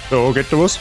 So, geht da was?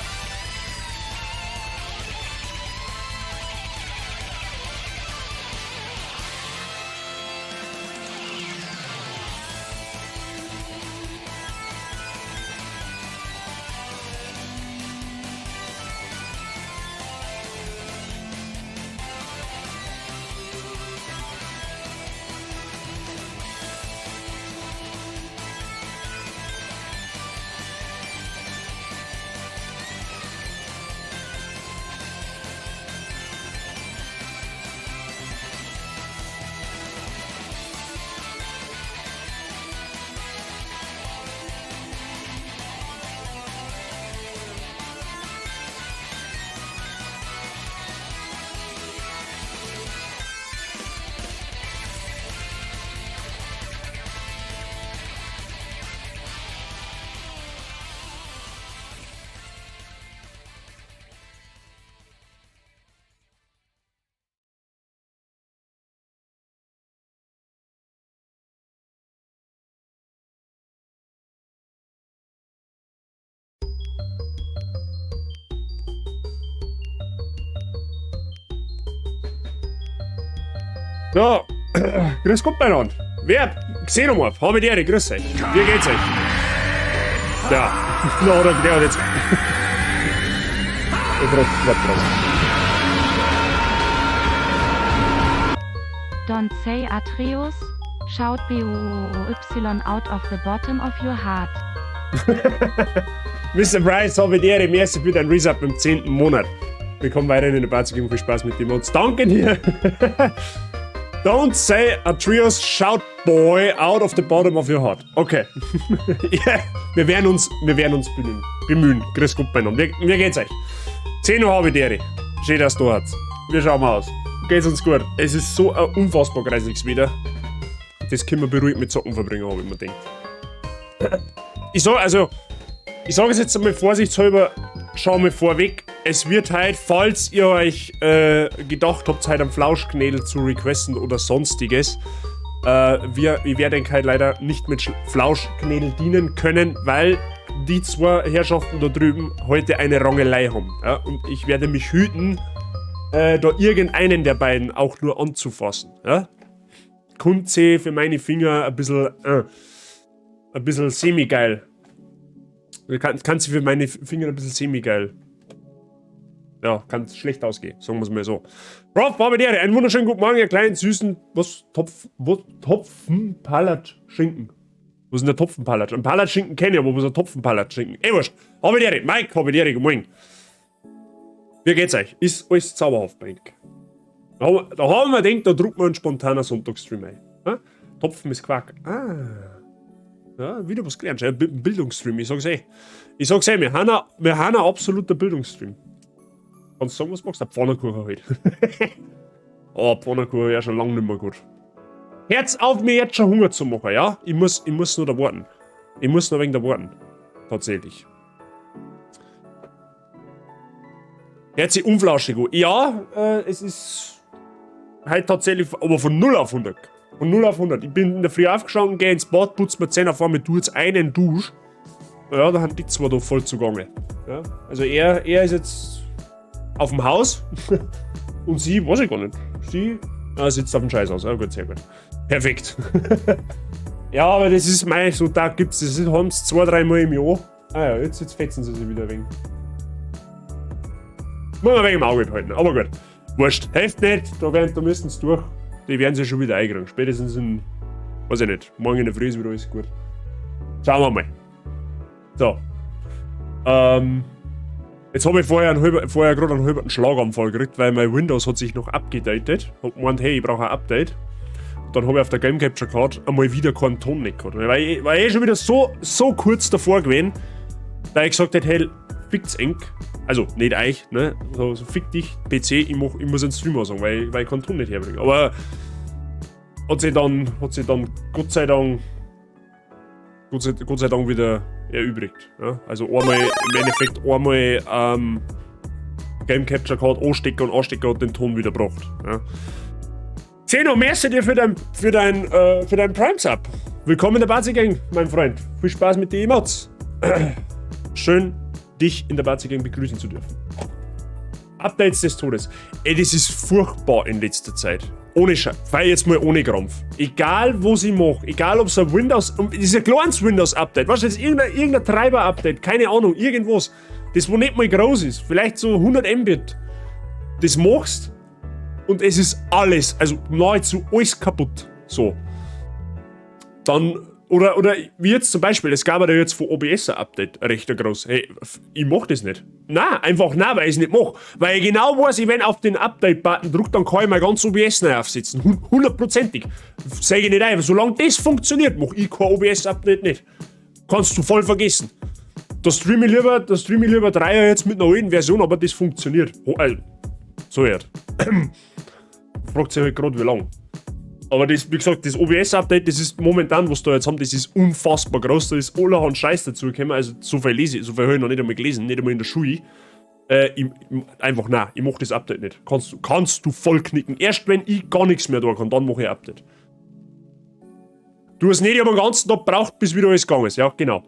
So, grüß Gott beieinander. Wer? Gesehen nochmal, habe die Ehre, grüß euch. Wie geht's euch? Ja, na, oder der hat jetzt. Don't say Atreus, shout BOOY out of the bottom of your heart. Mr. Bryce, habe die Ehre, merci für dein Resub im 10. Monat. Willkommen weiterhin in der Barzegeben, viel Spaß mit dem Mods. Danke dir! Don't say Atreus, shout boy out of the bottom of your heart. Okay. Yeah, wir werden uns bemühen. Grüß Gott beieinander. Wie geht's euch? 10 Uhr habe ich die Ehre. Schön, dass du hast. Wir schauen mal aus. Geht's uns gut? Es ist so ein unfassbar kreisliches wieder. Das können wir beruhigt mit Socken verbringen, habe ich mir gedacht. Ich sage es jetzt einmal vorsichtshalber, schau mal vorweg. Es wird heute, falls ihr euch gedacht habt, heute einen Flauschknädel zu requesten oder sonstiges, ich werde heute leider nicht mit Flauschknädel dienen können, weil die zwei Herrschaften da drüben heute eine Rangelei haben. Ja? Und ich werde mich hüten, da irgendeinen der beiden auch nur anzufassen. Ja? Kunze für meine Finger ein bisschen semi-geil. Kann sie für meine Finger ein bisschen semi-geil. Ja, kann schlecht ausgehen, sagen wir es mal so. Prof, Barbediere, einen wunderschönen guten Morgen, ihr kleinen süßen, Topfenpalatschinken. Was ist denn der Topfenpalatsch? Ein Palatschinken kenne ich, aber was ist ein Topfenpalatschinken? Wurscht. Barbediere, Mike, Barbediere, guten Morgen. Wie geht's euch? Ist alles zauberhaft bei euch? Da haben wir gedacht, da druckt man einen spontanen Sonntagsstream ein. Ja? Topfen ist Quark. Ja, wieder was gelernt. Ein Bildungsstream, ich sag's eh. Wir haben einen absoluten Bildungsstream. Kannst du sagen, was du magst? Ein Pfannkuchen halt. Oh, Pfannkuchen wäre schon lange nicht mehr gut. Hört's auf, mir jetzt schon Hunger zu machen, ja? Ich muss nur da warten. Ich muss noch ein wenig da warten. Tatsächlich. Hört sich unflauschig an. Ja, es ist halt tatsächlich, aber von 0 auf 100. Von 0 auf 100. Ich bin in der Früh aufgestanden, gehe ins Bad, putze mir Zähne vor, mir tu jetzt einen Dusch. Ja, da haben die zwei da voll zugange. Ja, also er ist jetzt auf dem Haus und sie, weiß ich gar nicht. Sie sitzt auf dem Scheißhaus. Ja, gut, sehr gut. Perfekt. Ja, aber das ist mein, so da gibt's, das haben sie 2-3 Mal im Jahr. Ah ja, jetzt fetzen sie sich wieder ein wenig. Muss man ein wenig im Auge behalten, aber gut. Wurscht, hilft nicht, da müssen sie durch. Die werden sie schon wieder einkriegen. Spätestens in, weiß ich nicht, morgen in der Früh ist wieder alles gut. Schauen wir mal. So. Jetzt habe ich vorher gerade einen halben Schlaganfall gekriegt, weil mein Windows hat sich noch abgedatet. Hab gemeint, hey, ich brauche ein Update. Und dann habe ich auf der Game Capture Card einmal wieder keinen Ton nicht gehabt. Weil ich war schon wieder so kurz davor gewesen, da ich gesagt hätte, hey, fickt's eng. Also, nicht euch, ne? So fick dich, PC, ich muss einen Stream sagen, weil ich keinen Ton nicht herbringe. Aber hat sich dann Gott sei Dank wieder erübrigt. Ja? Also einmal, im Endeffekt einmal Game Capture Card anstecken und anstecken und den Ton wieder gebracht. Ja? Zeno, merci dir für dein Prime-Sub. Willkommen in der Bazi-Gang, mein Freund. Viel Spaß mit den Emotes. Schön, dich in der Bazi Gang begrüßen zu dürfen. Updates des Todes. Ey, das ist furchtbar in letzter Zeit. Ohne Feier jetzt mal ohne Krampf. Egal, was ich mache, egal ob es ein Windows, das ist ein kleines Windows-Update, weißt du, jetzt irgendein Treiber-Update, keine Ahnung, irgendwas, das wo nicht mal groß ist, vielleicht so 100 Mbit, das machst und es ist alles, also nahezu alles kaputt, so. Dann, oder wie jetzt zum Beispiel, es gab ja jetzt von OBS ein Update, ein recht groß. Hey, ich mach das nicht. Nein, einfach nein, weil ich es nicht mache. Weil ich genau weiß, wenn ich auf den Update-Button drücke, dann kann ich mein ganz OBS neu aufsetzen. 100%ig. Sag ich nicht ein. Solange das funktioniert, mache ich kein OBS-Update nicht. Kannst du voll vergessen. Da streame ich lieber 3er jetzt mit einer alten Version, aber das funktioniert. So hört. Fragt sich halt gerade, wie lang. Aber das, wie gesagt, das OBS-Update, das ist momentan, was da jetzt haben, das ist unfassbar groß. Da ist allerhand Scheiß dazu gekommen. Also so viel lese ich, so viel habe ich noch nicht einmal gelesen, nicht einmal in der Schule. Einfach nein, ich mach das Update nicht. Kannst du voll knicken. Erst wenn ich gar nichts mehr tun kann, dann mache ich ein Update. Du hast nicht über den ganzen Tag gebraucht, bis wieder alles gegangen ist. Ja, genau.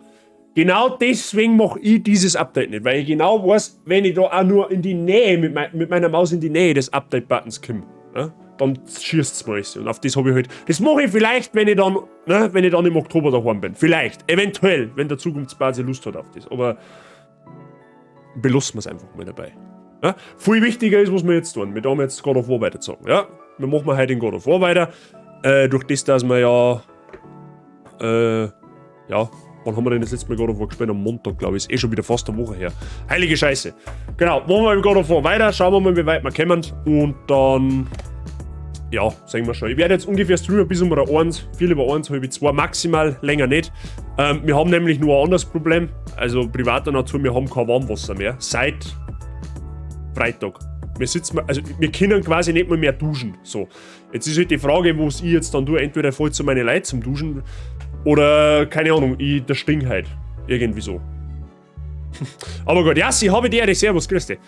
Genau deswegen mache ich dieses Update nicht, weil ich genau weiß, wenn ich da auch nur in die Nähe, mit meiner Maus in die Nähe des Update-Buttons komme, ja, dann schießt es mal. Und auf das habe ich halt. Das mache ich vielleicht, wenn ich dann im Oktober daheim bin. Vielleicht, eventuell, wenn der Zukunftsbasis Lust hat auf das. Aber belassen wir es einfach mal dabei. Ja? Viel wichtiger ist, was wir jetzt tun. Wir haben jetzt God of War weiterzogen. Ja? Wir machen heute den God of War weiter. Durch das, dass wir wann haben wir denn das letzte Mal God of War gespielt? Am Montag, glaube ich. Ist schon wieder fast eine Woche her. Heilige Scheiße. Genau, machen wir mit God of War weiter. Schauen wir mal, wie weit wir kommen. Und dann, ja, sagen wir schon. Ich werde jetzt ungefähr streamen bis um 1, viel über 1, halb 2, maximal, länger nicht. Wir haben nämlich nur ein anderes Problem. Also privater Natur, wir haben kein Warmwasser mehr. Seit Freitag. Wir können quasi nicht mehr duschen. So. Jetzt ist halt die Frage, wo ich jetzt dann tue. Entweder voll zu meine Leute zum Duschen oder, keine Ahnung, der Sting halt. Irgendwie so. Aber gut, ja, sie habe dir. Servus, grüß dich.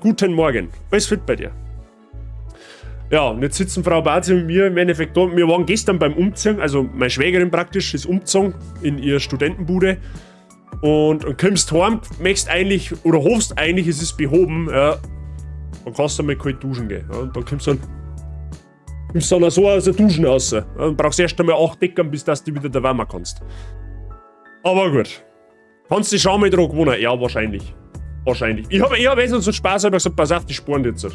Guten Morgen. Alles fit bei dir? Ja, und jetzt sitzen Frau Bazi und mir im Endeffekt da. Wir waren gestern beim Umziehen, also meine Schwägerin praktisch ist umgezogen in ihre Studentenbude. Und kommst heim, möchtest eigentlich, oder hoffst eigentlich, es ist behoben, ja. Dann kannst du mal kalt duschen gehen. Ja, und dann kommst du dann so aus der Duschen raus. Ja, dann brauchst du erst einmal 8 Deckern, bis dass du wieder da wärmer kannst. Aber gut. Kannst du die Schau mal dran gewonnen? Ja, wahrscheinlich. Wahrscheinlich. Ich hab jetzt so Spaß, aber gesagt, pass auf, die Sporen jetzt.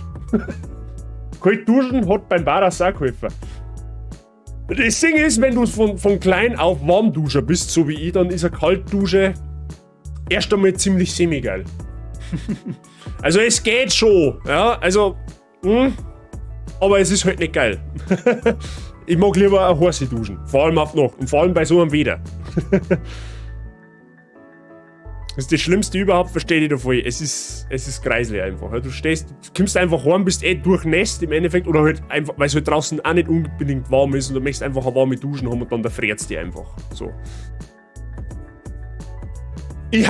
Kalt duschen hat beim Baras auch geholfen. Das Ding ist, wenn du von klein auf Warmduscher bist, so wie ich, dann ist eine Kaltdusche erst einmal ziemlich semi-geil. Also es geht schon, ja, also, aber es ist halt nicht geil. Ich mag lieber eine heiße duschen, vor allem auf Nacht und vor allem bei so einem Wetter. Das ist das Schlimmste überhaupt, verstehe ich davon. Es ist greislich einfach. Du kommst einfach heim, bist durchnässt im Endeffekt oder halt einfach, weil es halt draußen auch nicht unbedingt warm ist und du möchtest einfach eine warme Duschen haben und dann da friert's die einfach. So. Ich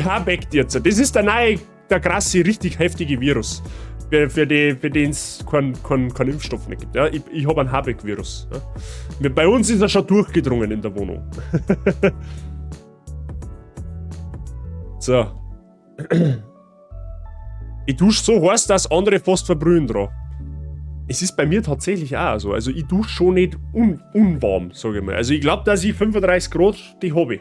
hab echt jetzt. Das ist der krasse, richtig heftige Virus. Für den es keinen Impfstoff mehr gibt. Ja? Ich habe einen Habeck-Virus. Ja? Bei uns ist er schon durchgedrungen in der Wohnung. So. Ich dusche so heiß, dass andere fast verbrühen dran. Es ist bei mir tatsächlich auch so. Also ich dusche schon nicht unwarm, sage ich mal. Also ich glaube, dass ich 35 Grad, die habe ich.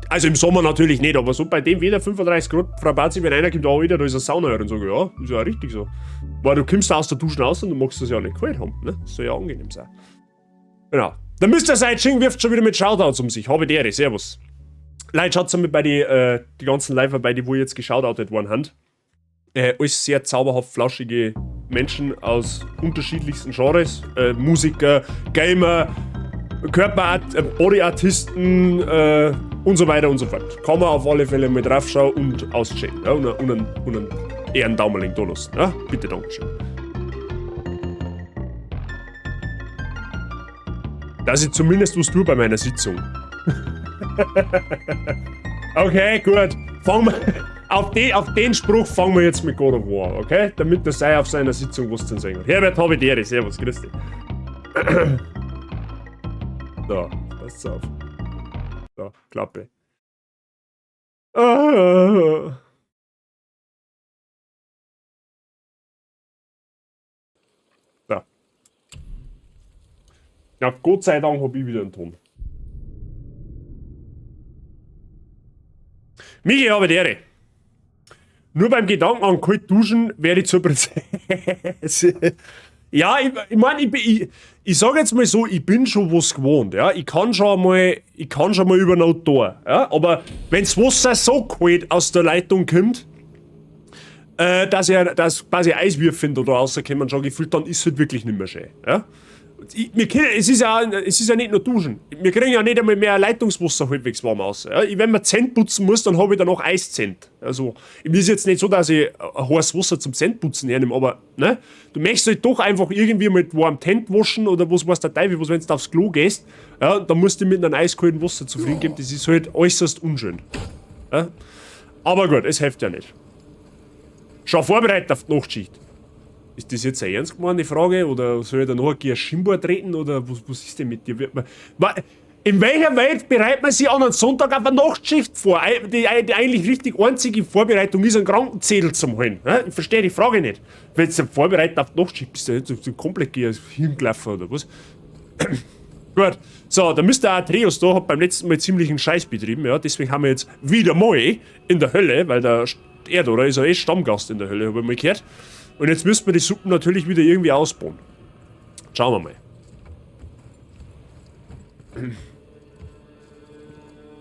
Also im Sommer natürlich nicht, aber so bei dem Wetter 35 Grad, Frau Bazi, wenn einer kommt auch wieder, da ist eine Sauna und sage, ja, ist ja richtig so. Weil du kommst aus der Dusche raus und du magst das ja nicht kalt haben, ne? Das soll ja angenehm sein. Genau. Dann müsst ihr sein, Ching wirft schon wieder mit Shoutouts um sich. Habe die servus. Leute, schaut mal bei die ganzen Live bei die, wo jetzt geshoutoutet worden haben. Alles sehr zauberhaft flauschige Menschen aus unterschiedlichsten Genres. Musiker, Gamer, Bodyartisten und so weiter und so fort. Kann man auf alle Fälle mal draufschauen und auschecken. Ja, und einen Ehrendaumerling da lassen. Ja? Bitte, Dankeschön. Dass ich zumindest was tue bei meiner Sitzung. Okay, gut. Auf den Spruch fangen wir jetzt mit God of War, okay? Damit der Sei auf seiner Sitzung was zu sagen hat. Herbert Habitäre, servus, grüß dich. So, passt auf. So, Klappe. Ah. So. Ja, Gott sei Dank habe ich wieder einen Ton. Michi, habe die Ehre. Nur beim Gedanken an kalt duschen werde ich zur Prinzessin. Ja, ich meine, ich sage jetzt mal so, ich bin schon was gewohnt, ja. Ich kann schon mal über Nacht da, ja. Aber wenn das Wasser so kalt aus der Leitung kommt, dass quasi Eiswürfel da rauskommen, schon gefühlt, dann ist es halt wirklich nicht mehr schön, ja. Es ist ja nicht nur duschen. Wir kriegen ja nicht einmal mehr Leitungswasser halbwegs warm aus. Ja? Wenn man Zent putzen muss, dann habe ich danach Eiszent. Also, mir ist jetzt nicht so, dass ich heißes Wasser zum Zentputzen hernehme, aber ne? Du möchtest halt doch einfach irgendwie mit warmem Tent waschen oder was weiß der Teufel, wenn du aufs Klo gehst, ja, dann musst du mit einem eiskalten Wasser zufrieden geben. Das ist halt äußerst unschön. Ja? Aber gut, es hilft ja nicht. Schau vorbereitet auf die Nachtschicht. Ist das jetzt eine ernst gemeinte Frage? Oder soll ich da noch ein Schienbein treten? Oder was ist denn mit dir? In welcher Welt bereitet man sich an einem Sonntag auf eine Nachtschicht vor? Die eigentlich richtig einzige Vorbereitung ist, einen Krankenzettel zu holen. Ich verstehe die Frage nicht. Wenn du vorbereitet auf die Nachtschicht bist, du jetzt so komplett hingelaufen oder was? Gut, so, da müsste auch Atreus da, hat beim letzten Mal ziemlich einen Scheiß betrieben. Ja, deswegen haben wir jetzt wieder mal in der Hölle, weil der Erdora ist ja Stammgast in der Hölle, habe ich mal gehört. Und jetzt müssen wir die Suppen natürlich wieder irgendwie ausbauen. Schauen wir mal.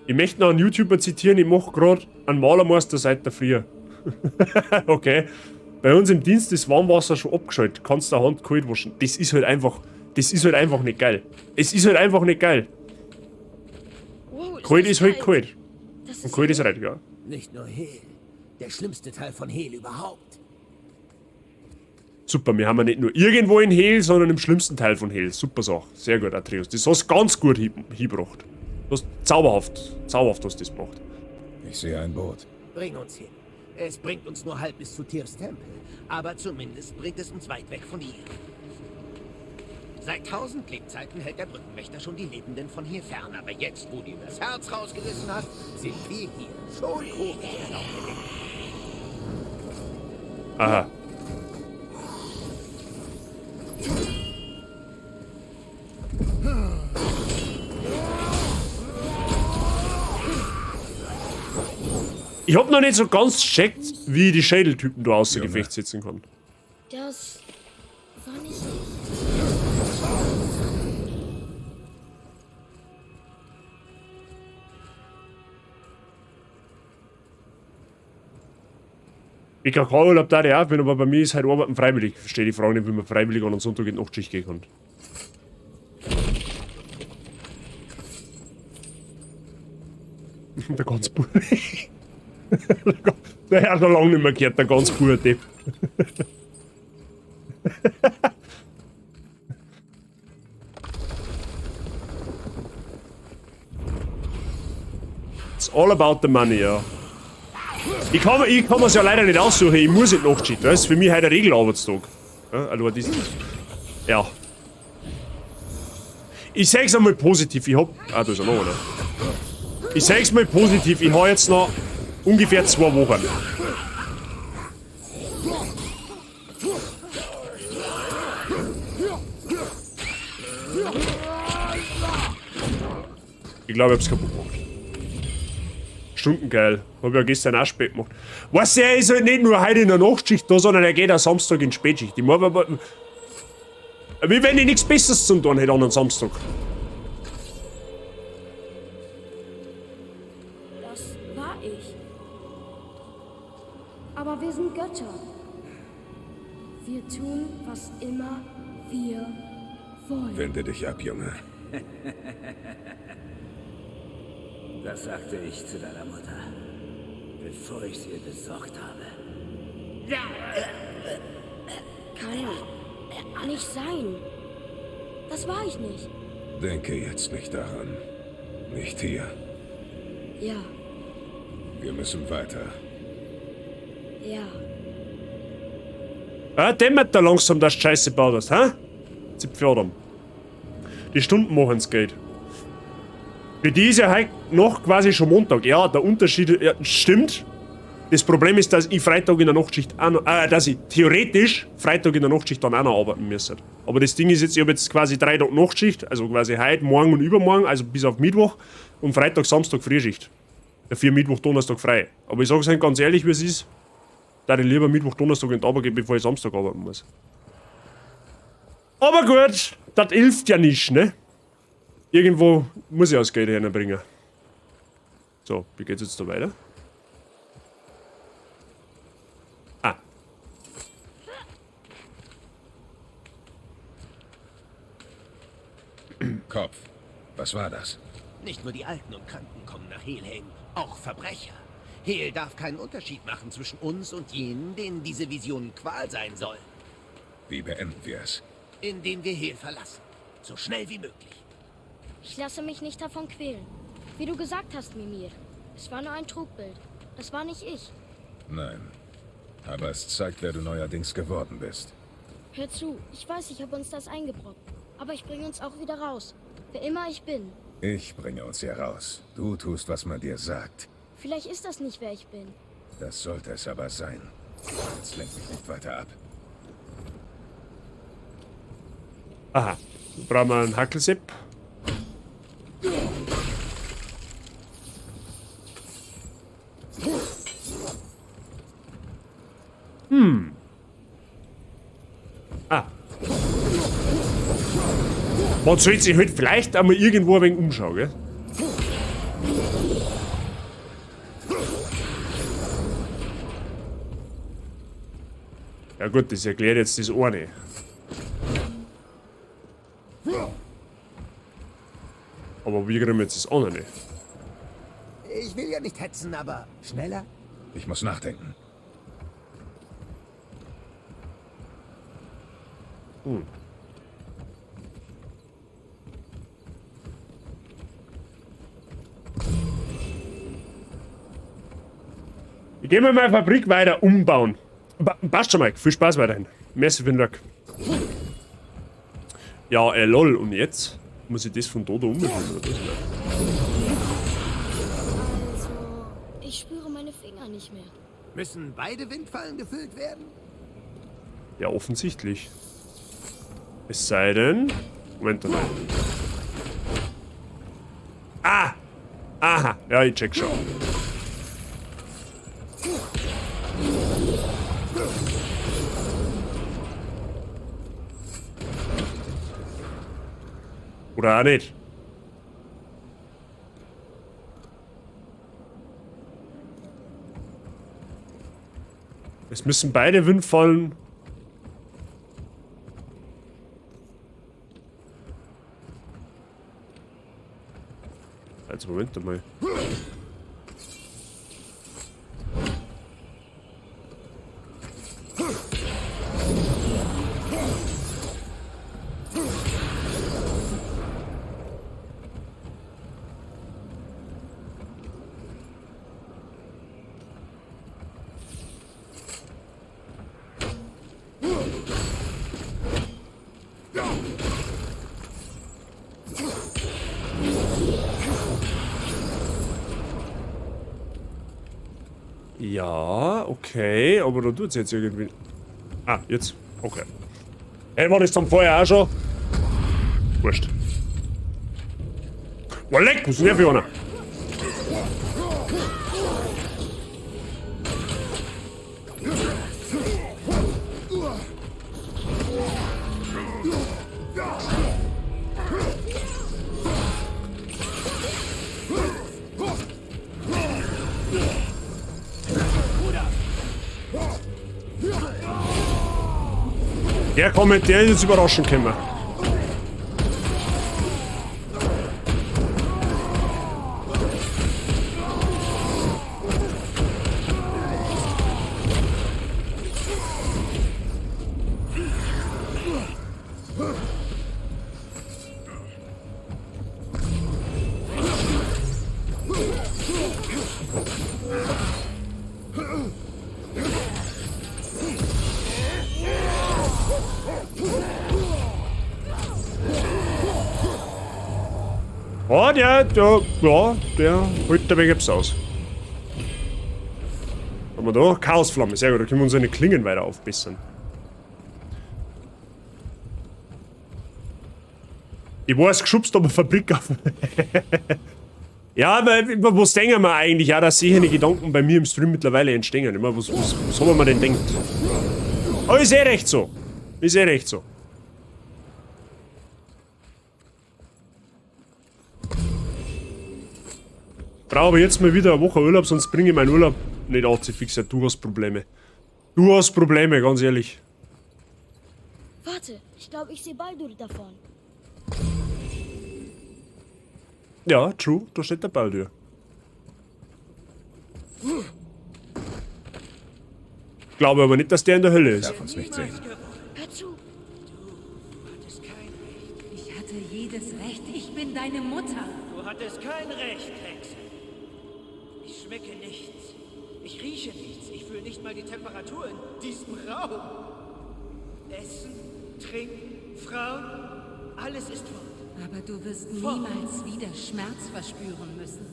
Ich möchte noch einen YouTuber zitieren, ich mache gerade einen Malermeister seit der Früh. Okay. Bei uns im Dienst ist Warmwasser schon abgeschaltet. Kannst du Hand kalt waschen. Das ist halt einfach nicht geil. Es ist halt einfach nicht geil. Wow, Kalt ist halt kalt. Das Und kalt ist halt, ja. Nicht nur Hehl. Der schlimmste Teil von Hehl überhaupt. Super, wir haben ja nicht nur irgendwo in Hehl, sondern im schlimmsten Teil von Hehl. Super Sache. Sehr gut, Atreus. Das hast du ganz gut hingebracht. Du hast zauberhaft hast du das gemacht. Ich sehe ein Boot. Bring uns hin. Es bringt uns nur halb bis zu Tirs Tempel. Aber zumindest bringt es uns weit weg von hier. Seit 1000 Lebzeiten hält der Brückenwächter schon die Lebenden von hier fern. Aber jetzt, wo du ihm das Herz rausgerissen hast, sind wir hier. Schon hoch ist der Lauf der Dinge. Aha. Ich hab noch nicht so ganz gecheckt, wie die Schädeltypen da außer Gefecht setzen kann. Das war nicht. Ich kann Urlaub da auch, aber bei mir ist halt Arbeiten freiwillig. Ich verstehe die Frage nicht, wie man freiwillig an einem Sonntag in die Nachtschicht gehen kann. Der ganz Bub. Der hat noch lange nicht mehr gehört, der ganz Bub-Depp. It's all about the money, ja. Ich kann mir's ja leider nicht aussuchen, ich muss in die Nachtschicht. Das ist für mich heute ein Regelarbeitstag. Ja, also ja. Ich sag's einmal positiv, ich hab. Ah, da ist ja noch einer. Ich sag's mal positiv, ich habe jetzt noch ungefähr 2 Wochen. Ich glaube, ich hab's kaputt gemacht. Stundengeil. Hab ich ja gestern auch spät gemacht. Weißt du, er ist halt nicht nur heute in der Nachtschicht da, sondern er geht auch Samstag in Spätschicht. Ich meine, wie wenn ich nichts Besseres zum tun hätte an einem Samstag. Das war ich. Aber wir sind Götter. Wir tun, was immer wir wollen. Wende dich ab, Junge. Das sagte ich zu deiner Mutter, bevor ich sie ihr besorgt habe. Kann nicht sein. Das war ich nicht. Denke jetzt nicht daran. Nicht hier. Ja, Wir müssen weiter. ja. Dämmert da langsam, dass du Scheiße baut hast, hä? Zipfjordam. Die Stunden machen's geht. Für die ist ja heute noch quasi schon Montag. Ja, der Unterschied stimmt. Das Problem ist, dass ich Freitag in der Nachtschicht auch noch, dass ich theoretisch Freitag in der Nachtschicht dann auch noch arbeiten müsste. Aber das Ding ist jetzt, ich habe jetzt quasi 3 Tage Nachtschicht, also quasi heute, morgen und übermorgen, also bis auf Mittwoch und Freitag, Samstag Frühschicht. Dafür Mittwoch, Donnerstag frei. Aber ich sage es halt ganz ehrlich, wie es ist, da ich lieber Mittwoch, Donnerstag in die Arbeit gehen, bevor ich Samstag arbeiten muss. Aber gut, das hilft ja nicht, ne? Irgendwo muss ich das Geld herbringen. So, wie geht's jetzt da weiter? Ah. Kopf, was war das? Nicht nur die Alten und Kranken kommen nach Helheim, auch Verbrecher. Hel darf keinen Unterschied machen zwischen uns und jenen, denen diese Vision Qual sein soll. Wie beenden wir es? Indem wir Hel verlassen. So schnell wie möglich. Ich lasse mich nicht davon quälen. Wie du gesagt hast, Mimir. Es war nur ein Trugbild. Das war nicht ich. Nein. Aber es zeigt, wer du neuerdings geworden bist. Hör zu, ich weiß, ich habe uns das eingebrockt. Aber ich bringe uns auch wieder raus. Wer immer ich bin. Ich bringe uns hier raus. Du tust, was man dir sagt. Vielleicht ist das nicht, wer ich bin. Das sollte es aber sein. Jetzt lenk mich nicht weiter ab. Aha. Brauchen wir einen Hackelsepp. Ah. Man sollte sich halt vielleicht einmal irgendwo ein wenig umschauen, gell? Ja gut, das erklärt jetzt das eine. Aber wie kriegen wir jetzt das andere? Ich will ja nicht hetzen, aber schneller? Ich muss nachdenken. Ich gehe mal meine Fabrik weiter umbauen. Passt schon mal, viel Spaß weiterhin. Merci für den Dank. Ja, lol, und jetzt? Muss ich das von da umstellen oder was? Also, ich spüre meine Finger nicht mehr. Müssen beide Windfallen gefüllt werden? Ja, offensichtlich. Es sei denn... Moment mal. Ah! Aha! Ja, ich check schon. Oder auch nicht. Es müssen beide Windfallen... Also Moment mal. Ja, okay, aber da tut es jetzt irgendwie... Ah, jetzt. Okay. Hey, war das zum vorher auch schon? Wurscht. Oh, leck, was ist denn der für einer? Der Kommentar ist jetzt überraschend gekommen. Oh, der holt der Weg aus. Haben wir da? Chaosflamme, sehr gut, da können wir unsere Klingen weiter aufbessern. Ich weiß, geschubst, aber Fabrik auf. Ja, aber was denken wir eigentlich? Ja, dass solche Gedanken bei mir im Stream mittlerweile entstehen. Immer, was haben wir denn denkt? Aber ist eh recht so. Ist eh recht so. Brauche aber jetzt mal wieder eine Woche Urlaub, sonst bringe ich meinen Urlaub nicht anzufixieren. Du hast Probleme. Du hast Probleme, ganz ehrlich. Warte, ich glaube, ich sehe Baldur davon. Ja, true, da steht der Baldur. Glaube aber nicht, dass der in der Hölle ist. Darf uns nicht sehen. Hör zu. Ich hatte jedes Recht. Ich bin deine Mutter. Du hattest kein Recht, Hexe. Ich schmecke nichts. Ich rieche nichts. Ich fühle nicht mal die Temperatur in diesem Raum. Essen, trinken, Frauen, alles ist fort. Aber du wirst niemals wieder Schmerz verspüren müssen.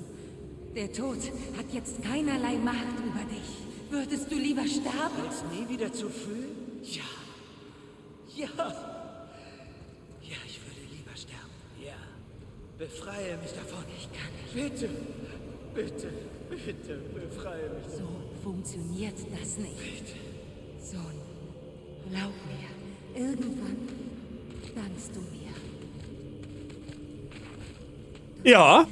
Der Tod hat jetzt keinerlei Macht über dich. Würdest du lieber sterben? Als nie wieder zu fühlen? Ja. Ja. Ja, ich würde lieber sterben. Ja. Befreie mich davon. Ich kann nicht. Bitte. Bitte. Bitte. Befreie mich. So funktioniert das nicht. Bitte. Sohn, glaub mir. Irgendwann dankst du mir. Ja.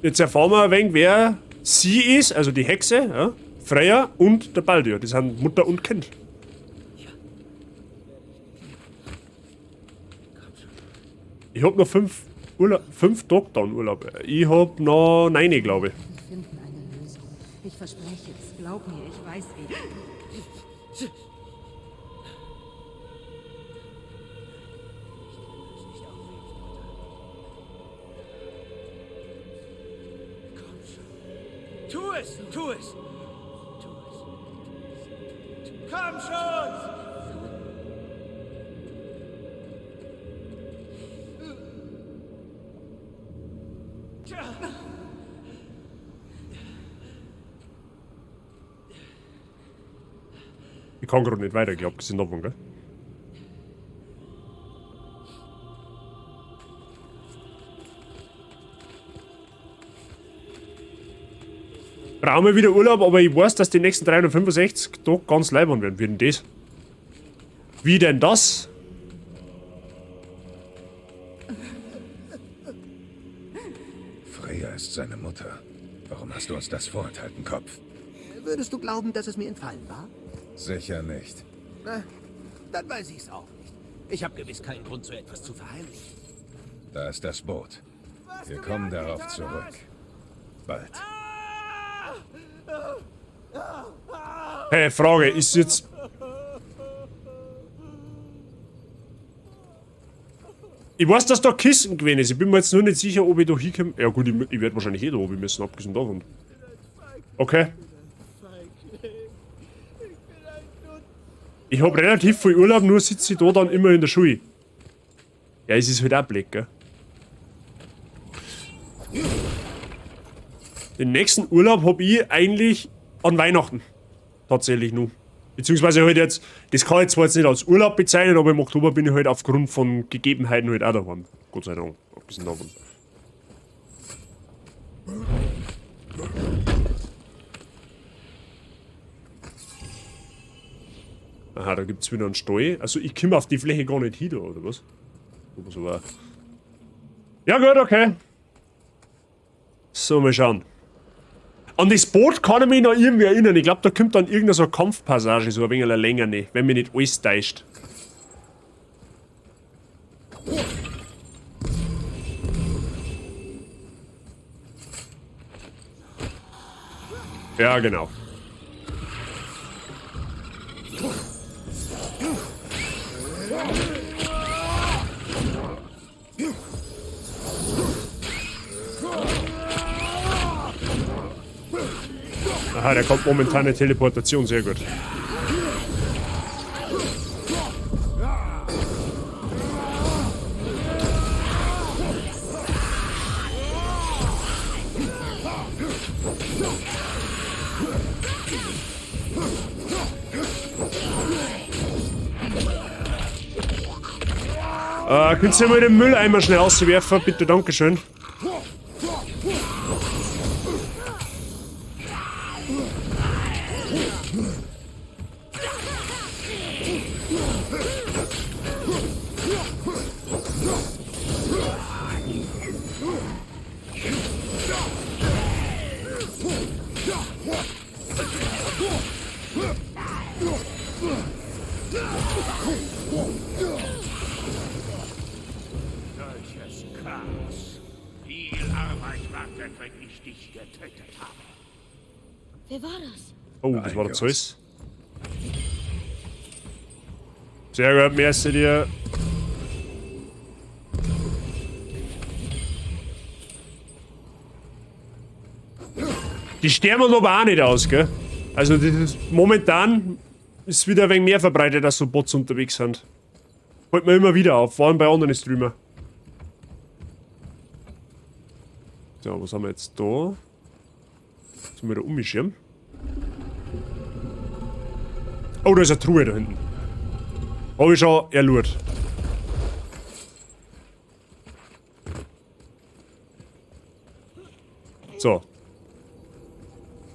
Jetzt erfahren wir ein wenig, wer sie ist, also die Hexe, ja, Freya und der Baldur. Die sind Mutter und Kind. Ich hab noch 5 Tage dann Urlaub. Ich hab noch 9, glaube ich. Wir finden eine Lösung. Ich verspreche es. Glaub mir, ich weiß wie. Tu es! Tu es! Tu es! Komm schon! Ich kann gerade nicht weitergehen, abgesehen davon, gell? Brauchen wir wieder Urlaub, aber ich weiß, dass die nächsten 365 Tage ganz leibern werden. Wie denn das? Wie denn das? Freya ist seine Mutter. Warum hast du uns das vorenthalten, Kopf? Würdest du glauben, dass es mir entfallen war? Sicher nicht. Na, dann weiß ich's auch nicht. Ich habe gewiss keinen Grund, so etwas zu verheimlichen. Da ist das Boot. Wir kommen darauf zurück. Bald. Hey, Frage, ist jetzt... Ich weiß, dass da Kissen gewesen ist. Ich bin mir jetzt nur nicht sicher, ob ich da hinkomme. Ja gut, ich werde wahrscheinlich da oben müssen, abgesehen davon. Okay. Ich habe relativ viel Urlaub, nur sitze ich da dann immer in der Schule. Ja, es ist halt auch blöd, gell? Den nächsten Urlaub habe ich eigentlich an Weihnachten. Tatsächlich nur. Beziehungsweise halt jetzt, das kann ich zwar jetzt nicht als Urlaub bezeichnen, aber im Oktober bin ich halt aufgrund von Gegebenheiten halt auch daheim. Gott sei Dank. Abgesehen davon. Aha, da gibt's wieder einen Stall. Also ich komme auf die Fläche gar nicht hin, da, oder was? Aber ja gut, okay. So, mal schauen. An das Boot kann ich mich noch irgendwie erinnern. Ich glaube, da kommt dann irgendeine so eine Kampfpassage, so ein wenig länger, ne, wenn mich nicht alles täuscht. Ja, genau. Aha, der kommt momentan eine Teleportation, sehr gut. Könnt ihr mal den Mülleimer schnell auswerfen? Bitte, dankeschön. Solches Chaos. Viel Arbeit wartet, wenn ich dich getötet habe. Wer war das? Oh, das war der Zeus. Sehr gut, merci dir. Die sterben aber auch nicht aus, gell? Also das ist, momentan ist wieder ein wenig mehr verbreitet, dass so Bots unterwegs sind. Fällt mir immer wieder auf, vor allem bei anderen Streamer. So, was haben wir jetzt da? Jetzt haben wir da umgeschirmt. Oh, da ist eine Truhe da hinten. Hab ich schon erlurt. So.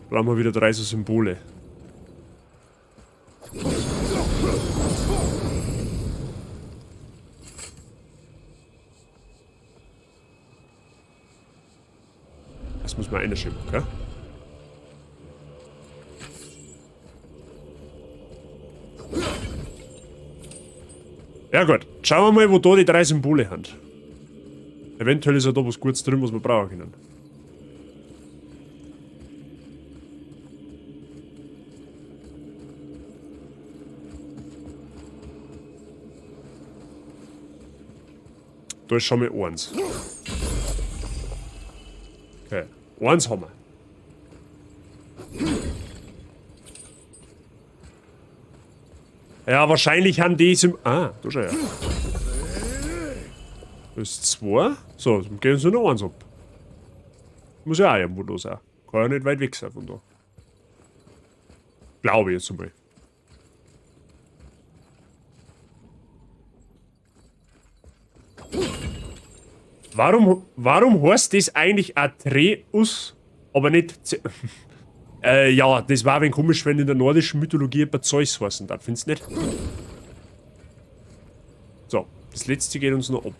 Brauchen wir wieder 3 so Symbole. Das muss man einschieben, gell? Ja gut, schauen wir mal, wo da die 3 Symbole haben. Eventuell ist ja da was Gutes drin, was wir brauchen können. Da ist schon mal 1. Okay, 1 haben wir. Ja, wahrscheinlich haben die ah, da schau her. Das ist 2. So, dann gehen sie noch 1 ab. Muss ja auch irgendwo da sein. Kann ja nicht weit weg sein von da. Glaube ich jetzt einmal. Warum heißt das eigentlich Atreus, aber nicht... ja, das war ein wenig komisch, wenn in der nordischen Mythologie bei Zeus heißen darf, findest du nicht? So, das letzte geht uns noch ab.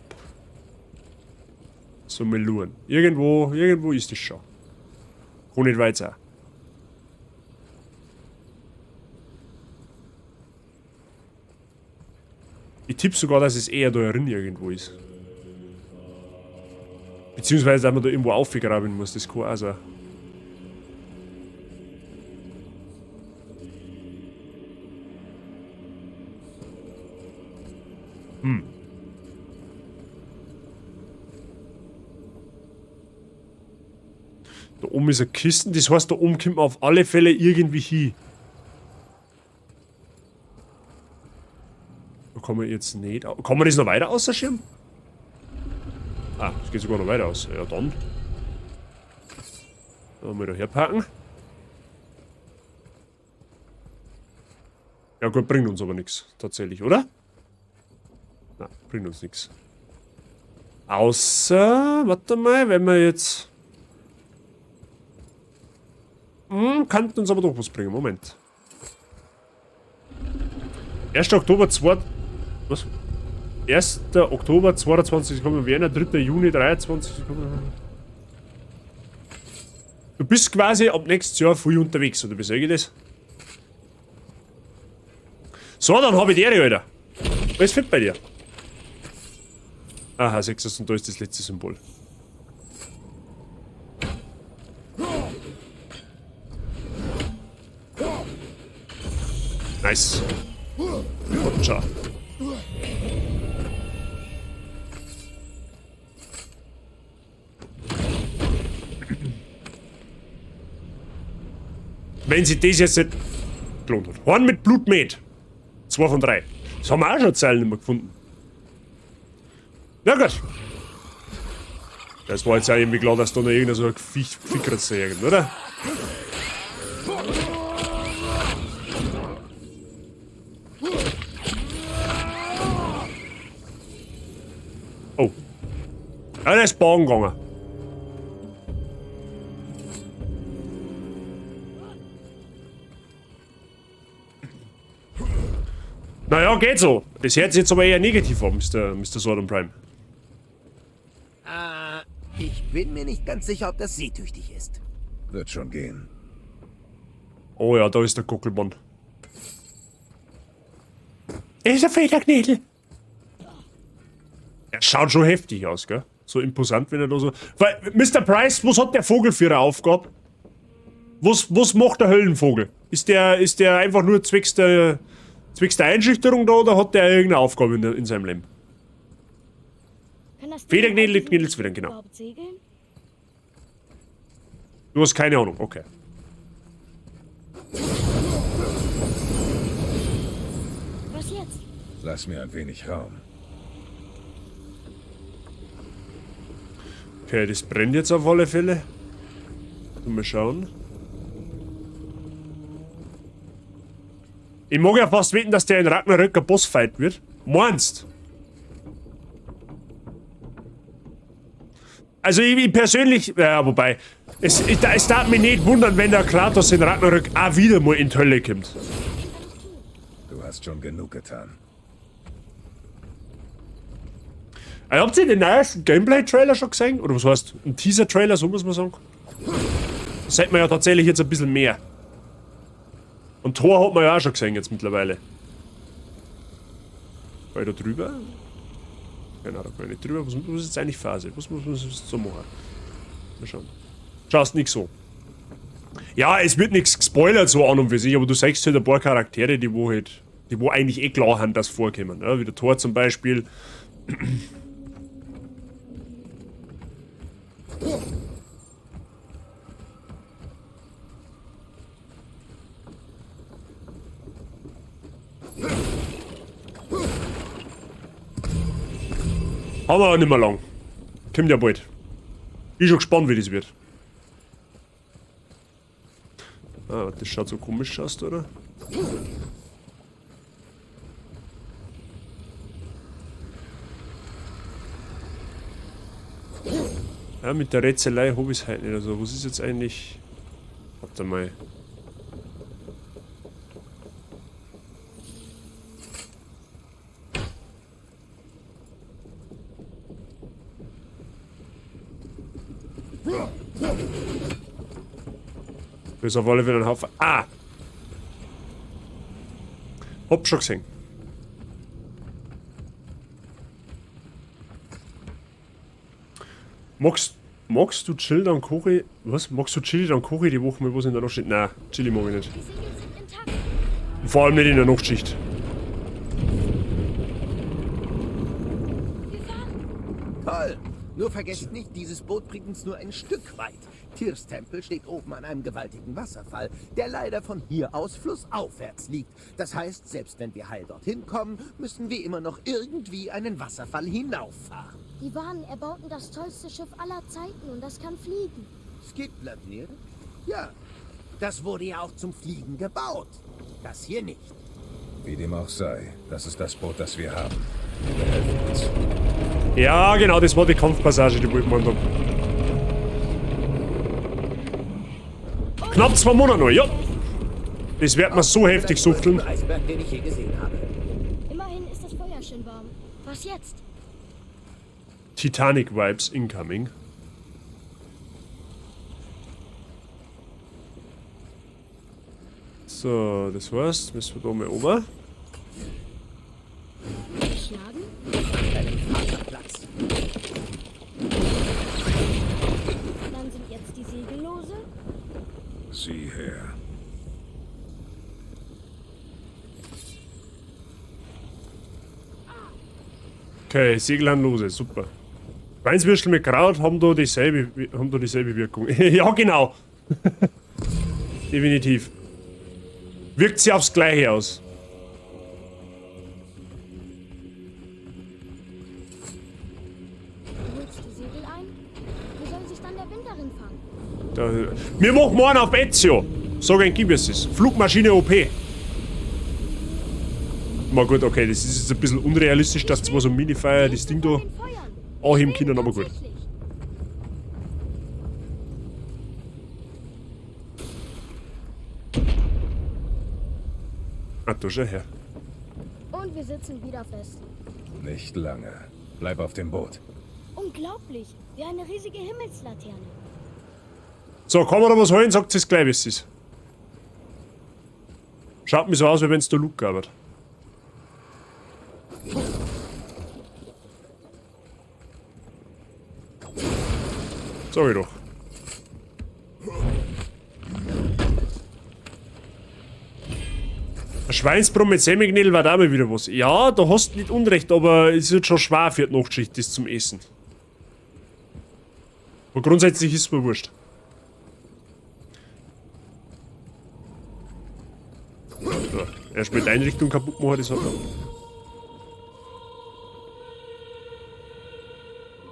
So, Meluren. Irgendwo ist das schon. Kann nicht weit sein. Ich tippe sogar, dass es eher da drin irgendwo ist. Beziehungsweise, dass man da irgendwo aufgraben muss, das kann auch sein. Da oben ist eine Kiste, das heißt, da oben kommt man auf alle Fälle irgendwie hin. Da kann man jetzt nicht... Kann man das noch weiter ausschirmen? Ah, das geht sogar noch weiter aus. Ja, dann. Dann mal da herpacken. Ja gut, bringt uns aber nichts, tatsächlich, oder? Nein, bringt uns nichts. Außer, warte mal, wenn wir jetzt... kann uns aber doch was bringen, Moment. 1. Oktober 2... Was? 1. Oktober 22 kommen Wiener, 3. Juni 23 kommen. Du bist quasi ab nächstes Jahr früh unterwegs, oder wie sage ich das? So, dann habe ich die Ehre, Alter. Was fehlt bei dir? Aha, 6. und da ist das letzte Symbol. Nice. Und schau. Wenn sie das jetzt nicht gelohnt hat. Horn mit Blutmet. 2 von 3. Das haben wir auch schon Zeilen nicht mehr gefunden. Na gut. Das war jetzt auch irgendwie klar, dass da noch irgendein so ein Fickertz irgend, oder? Ja, der ist bauen gegangen. Naja, geht so. Das hört sich jetzt aber eher negativ an, Mr. Sodom Prime. Ich bin mir nicht ganz sicher, ob das seetüchtig ist. Wird schon gehen. Oh ja, da ist der Guckelmann. Ist ein Federknädel. Er schaut schon heftig aus, gell? So imposant, wenn er da so... Weil, Mr. Price, was hat der Vogel für eine Aufgabe? Was macht der Höllenvogel? Ist der einfach nur zwecks der Einschüchterung da oder hat der irgendeine Aufgabe in seinem Leben? Federknädel, Knädelzwilling, genau. Du hast keine Ahnung, okay. Was jetzt? Lass mir ein wenig Raum. Okay, das brennt jetzt auf alle Fälle. Mal schauen. Ich mag ja fast wetten, dass der in Ragnarök ein Bossfight wird. Meinst? Also ich persönlich, ja, wobei, es darf mich nicht wundern, wenn der Kratos in Ragnarök auch wieder mal in die Hölle kommt. Du hast schon genug getan. Habt ihr den neuesten Gameplay-Trailer schon gesehen? Oder was heißt, ein Teaser-Trailer, so muss man sagen? Das sieht man ja tatsächlich jetzt ein bisschen mehr. Und Thor hat man ja auch schon gesehen jetzt mittlerweile. War ich da drüber? Genau, da kann ich nicht drüber. Was ist jetzt eigentlich Phase? Was muss man so machen? Mal schauen. Schaust nicht so. Ja, es wird nichts gespoilert so an und für sich, aber du siehst halt ein paar Charaktere, die wo eigentlich eh klar haben, dass vorkommen. Ja, wie der Thor zum Beispiel. Haben wir auch nicht mehr lang. Kommt ja bald. Ich bin schon gespannt, wie das wird. Ah, das schaut so komisch aus, oder? Ja, mit der Rätselei habe ich es halt nicht. Also, was ist jetzt eigentlich... Warte mal. Das ist auf alle Fälle ein Haufen... Ah! Hab schon gesehen. Magst du Chill dann Kori... Was? Magst du Chili dann Kori die Woche mal was in der Nachtschicht? Nein, Chili mag ich nicht. Und vor allem nicht in der Nachtschicht. Toll! Nur vergesst nicht, dieses Boot bringt uns nur ein Stück weit. Tyrs Tempel steht oben an einem gewaltigen Wasserfall, der leider von hier aus flussaufwärts liegt. Das heißt, selbst wenn wir heil dorthin kommen, müssen wir immer noch irgendwie einen Wasserfall hinauffahren. Die Wanen erbauten das tollste Schiff aller Zeiten und das kann fliegen. Skidbladnir? Ja, das wurde ja auch zum Fliegen gebaut. Das hier nicht. Wie dem auch sei, das ist das Boot, das wir haben. Wir helfen uns. Ja, genau, das war die Kampfpassage, die wollten wir da. Knapp 2 Monate noch, ja. Das wird man so heftig suchteln. Eisberg, den ich je gesehen habe. Immerhin ist das Feuer schön warm. Was jetzt? Titanic-Vibes incoming. So, das heißt, müssen wir da mal oben. Schlagen? Platz. Dann sind jetzt die Segel lose. Sieh her. Okay, Segel haben lose, super. Weinswürstel mit Kraut haben da dieselbe Wirkung. Ja, genau. Definitiv. Wirkt sie aufs Gleiche aus. Du holst die Segel ein? Wie soll sich dann der Wind darin fangen? Da, wir machen morgen auf Ezio. Sag ein, gib es es. Flugmaschine OP. Mal gut, okay, das ist jetzt ein bisschen unrealistisch, dass zwar so ein Mini-Fire das Ding da anheben können, aber gut. Tatsächlich. Ah, du schon her. Und wir sitzen wieder fest. Nicht lange. Bleib auf dem Boot. Unglaublich. Wie eine riesige Himmelslaterne. So, kann man da was holen? Sagt es gleich, wie es ist. Schaut mir so aus, wie wenn es der Luke gab. Sag ich doch. Ein Schweinsbraten mit Semmelknödel war da mal wieder was. Ja, da hast du nicht Unrecht, aber es wird schon schwer für die Nachtschicht, das zum Essen. Aber grundsätzlich ist es mir wurscht. So, erst mit der Einrichtung kaputt machen, das hat er.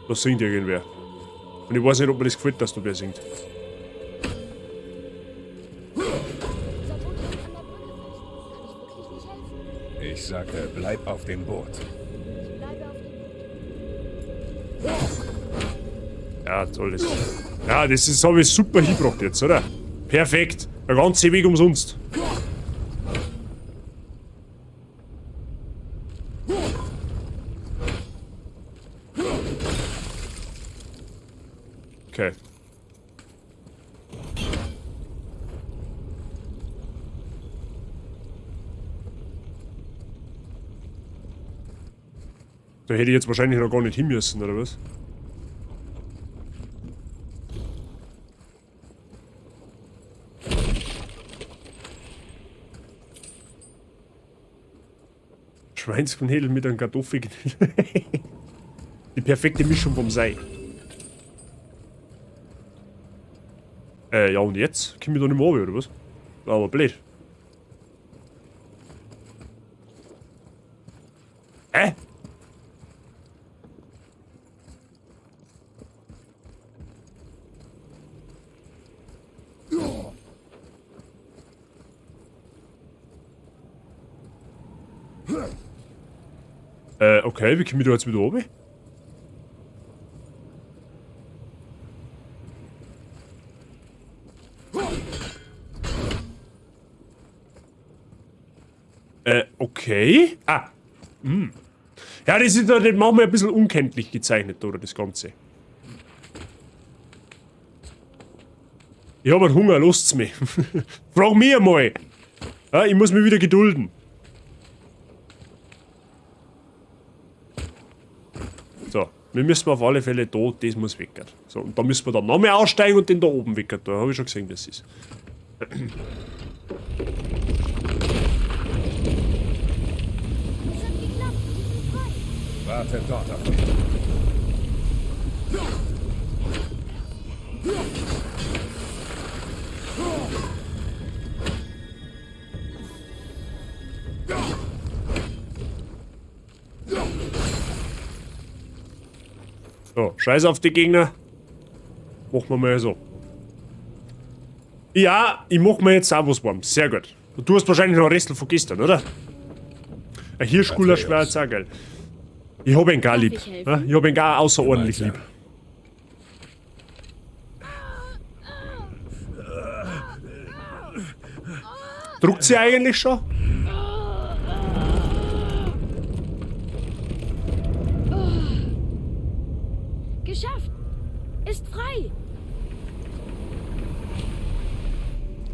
Da singt irgendwer. Und ich weiß nicht, ob mir das gefällt, dass du wer singt. Ich sagte, bleib auf dem Boot. Ja, toll. Ja, das habe ich super hingebracht jetzt, oder? Perfekt. Der ganze Weg umsonst. Okay. Da hätte ich jetzt wahrscheinlich noch gar nicht hin müssen, oder was? Schweinsknödel mit einem Kartoffelknödel. Die perfekte Mischung vom Sei. Ja und jetzt? Komm ich da nicht mehr runter, oder was? Aber blöd. Okay, wie komme ich da jetzt wieder runter? Okay. Ah. Hm. Ja, das ist das manchmal ein bisschen unkenntlich gezeichnet, oder das Ganze. Ich habe einen Hunger, lasst's mich. Frag mich einmal. Ja, ich muss mich wieder gedulden. So, wir müssen auf alle Fälle da, das muss weg. So, und da müssen wir dann nochmal aussteigen und den da oben weg. Da habe ich schon gesehen, das ist. Warte dort auf mich. So, scheiß auf die Gegner. Machen wir mal so. Ja, ich mach mir jetzt auch was warm. Sehr gut. Und du hast wahrscheinlich noch ein Restel von gestern, oder? Ein Hirschgulasch wäre jetzt auch geil. Ich hab ihn gar lieb. Ich hab ihn gar außerordentlich lieb. Druckt sie eigentlich schon? Geschafft! Ist frei!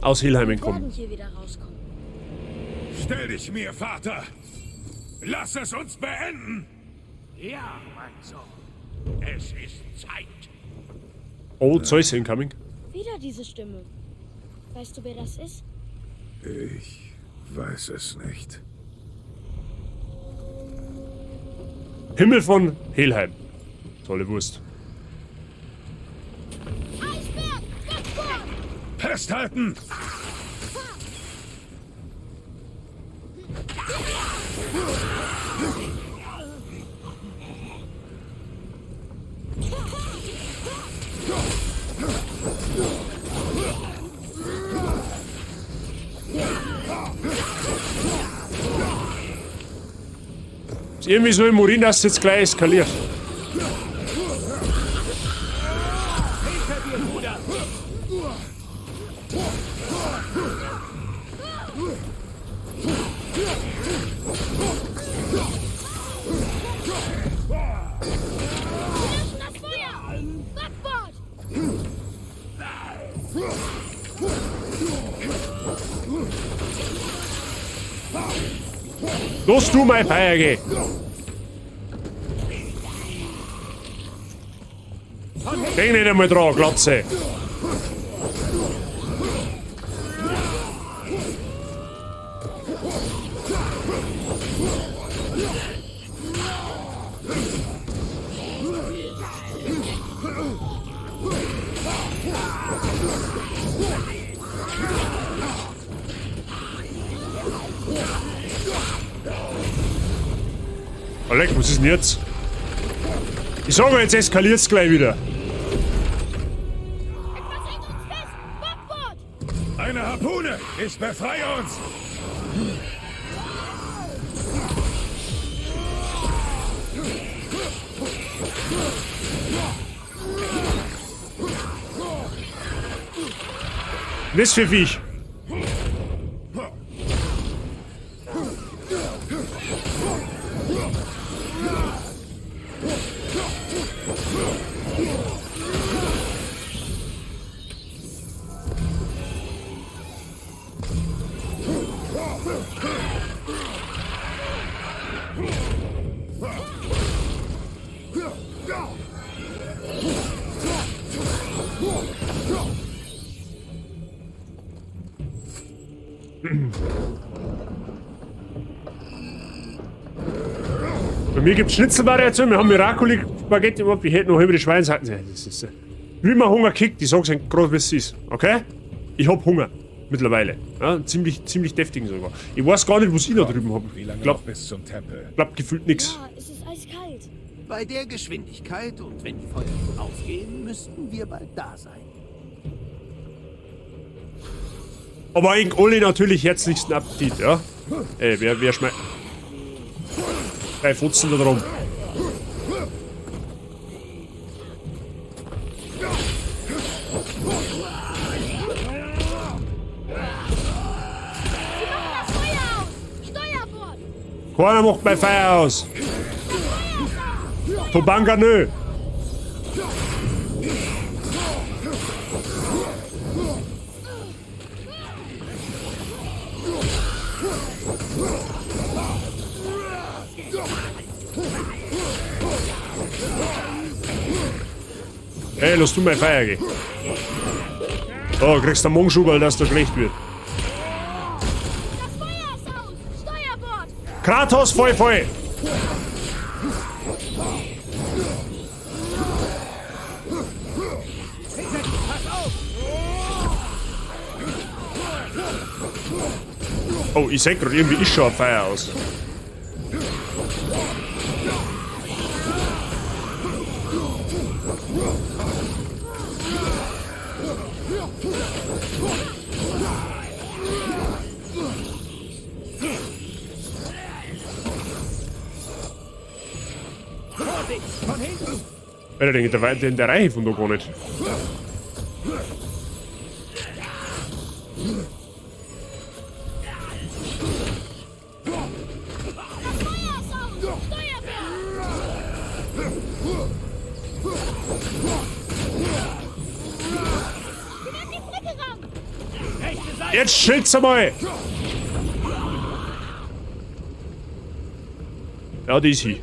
Aus Helheim Wir entkommen. werden hier wieder rauskommen. Stell dich mir, Vater! Lass es uns beenden! Ja, mein Sohn. Es ist Zeit. Oh, Zeus incoming. Wieder diese Stimme. Weißt du, wer das ist? Ich weiß es nicht. Himmel von Helheim. Tolle Wurst. Eisberg! Rückwärts! Festhalten! Ist irgendwie so im Urin, dass es jetzt gleich eskaliert. Los du mein Feige! Denk nicht einmal dran, Glatze! Alec, was ist denn jetzt? Ich sage, jetzt eskaliert's gleich wieder. Etwas hält uns fest! Backbord! Eine Harpune! Ich befreie uns! Das für Viech. Bei mir gibt es Schnitzelvariation, wir haben Miracoli Spaghetti überhaupt, ich hätte noch über die Schweinshacken. Das ist, wie man Hunger kriegt, ich sag's euch groß, wie es ist. Okay? Ich hab Hunger. Mittlerweile. Ja, ziemlich deftigen sogar. Ich weiß gar nicht, was ich da drüben habe. Wie lange noch bis zum Tempel? Glaubt gefühlt nix. Ja, es ist eiskalt. Bei der Geschwindigkeit und wenn die Feuer aufgehen, müssten wir bald da sein. Aber eigentlich alle natürlich herzlichsten Appetit, ja? Ey, wer schmeckt. Drei Futzen da drum. Keiner macht mein Feuer aus. Tobanga nö. Hey, lass du mein Feuer gehen. Oh, kriegst du einen Mongschubel, dass der schlecht wird. Das Feuer ist aus! Steuerbord! Kratos, voll! Oh, ich seh gerade irgendwie, ich schau auf Feuer aus. Alter, der geht in der Reihe von da gar nicht. Jetzt schild's einmal! Ja, die ist hier.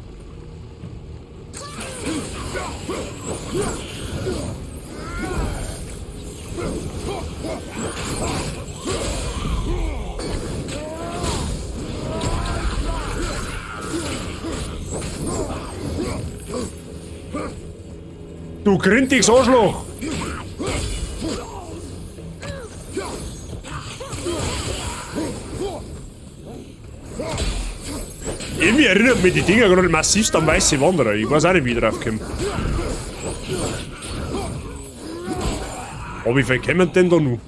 Du grintiges Arschloch! Irgendwie erinnert mich die Dinger gerade massivst an weiße Wanderer. Ich weiß auch nicht, wie ich drauf komme. Aber wie viel kommen denn da noch?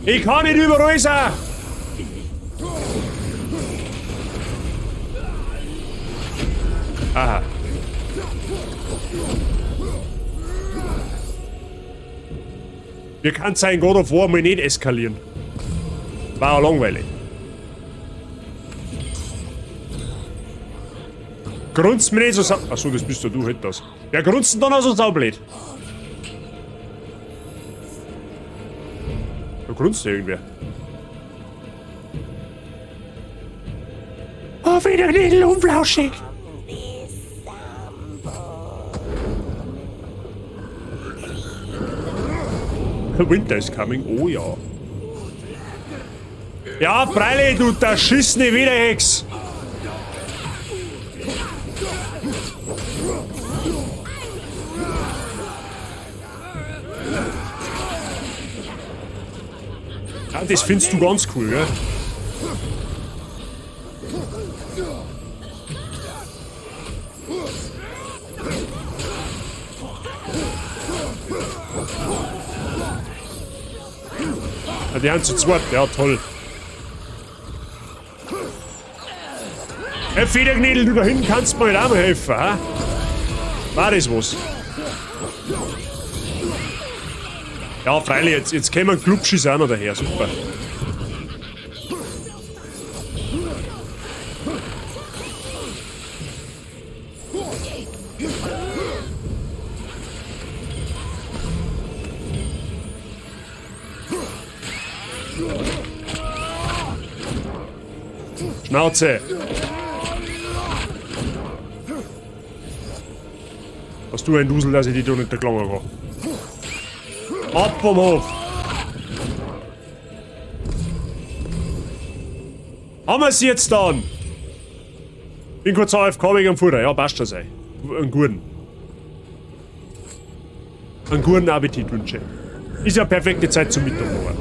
Ich kann nicht überall sein! Aha. Wir können sein God of War mal nicht eskalieren. War auch langweilig. grunzt mir nicht so sau... Achso, das bist du, halt das. Wer grunzt denn dann auch so saublöd? Da grunzt ja irgendwer. Oh, wieder Knädel unflauschig. Winter is coming, oh ja. Ja, Breile, du verschissene Widerhex! Ja, das findest du ganz cool, gell? Ja, die haben zu zweit, ja toll. Hey, Federknädel, du da hinten kannst mir nicht auch mal helfen, ha? War das was? Ja, freilich, jetzt kommen Klubschis auch noch daher, super. Schnauze! Hast du ein Dusel, dass ich die da nicht erklangen kann? Ab vom Hof! Haben wir sie jetzt dann? Bin kurz AFK wegen dem Futter, ja, passt das ey. Einen guten. Einen guten Appetit wünsche. Ist ja perfekte Zeit zum Mittagessen.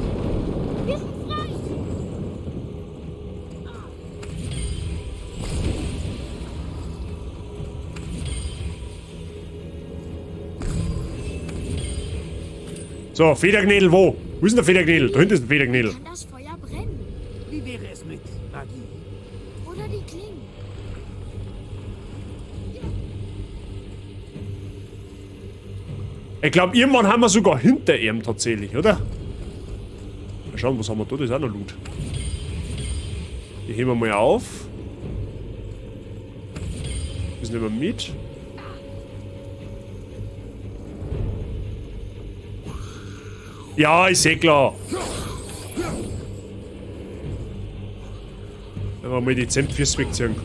So, Federknädel wo? Wo ist denn der Federknädel? Da hinten ist der Federknädel. Kann das Feuer brennen? Wie wäre es mit Magie? Oder die Klingen? Ich glaube, irgendwann haben wir sogar hinter ihm tatsächlich, oder? Mal schauen, was haben wir da? Das ist auch noch Loot. Die heben wir mal auf. Das nehmen wir mit. Ja, ist eh klar. Wenn wir mal die Zempfis wegziehen.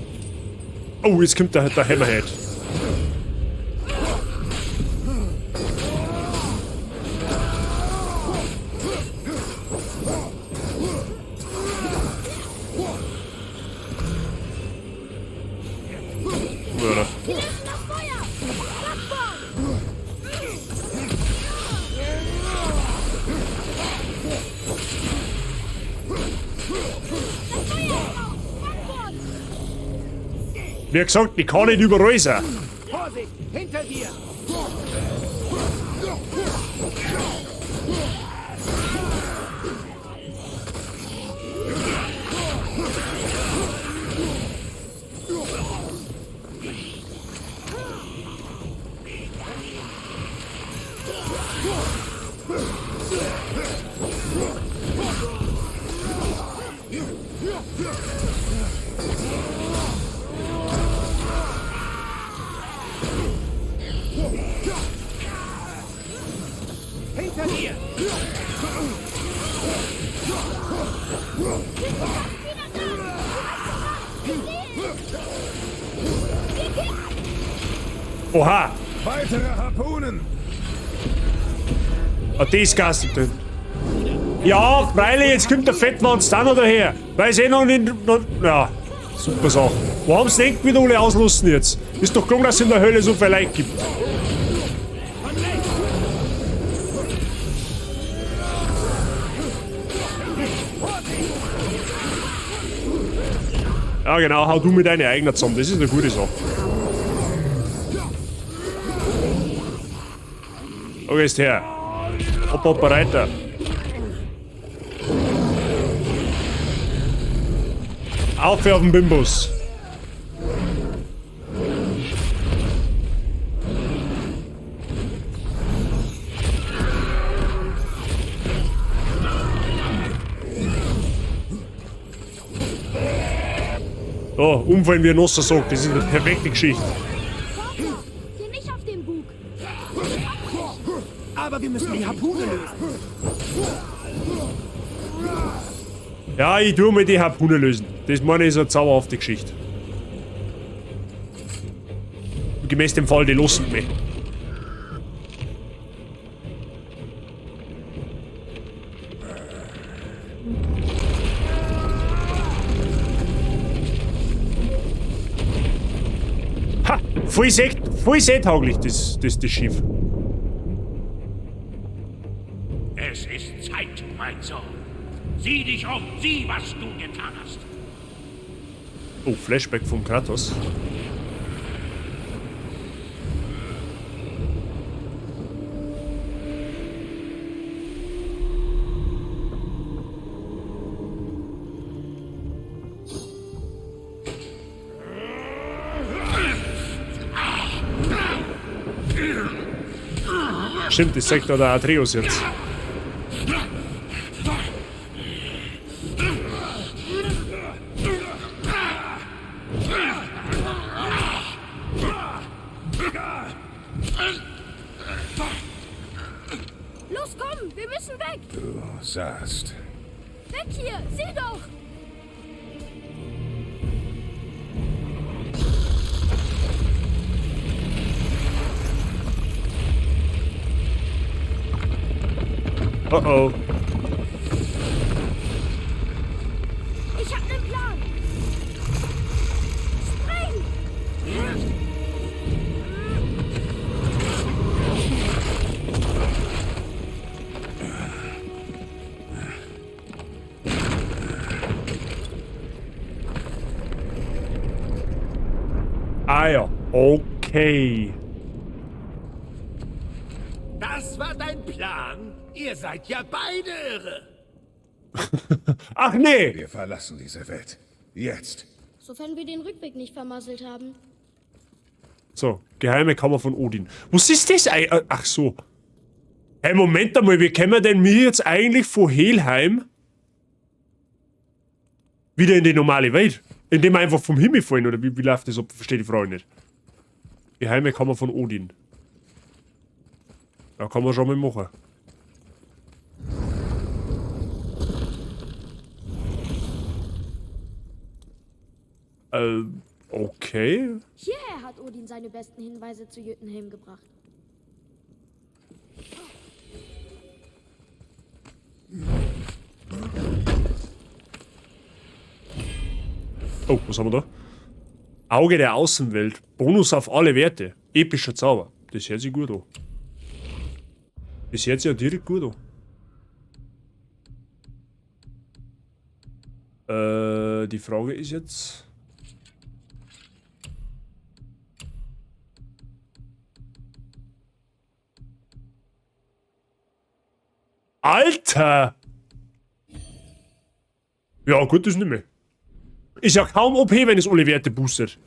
Oh, jetzt kommt der Hammerhead. Oder? Wie gesagt, ich kann nicht überall sein. Vorsicht! Hinter dir! Hinter dir! Oha! Weitere Harpunen! Ah, das Gas. Ja, freilich, jetzt kommt der Fettwanz da noch daher. Weiß eh noch nicht. Ja, super Sache. Wo haben sie denkt, wieder alle auslassen jetzt? Ist doch klar, dass es in der Hölle so viel Leid gibt. Ja genau, hau du mit deinen eigenen zusammen, das ist eine gute Sache. Wo gehst her? Hopp, reiter. Auf auf den Bimbus. Oh, umfallen wie ein Nosser sagt, das ist eine perfekte Geschichte. Vater, geh nicht auf den Bug. Aber wir müssen die Harpune lösen. Ja, ich tue mal die Harpune lösen. Das meine ich ist eine zauberhafte Geschichte. Und gemäß dem Fall, die lassen mich. Ha! Voll seetauglich, das Schiff. Es ist Zeit, mein Sohn. Sieh dich um, sieh, was du getan hast. Oh, Flashback vom Kratos. Stimmt, das sagt da der Atreus jetzt. Los, komm, wir müssen weg. Du sahst. Weg hier, sieh doch. Oh oh. Ich hab nen Plan. Spring. Ah ja, okay. Das war dein Plan? Ihr seid ja beide irre. Ach nee! Wir verlassen diese Welt. Jetzt. Sofern wir den Rückweg nicht vermasselt haben. So, geheime Kammer von Odin. Was ist das eigentlich? Ach so. Hey, Moment einmal, wie können wir denn mir jetzt eigentlich von Helheim wieder in die normale Welt? Indem wir einfach vom Himmel fallen, oder wie läuft das ab? Verstehe die Frage nicht. Geheime Kammer von Odin. Da kann man schon mal machen. Okay. Hierher hat Odin seine besten Hinweise zu Jötunheim gebracht. Oh, was haben wir da? Auge der Außenwelt. Bonus auf alle Werte. Epischer Zauber. Das hört sich gut an. Das hört sich ja direkt gut an. Die Frage ist jetzt... Alter! Ja, gut, das nicht mehr. Ist ja kaum OP, wenn es alle Werte boostet.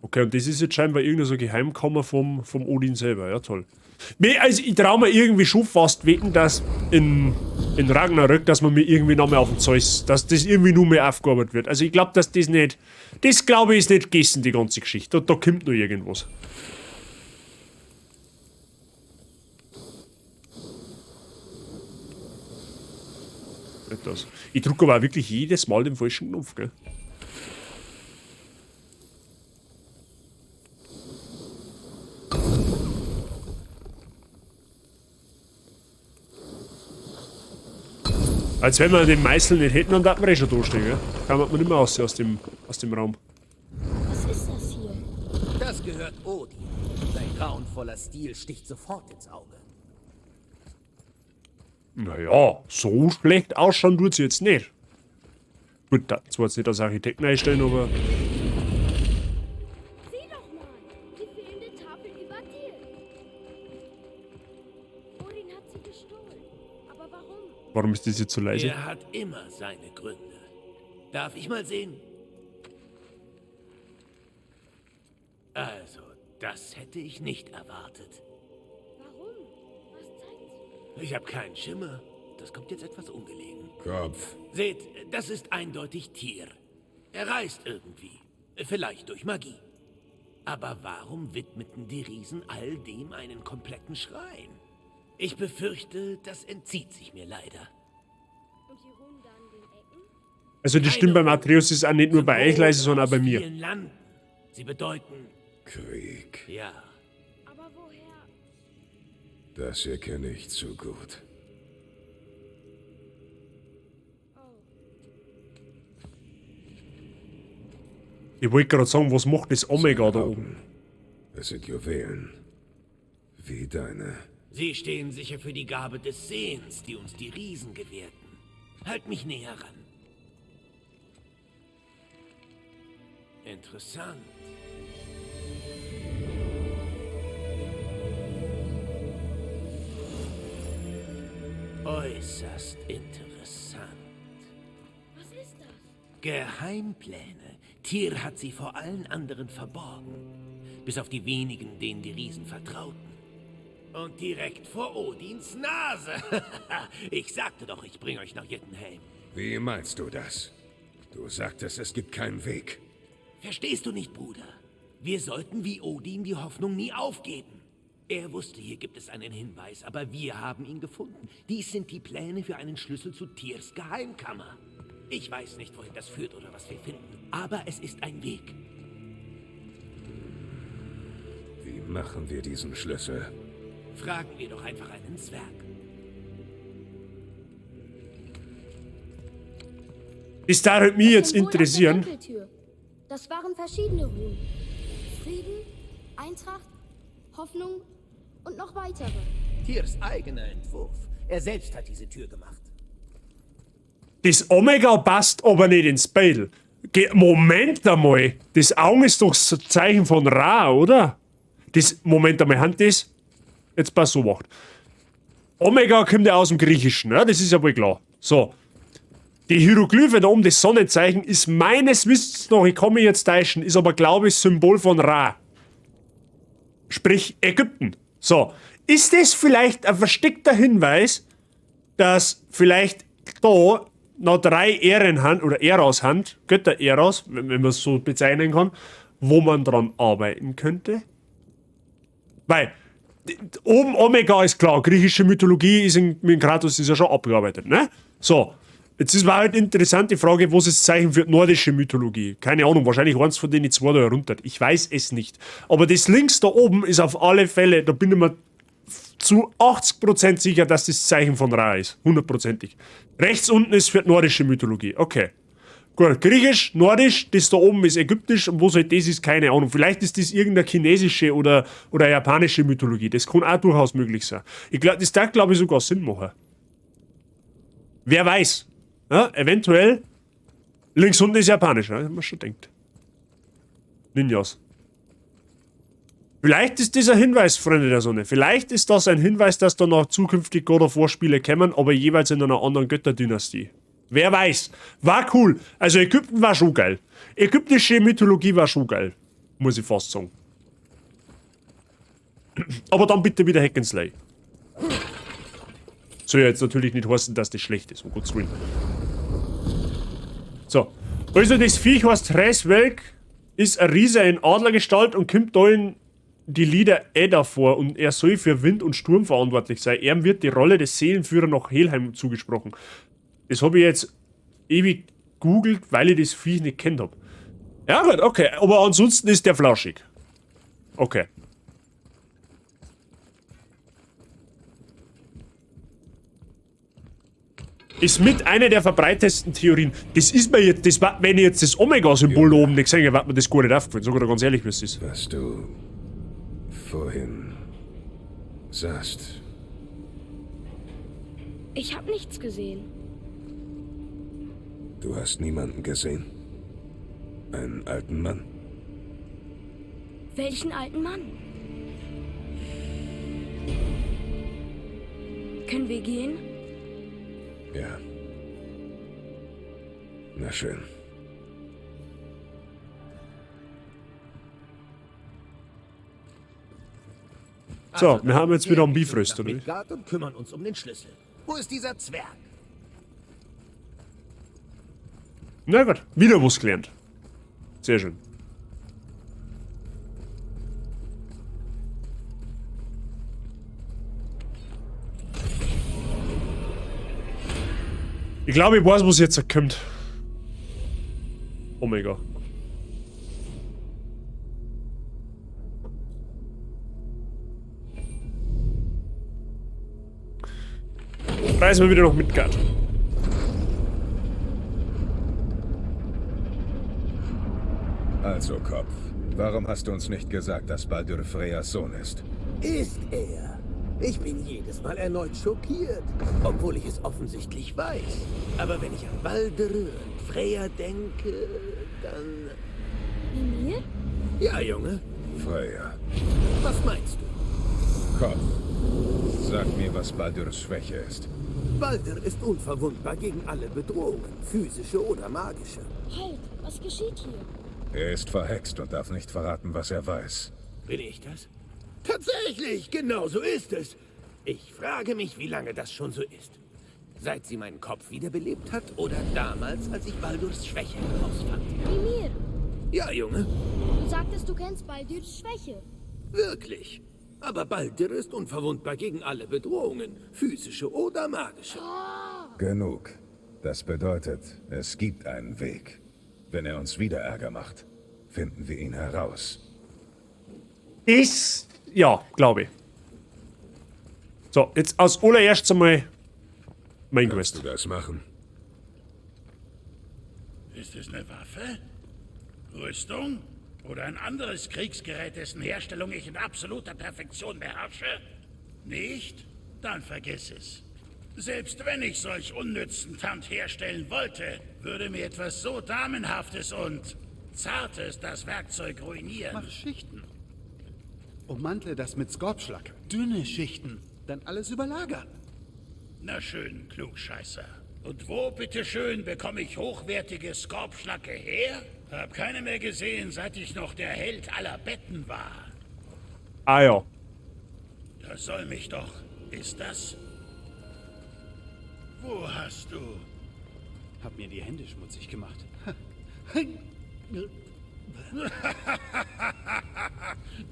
Okay, und das ist jetzt scheinbar irgendeine so Geheimkammer vom Odin selber. Ja, toll. Also, ich traue mir irgendwie schon fast wetten, dass in Ragnarök, dass man mir irgendwie noch mehr auf den Zeus, dass das irgendwie nur mehr aufgearbeitet wird. Also, ich glaube, dass das nicht. Das glaube ich ist nicht gegessen, die ganze Geschichte. Da kommt nur irgendwas. Nicht das. Ich drücke aber auch wirklich jedes Mal den falschen Knopf, gell? Als wenn wir den Meißel nicht hätten, dann darf man schon da stehen, gell? Kann man nicht mehr aus dem Raum. Was ist das hier? Das gehört Odin. Sein grauenvoller Stil sticht sofort ins Auge. Naja, so schlecht ausschauen tut sie jetzt nicht. Gut, da zwar jetzt nicht als Architekten einstellen, aber... Sieh doch mal, die fehlende Tafel über dir. Odin hat sie gestohlen. Aber warum? Warum ist das jetzt so leise? Er hat immer seine Gründe. Darf ich mal sehen? Also, das hätte ich nicht erwartet. Warum? Was zeigt sie? Ich habe keinen Schimmer. das kommt jetzt etwas ungelegen. Kopf. Seht, das ist eindeutig Tyr. Er reist irgendwie. Vielleicht durch Magie. Aber warum widmeten die Riesen all dem einen kompletten Schrein? Ich befürchte, das entzieht sich mir leider. Und die ruhen da an den Ecken? Also die Stimme beim Atreus ist auch nicht nur bei euch leise, sondern auch bei mir. Vielen Landen. Sie bedeuten Krieg. ja. Aber woher? Das hier kenne ich zu gut. Ich wollte gerade sagen, was macht das Omega da oben? Es sind Juwelen. Wie deine. Sie stehen sicher für die Gabe des Sehens, die uns die Riesen gewährten. Halt mich näher ran. Interessant. Äußerst interessant. Was ist das? Geheimpläne. Tyr hat sie vor allen anderen verborgen. Bis auf die wenigen, denen die Riesen vertrauten. Und direkt vor Odins Nase. Ich sagte doch, ich bringe euch nach Jotunheim. Wie meinst du das? Du sagtest, es gibt keinen Weg. Verstehst du nicht, Bruder? Wir sollten wie Odin die Hoffnung nie aufgeben. Er wusste, hier gibt es einen Hinweis, aber wir haben ihn gefunden. Dies sind die Pläne für einen Schlüssel zu Tyrs Geheimkammer. Ich weiß nicht, wohin das führt oder was wir finden, aber es ist ein Weg. Wie machen wir diesen Schlüssel? Fragen wir doch einfach einen Zwerg. Das darf mich jetzt Symbol auf der interessieren. Doppeltür. Das waren verschiedene Runen. Frieden, Eintracht, Hoffnung und noch weitere. Tyrs eigener Entwurf. Er selbst hat diese Tür gemacht. Das Omega passt aber nicht ins Bild. Moment einmal. Das Auge ist doch das Zeichen von Ra, oder? Moment einmal, Hand das. Jetzt passt so macht. Omega kommt ja aus dem Griechischen, ja? Das ist ja wohl klar. So. Die Hieroglyphe da oben, das Sonnenzeichen, ist meines Wissens noch, ich kann mich jetzt täuschen, ist aber, glaube ich, Symbol von Ra. Sprich Ägypten. So. Ist das vielleicht ein versteckter Hinweis, dass vielleicht da noch 3 Ehrenhand oder Eros-Hand, Götter Eros, wenn man es so bezeichnen kann, wo man dran arbeiten könnte? Weil, oben Omega ist klar, griechische Mythologie ist mit Kratos ist ja schon abgearbeitet, ne? So, jetzt ist halt interessant die Frage, was ist das Zeichen für nordische Mythologie? Keine Ahnung, wahrscheinlich eins von denen 2 da herunter. Ich weiß es nicht. Aber das links da oben ist auf alle Fälle, da bin ich mir zu 80% sicher, dass das Zeichen von Ra ist. 100%ig. Rechts unten ist für nordische Mythologie. Okay. Gut, griechisch, nordisch, das da oben ist ägyptisch und wo soll das ist, keine Ahnung. Vielleicht ist das irgendeine chinesische oder japanische Mythologie. Das kann auch durchaus möglich sein. Ich glaube, das darf, glaube ich, sogar Sinn machen. Wer weiß. Ja, eventuell links unten ist japanisch, ja, wenn man schon denkt. Ninjas. Vielleicht ist das ein Hinweis, Freunde der Sonne. Vielleicht ist das ein Hinweis, dass da noch zukünftig God of War Spiele kommen, aber jeweils in einer anderen Götterdynastie. Wer weiß. War cool. Also Ägypten war schon geil. Ägyptische Mythologie war schon geil. Muss ich fast sagen. Aber dann bitte wieder Hack and Slay. Soll ja jetzt natürlich nicht heißen, dass das schlecht ist. Um Gottes Willen. So. Also das Viech heißt Hraesvelg, ist ein Riese in Adlergestalt und kommt da in die Lieder Edda vor und er soll für Wind und Sturm verantwortlich sein. Ihm wird die Rolle des Seelenführers nach Helheim zugesprochen. Das habe ich jetzt ewig googelt, weil ich das Viech nicht kennt habe. Ja gut, okay. Aber ansonsten ist der flauschig. Okay. Ist mit einer der verbreitetsten Theorien. Das ist mir jetzt, wenn ich jetzt das Omega-Symbol oben nicht gesehen hätte, wird mir das gar nicht aufgefallen. Sag dir ganz ehrlich, was es ist. Was du vorhin sahst. Ich habe nichts gesehen. Du hast niemanden gesehen? Einen alten Mann? Welchen alten Mann? Können wir gehen? Ja. Na schön. So, wir haben jetzt wieder einen Bifröst, oder wie? Midgard und kümmern uns um den Schlüssel. Wo ist dieser Zwerg? Na gut, wieder was gelernt. Sehr schön. Ich glaube, ich weiß, was jetzt kommt. Oh mein Gott. Reisen wir wieder noch Midgard. Also, Kopf, warum hast du uns nicht gesagt, dass Baldur Freyas Sohn ist? Ist er? Ich bin jedes Mal erneut schockiert, obwohl ich es offensichtlich weiß. Aber wenn ich an Baldur und Freya denke, dann... Mimir? Ja, Junge, Freya. was meinst du? Kopf, sag mir, was Baldurs Schwäche ist. Baldur ist unverwundbar gegen alle Bedrohungen, physische oder magische. Halt, was geschieht hier? Er ist verhext und darf nicht verraten, was er weiß. Bin ich das? Tatsächlich, genau so ist es. Ich frage mich, wie lange das schon so ist. Seit sie meinen Kopf wiederbelebt hat oder damals, als ich Baldurs Schwäche herausfand. Mimir, Ja, Junge, du sagtest, du kennst Baldurs Schwäche. wirklich. Aber Baldur ist unverwundbar gegen alle Bedrohungen, physische oder magische. Genug. Das bedeutet, es gibt einen Weg. Wenn er uns wieder Ärger macht, finden wir ihn heraus. Ja, glaube ich. So, jetzt als allererstes einmal mein Kannst Quest. du das machen? Ist es eine Waffe? Rüstung? Oder ein anderes Kriegsgerät, dessen Herstellung ich in absoluter Perfektion beherrsche? Nicht? Dann vergiss es. Selbst wenn ich solch unnützen Tand herstellen wollte, würde mir etwas so Damenhaftes und Zartes das Werkzeug ruinieren. Mach Schichten. Ummantle das mit Skorpschlacke. Dünne Schichten. Dann alles überlagern. Na schön, Klugscheißer. Und wo, bitteschön, bekomme ich hochwertige Skorpschlacke her? Hab keine mehr gesehen, seit ich noch der Held aller Betten war. Ah ja. Das soll mich doch. Ist das? Wo hast du? Hab mir die Hände schmutzig gemacht.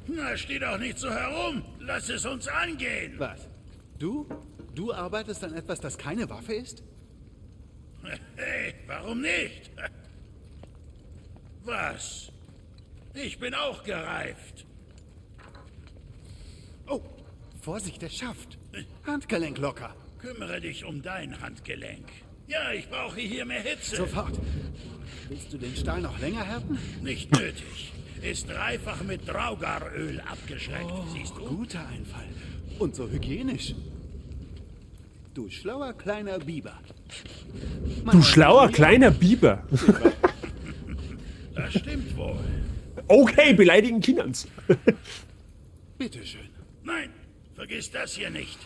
Na, steh doch nicht so herum. Lass es uns angehen. Was? Du? Du arbeitest an etwas, das keine Waffe ist? Hey, warum nicht? Was? Ich bin auch gereift. Oh, Vorsicht, der Schaft. Handgelenk locker. Kümmere dich um dein Handgelenk. Ja, ich brauche hier mehr Hitze. Sofort. Willst du den Stahl noch länger härten? Nicht nötig. Ist dreifach mit Draugaröl abgeschreckt, siehst du? Guter Einfall. Und so hygienisch. Du schlauer kleiner Biber. Du schlauer kleiner Biber. Das stimmt wohl. Okay, beleidigen Kinderns. Bitteschön. Nein, vergiss das hier nicht.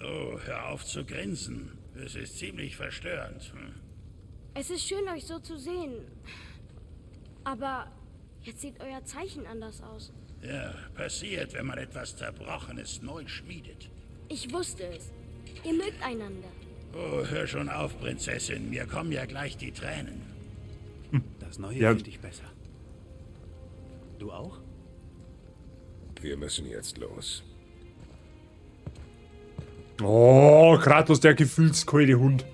Oh, hör auf zu grinsen. Es ist ziemlich verstörend. Es ist schön, euch so zu sehen. Aber jetzt sieht euer Zeichen anders aus. Ja, passiert, wenn man etwas Zerbrochenes neu schmiedet. Ich wusste es. Ihr mögt einander. Oh, hör schon auf, Prinzessin. Mir kommen ja gleich die Tränen. Das Neue Ja. finde ich besser. Du auch? Wir müssen jetzt los. Oh, Kratos, der gefühlskalte Hund.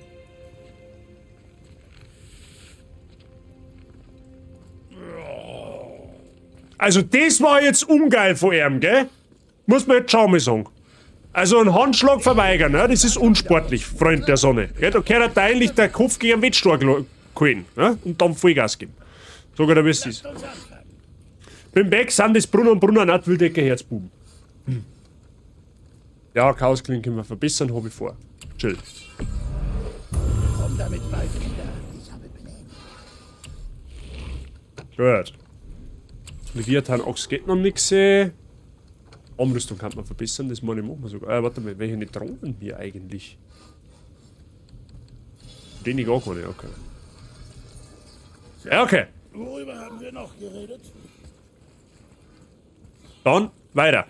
Also das war jetzt ungeil von ihm, gell? Muss man jetzt schon mal sagen. Also ein Handschlag verweigern, ne? Das ist unsportlich, Freund der Sonne. Gell? Da gehört er eigentlich der Kopf gegen den Wettstock holen, ne? Und dann Vollgas geben. Sag er, wie es ist. Beim Beck sind das Brunner und Brunner nicht Wildecker Herzbuben. Ja, Chaos-Klingen können wir verbessern, habe ich vor. Chill. Komm damit bald wieder. Ich habe Pläne. Gut. Leviathan Ochs geht noch nix. Armrüstung kann man verbessern, das meine ich machen wir sogar. Warte mal, welche Drohnen hier eigentlich? Den gar keine, okay. Ja, okay. Worüber haben wir noch geredet? Dann weiter.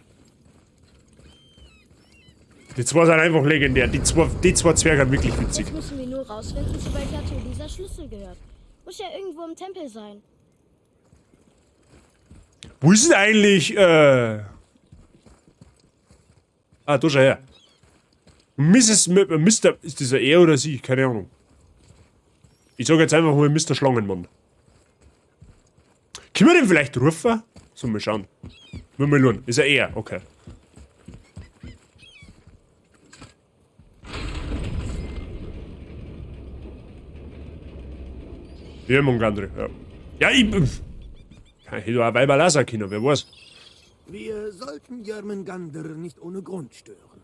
Die zwei sind einfach legendär. Die zwei Zwerge sind wirklich witzig. Jetzt müssen wir nur rausfinden, zu welcher Tür dieser Schlüssel gehört. Muss ja irgendwo im Tempel sein. Wo ist denn eigentlich, Ah, da schau her. Mr. Ist das er oder sie? Keine Ahnung. Ich sag jetzt einfach mal Mr. Schlangenmann. Können wir den vielleicht rufen? So, mal schauen. Mal schauen. Ist er? Okay. Ja, Mongandri, ja. Ja, ich hätte auch Weiber lassen können, wer weiß. Wir sollten Jörmungandr nicht ohne Grund stören.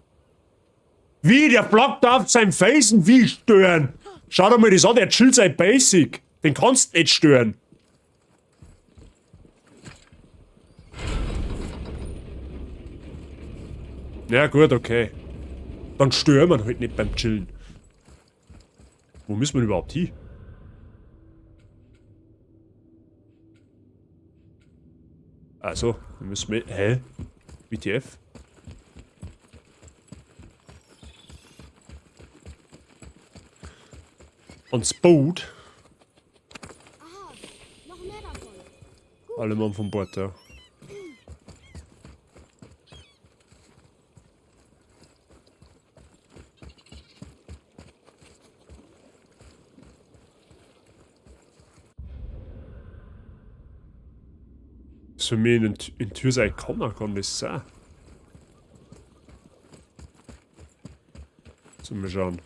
Wie, der flaggt auf seinem Felsen, wie stören? Schau dir mal das an, der chillt sein Basic. Den kannst du nicht stören. Ja gut, okay. Dann stören wir halt nicht beim Chillen. Wo müssen wir überhaupt hin? Also, wir müssen mit... Hä? WTF? Ans Boot. Aha, noch mehr davon. Alle Mann vom Bord, ja. Für mich in Tür sein kann das sein. So, mal schauen.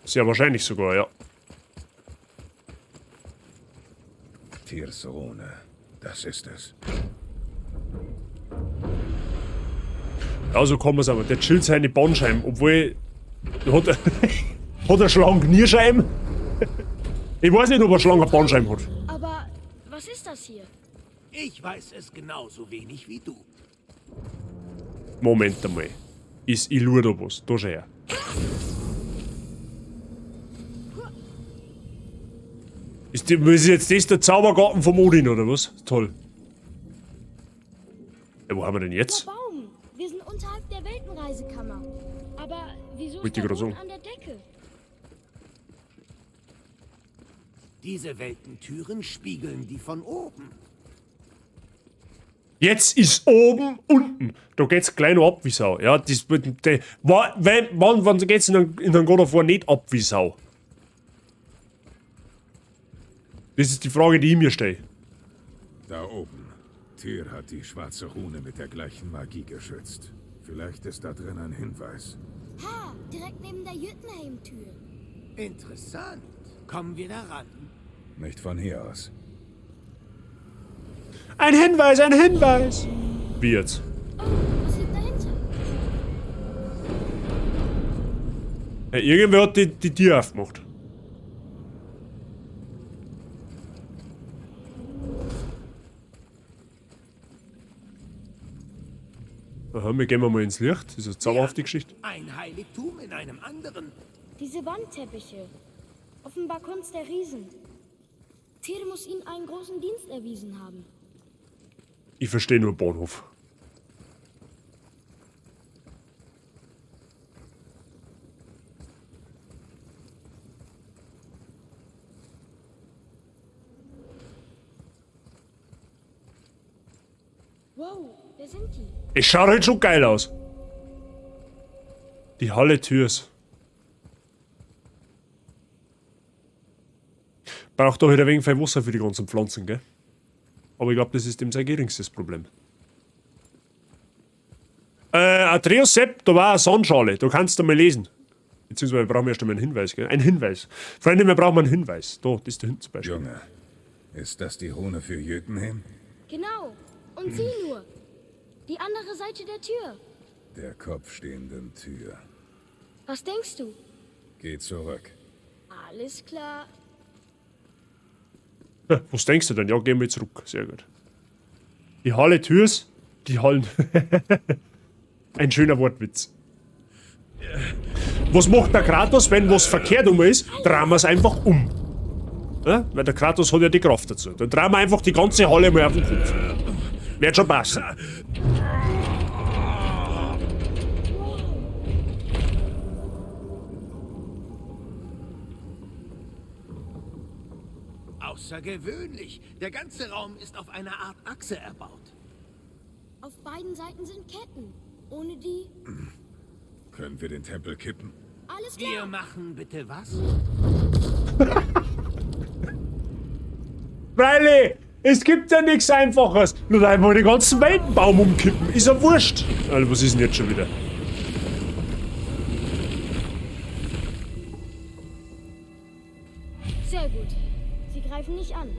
Sehr wahrscheinlich sogar, ja. Tirsrone, das ist es. Ja, so kann man es aber. Der chillt seine Bandscheiben, obwohl... Hat er Schlangenknierscheiben? Ich weiß nicht, ob er Schlangenbandscheiben hat. Aber was ist das hier? Ich weiß es genauso wenig wie du. Moment einmal. Ich lure da was. Da schau her. Ist jetzt das der Zaubergarten vom Odin, oder was? Toll. Ja, wo haben wir denn Der jetzt? Baum. Wir sind unterhalb der Weltenreisekammer. Aber wieso Wollte ist ich der gerade Boden sagen. an der Decke? Diese Weltentüren spiegeln die von oben. Jetzt ist oben, unten. Da geht's gleich noch ab wie Sau. Ja, das wird. Wann geht's in den God of War nicht ab wie Sau? Das ist die Frage, die ich mir stelle. Da oben. Tyr hat die schwarze Rune mit der gleichen Magie geschützt. Vielleicht ist da drin ein Hinweis. Ha, direkt neben der Jüttenheim-Tür. Interessant. Kommen wir da ran? Nicht von hier aus. Ein Hinweis, ein Hinweis! Wie jetzt? Oh, was liegt dahinter? Ja, irgendwer hat die Tür aufgemacht. Aha, wir gehen mal ins Licht. Das ist eine zauberhafte Geschichte. Ein Heiligtum in einem anderen. Diese Wandteppiche. Offenbar Kunst der Riesen. Tyr muss ihnen einen großen Dienst erwiesen haben. Ich verstehe nur Bahnhof. Wow, wer sind die? Es schaut halt schon geil aus. Die Halle Türs. Braucht doch halt ein wenig viel Wasser für die ganzen Pflanzen, gell? Aber ich glaube, das ist dem sein geringstes Problem. Atreus Sepp, da war eine Sandschale. Da kannst du mal lesen. Beziehungsweise brauchen wir erst einmal einen Hinweis, gell? Ein Hinweis. Freunde, wir brauchen einen Hinweis. Da, das ist da hinten zum Beispiel. Junge, ist das die Rune für Jötunheim? Genau. Und sieh nur. Die andere Seite der Tür. Der kopfstehenden Tür. Was denkst du? Geh zurück. Alles klar. Was denkst du denn? Ja, gehen wir zurück. Sehr gut. Die Halle Türs, die Hallen. Ein schöner Wortwitz. Was macht der Kratos, wenn was verkehrt ist? Drehen wir es einfach um. Ja? Weil der Kratos hat ja die Kraft dazu. Dann drehen wir einfach die ganze Halle mal auf den Kopf. Wird schon passen. Außergewöhnlich. Der ganze Raum ist auf einer Art Achse erbaut. Auf beiden Seiten sind Ketten. Ohne die... Können wir den Tempel kippen? Alles klar. Wir machen bitte was? Riley, es gibt ja nichts Einfaches. Nur einfach den ganzen Weltenbaum umkippen. Ist ja wurscht. Alter, was ist denn jetzt schon wieder? Sehr gut. Sie greifen nicht an.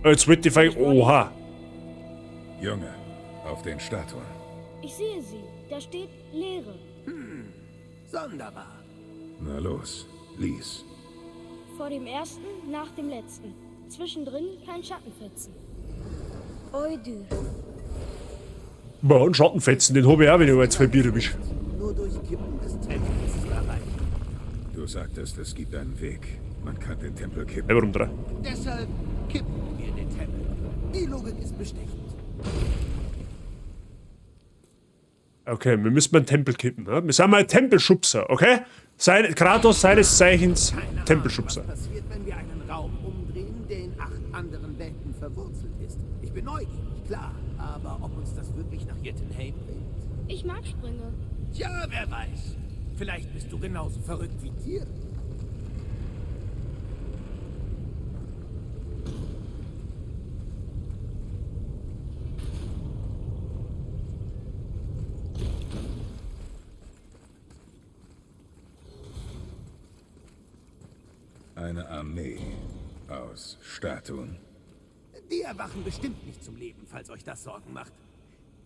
Jetzt wird die Frage. Oha. Junge, auf den Statuen. Ich sehe sie. Da steht Leere. Sonderbar. Na los, lies. Vor dem ersten, nach dem letzten. Zwischendrin kein Schattenfetzen. Eudyr. Boah, einen Schattenfetzen, den habe ich auch, wenn ich mal 2 Bier erwische. Nur durch Kippen des Tempels zu erreichen. Du sagtest, es gibt einen Weg. Man kann den Tempel kippen. Ja, warum 3? Deshalb kippen wir den Tempel. Die Logik ist bestechend. Okay, wir müssen mal einen Tempel kippen. Ja? Wir sind mal ein Tempelschubser, okay? Kratos seines Zeichens Tempelschubser. Was passiert, wenn wir einen Raum umdrehen, der in 8 anderen Welten verwurzelt ist? Ich bin neugierig, klar. Aber ob uns das wirklich nach Jotunheim bringt? Ich mag Sprünge. Tja, wer weiß. Vielleicht bist du genauso verrückt wie Tyr. Eine Armee aus Statuen. Die erwachen bestimmt nicht zum Leben, falls euch das Sorgen macht.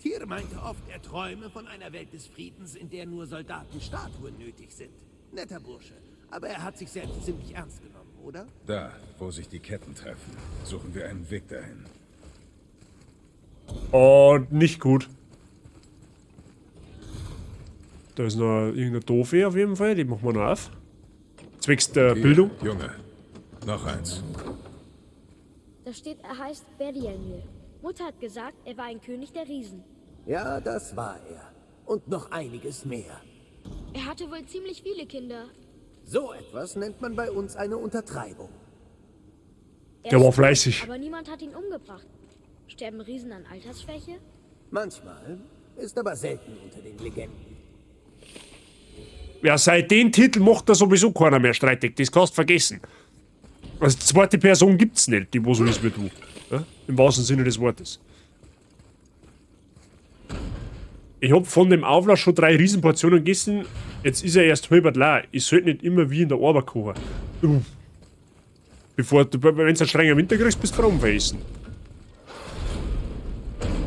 Tyr meinte oft, er träume von einer Welt des Friedens, in der nur Soldaten Statuen nötig sind. Netter Bursche, aber er hat sich selbst ziemlich ernst genommen, oder? Da, wo sich die Ketten treffen, suchen wir einen Weg dahin. Oh, nicht gut. Da ist noch irgendeine Doofe auf jeden Fall, die machen wir noch auf. Zwecks der Hier, Bildung. Junge, noch eins. Da steht, er heißt Berielmir. Mutter hat gesagt, er war ein König der Riesen. Ja, das war er. Und noch einiges mehr. Er hatte wohl ziemlich viele Kinder. So etwas nennt man bei uns eine Untertreibung. Er Der war stirbt, fleißig. Aber niemand hat ihn umgebracht. Sterben Riesen an Altersschwäche? Manchmal, ist aber selten unter den Legenden. Ja, seit den Titel macht da sowieso keiner mehr streitig. Das kannst du vergessen. Also, die zweite Person gibt's nicht, die wo so ist wie du. Ja? Im wahrsten Sinne des Wortes. Ich hab von dem Auflauf schon 3 Riesenportionen gegessen. Jetzt ist er erst halb leer. Ich sollte nicht immer wie in der Arbeit kochen. Bevor du, wenn du einen strengen Winter kriegst, bist du fromm vergessen.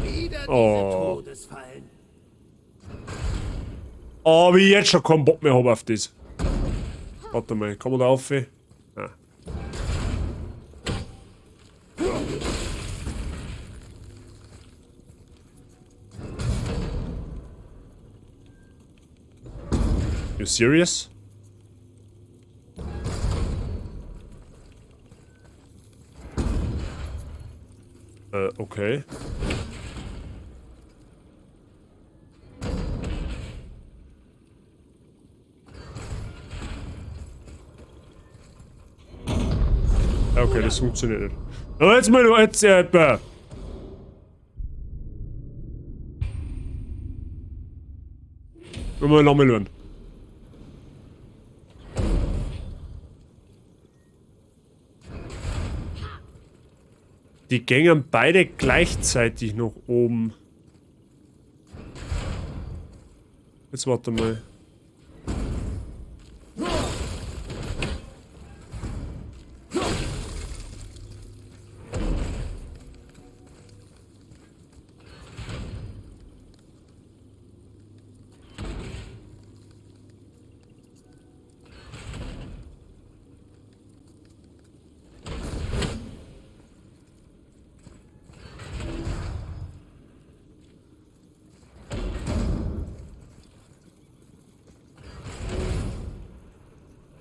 Wieder diese Oh. Todesfallen. Oh, wie ich jetzt schon keinen Bock mehr hab auf das. Warte mal, kann man da rauf? Nein. You serious? Okay. Okay, das funktioniert nicht. Aber jetzt mal, jetzt, Mal nochmal lernen. Die gängen beide gleichzeitig noch oben. Jetzt warte mal.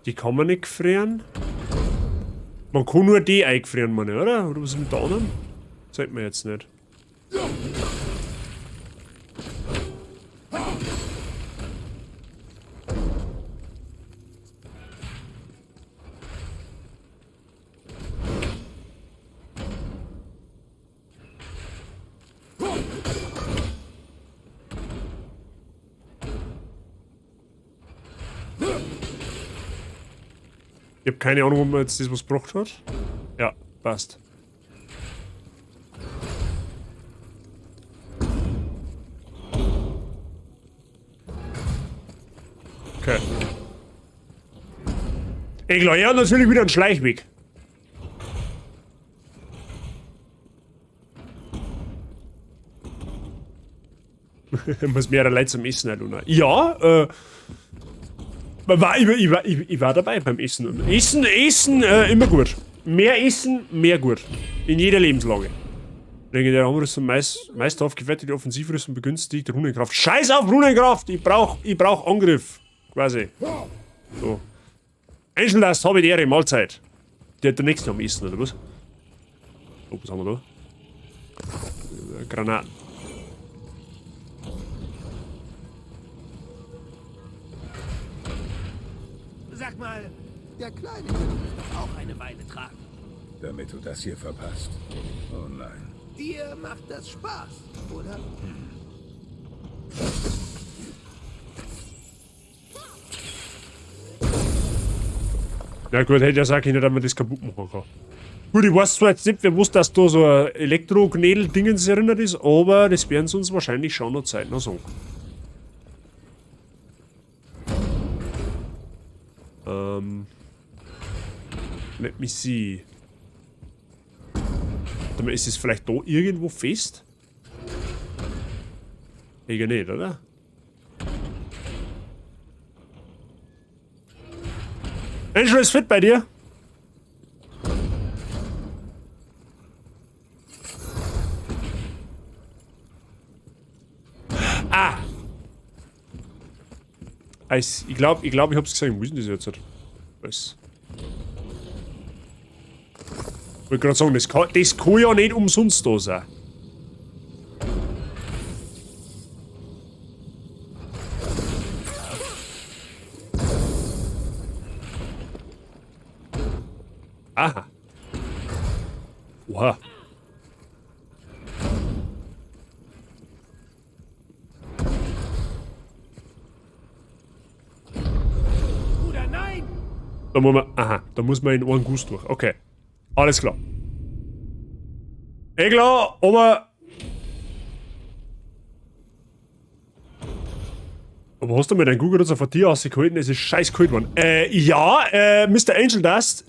Die kann man nicht frieren. Man kann nur die eingefrieren, meine, oder? Oder was ist mit der anderen? Zeigt mir jetzt nicht. Ich habe keine Ahnung, ob man jetzt das was gebracht hat. Ja, passt. Okay. Ich glaube, er hat natürlich wieder einen Schleichweg. Muss mehrere Leute zum Essen halt, oder? Ja, ich war dabei beim Essen. Essen, immer gut. Mehr Essen, mehr gut. In jeder Lebenslage. Legendäre Armrüstung, meist aufgewertete Offensivrüstung begünstigt Runenkraft. Scheiß auf Runenkraft! Ich brauch Angriff. Quasi. So. Einschellast, habe die Ehre, Mahlzeit. Der hat der nächste am Essen, oder was? Oh, was haben wir da? Granaten. Sag mal, der Kleine könnte mich doch auch eine Weile tragen. Damit du das hier verpasst. Oh nein. Dir macht das Spaß, oder? Na gut, hätte ja sagen können, dass man das kaputt machen kann. Gut, ich weiß zwar jetzt nicht, wer wusste, dass da so ein Elektro-Gnädel-Dingens erinnert ist, aber das werden sie uns wahrscheinlich schon noch zeitnah sagen. Let me see. Dann ist es vielleicht da irgendwo fest? Ich nicht, oder? Angel ist fit bei dir? Ah! Ich glaube, ich hab's gesehen. Wo ist denn das jetzt? Was? Ich wollte gerade sagen, das kann ja nicht umsonst da sein. Aha. Oha. Bruder, nein! Da muss man, aha, da muss man in einen Guss durch. Okay. Alles klar. Klar, aber... Aber hast du mir deinen Google jetzt von dir ausgehalten? Es ist scheiß kalt geworden. Mr. Angel Dust,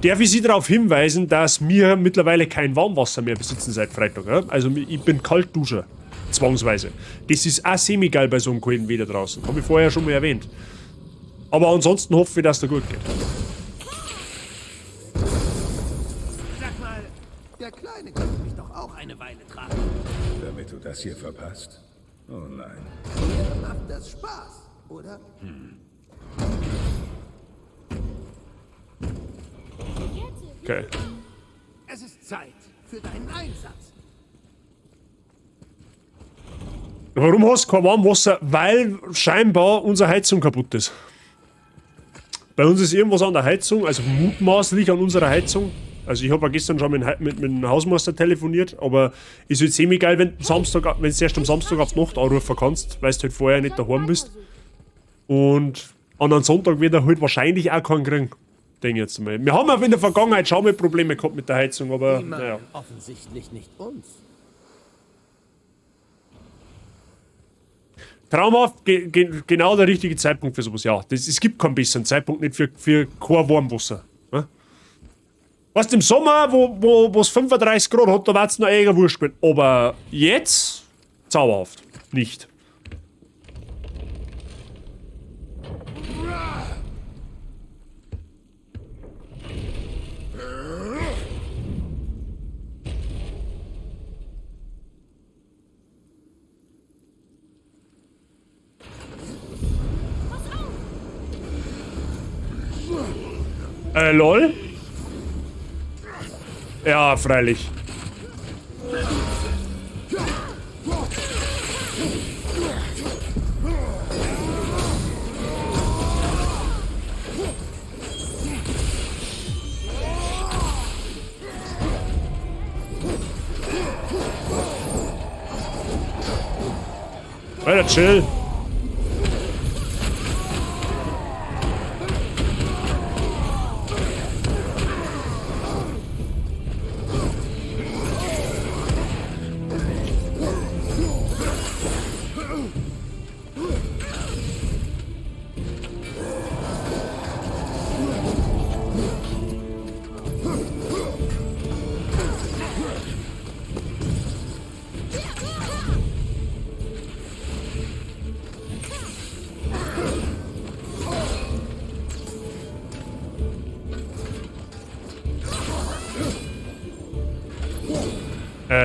darf ich Sie darauf hinweisen, dass wir mittlerweile kein Warmwasser mehr besitzen seit Freitag. Ja? Also ich bin Kaltduscher. Zwangsweise. Das ist auch semi-geil bei so einem kalten Wetter draußen. Habe ich vorher schon mal erwähnt. Aber ansonsten hoffe ich, dass es dir gut geht. Sag mal, der Kleine könnte mich doch auch eine Weile tragen. Damit du das hier verpasst? Oh nein. Dir macht das Spaß, oder? Okay. Es ist Zeit für deinen Einsatz. Warum hast du kein Warmwasser? Weil scheinbar unsere Heizung kaputt ist. Bei uns ist irgendwas an der Heizung, also mutmaßlich an unserer Heizung. Also ich habe ja gestern schon mit dem Hausmeister telefoniert, aber ist halt semi-geil, wenn du erst am Samstag auf die Nacht anrufen kannst, weil du halt vorher nicht daheim bist. Und an einem Sonntag wird er halt wahrscheinlich auch keinen kriegen. Denke ich jetzt mal. Wir haben auch in der Vergangenheit schon mal Probleme gehabt mit der Heizung, aber naja. Offensichtlich nicht uns. Traumhaft, genau der richtige Zeitpunkt für sowas, ja. Es gibt keinen besseren Zeitpunkt nicht für kein Warmwasser. Ne? Weißt du, im Sommer, wo es 35 Grad hat, da wird es noch eher wurscht gewesen. Aber jetzt, zauberhaft. Nicht. Lol? Ja, freilich. Alter, chill.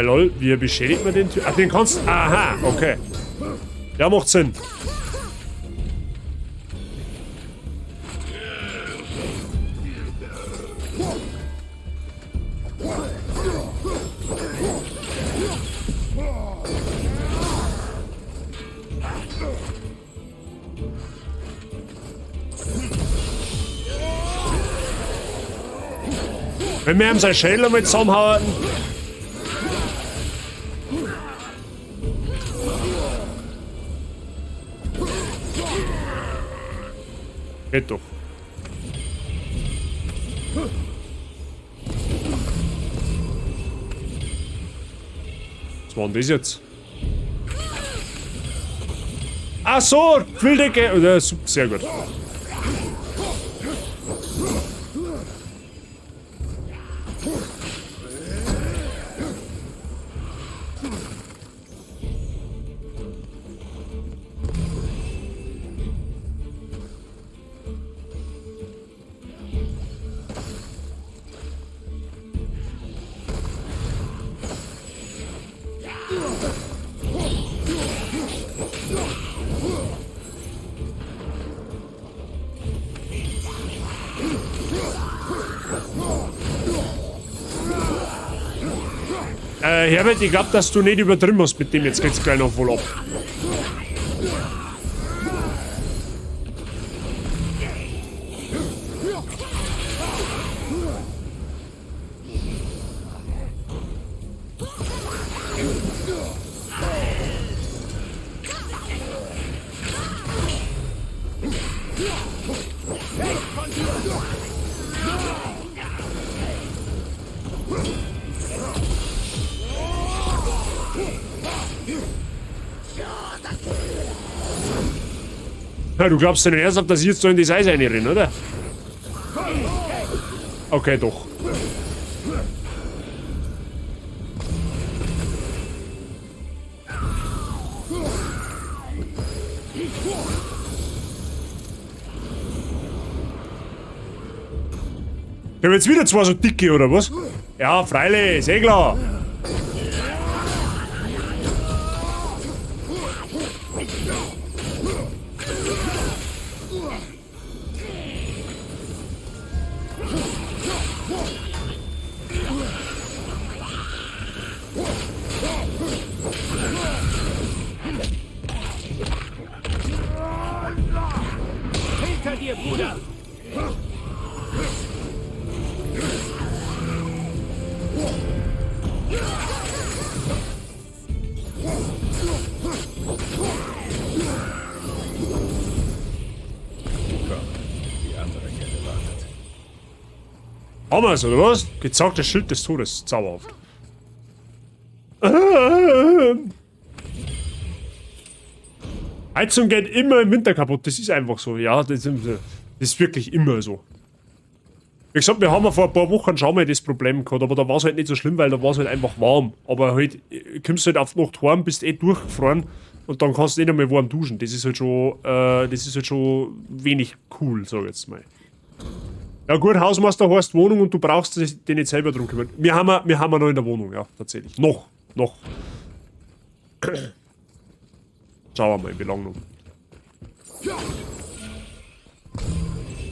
Lol, wie beschädigt man den Typ? Ach, den kannst du... Aha, okay. Ja, macht Sinn. Wenn wir ihm seine Schädel mit zusammenhauen... Geht doch. Was war denn das jetzt? Ach so, Wilddecke. Sehr gut. Herbert, ich glaube, dass du nicht übertrieben hast mit dem. Jetzt geht's gleich noch wohl ab. Ja, du glaubst denn ernsthaft, dass ich jetzt so in das Eis reinrenne, oder? Okay, doch. Ich hab jetzt wieder zwei so dicke, oder was? Ja, freilich, ist eh klar. Hinter dir, Bruder! Haben wir's, oder was? Gezacktes Schild des Todes. Zauberhaft. Heizung geht immer im Winter kaputt. Das ist einfach so. Ja, das ist wirklich immer so. Wie gesagt, wir haben vor ein paar Wochen schon mal das Problem gehabt, aber da war es halt nicht so schlimm, weil da war es halt einfach warm. Aber halt, kommst du halt auf Nacht heim, bist durchgefroren und dann kannst du nicht einmal warm duschen. Das ist halt schon wenig cool, sag ich jetzt mal. Ja gut, Hausmeister heißt Wohnung und du brauchst dich nicht selber drum kümmern. Wir haben noch in der Wohnung, ja, tatsächlich. Noch. Schauen wir mal, wie lange noch.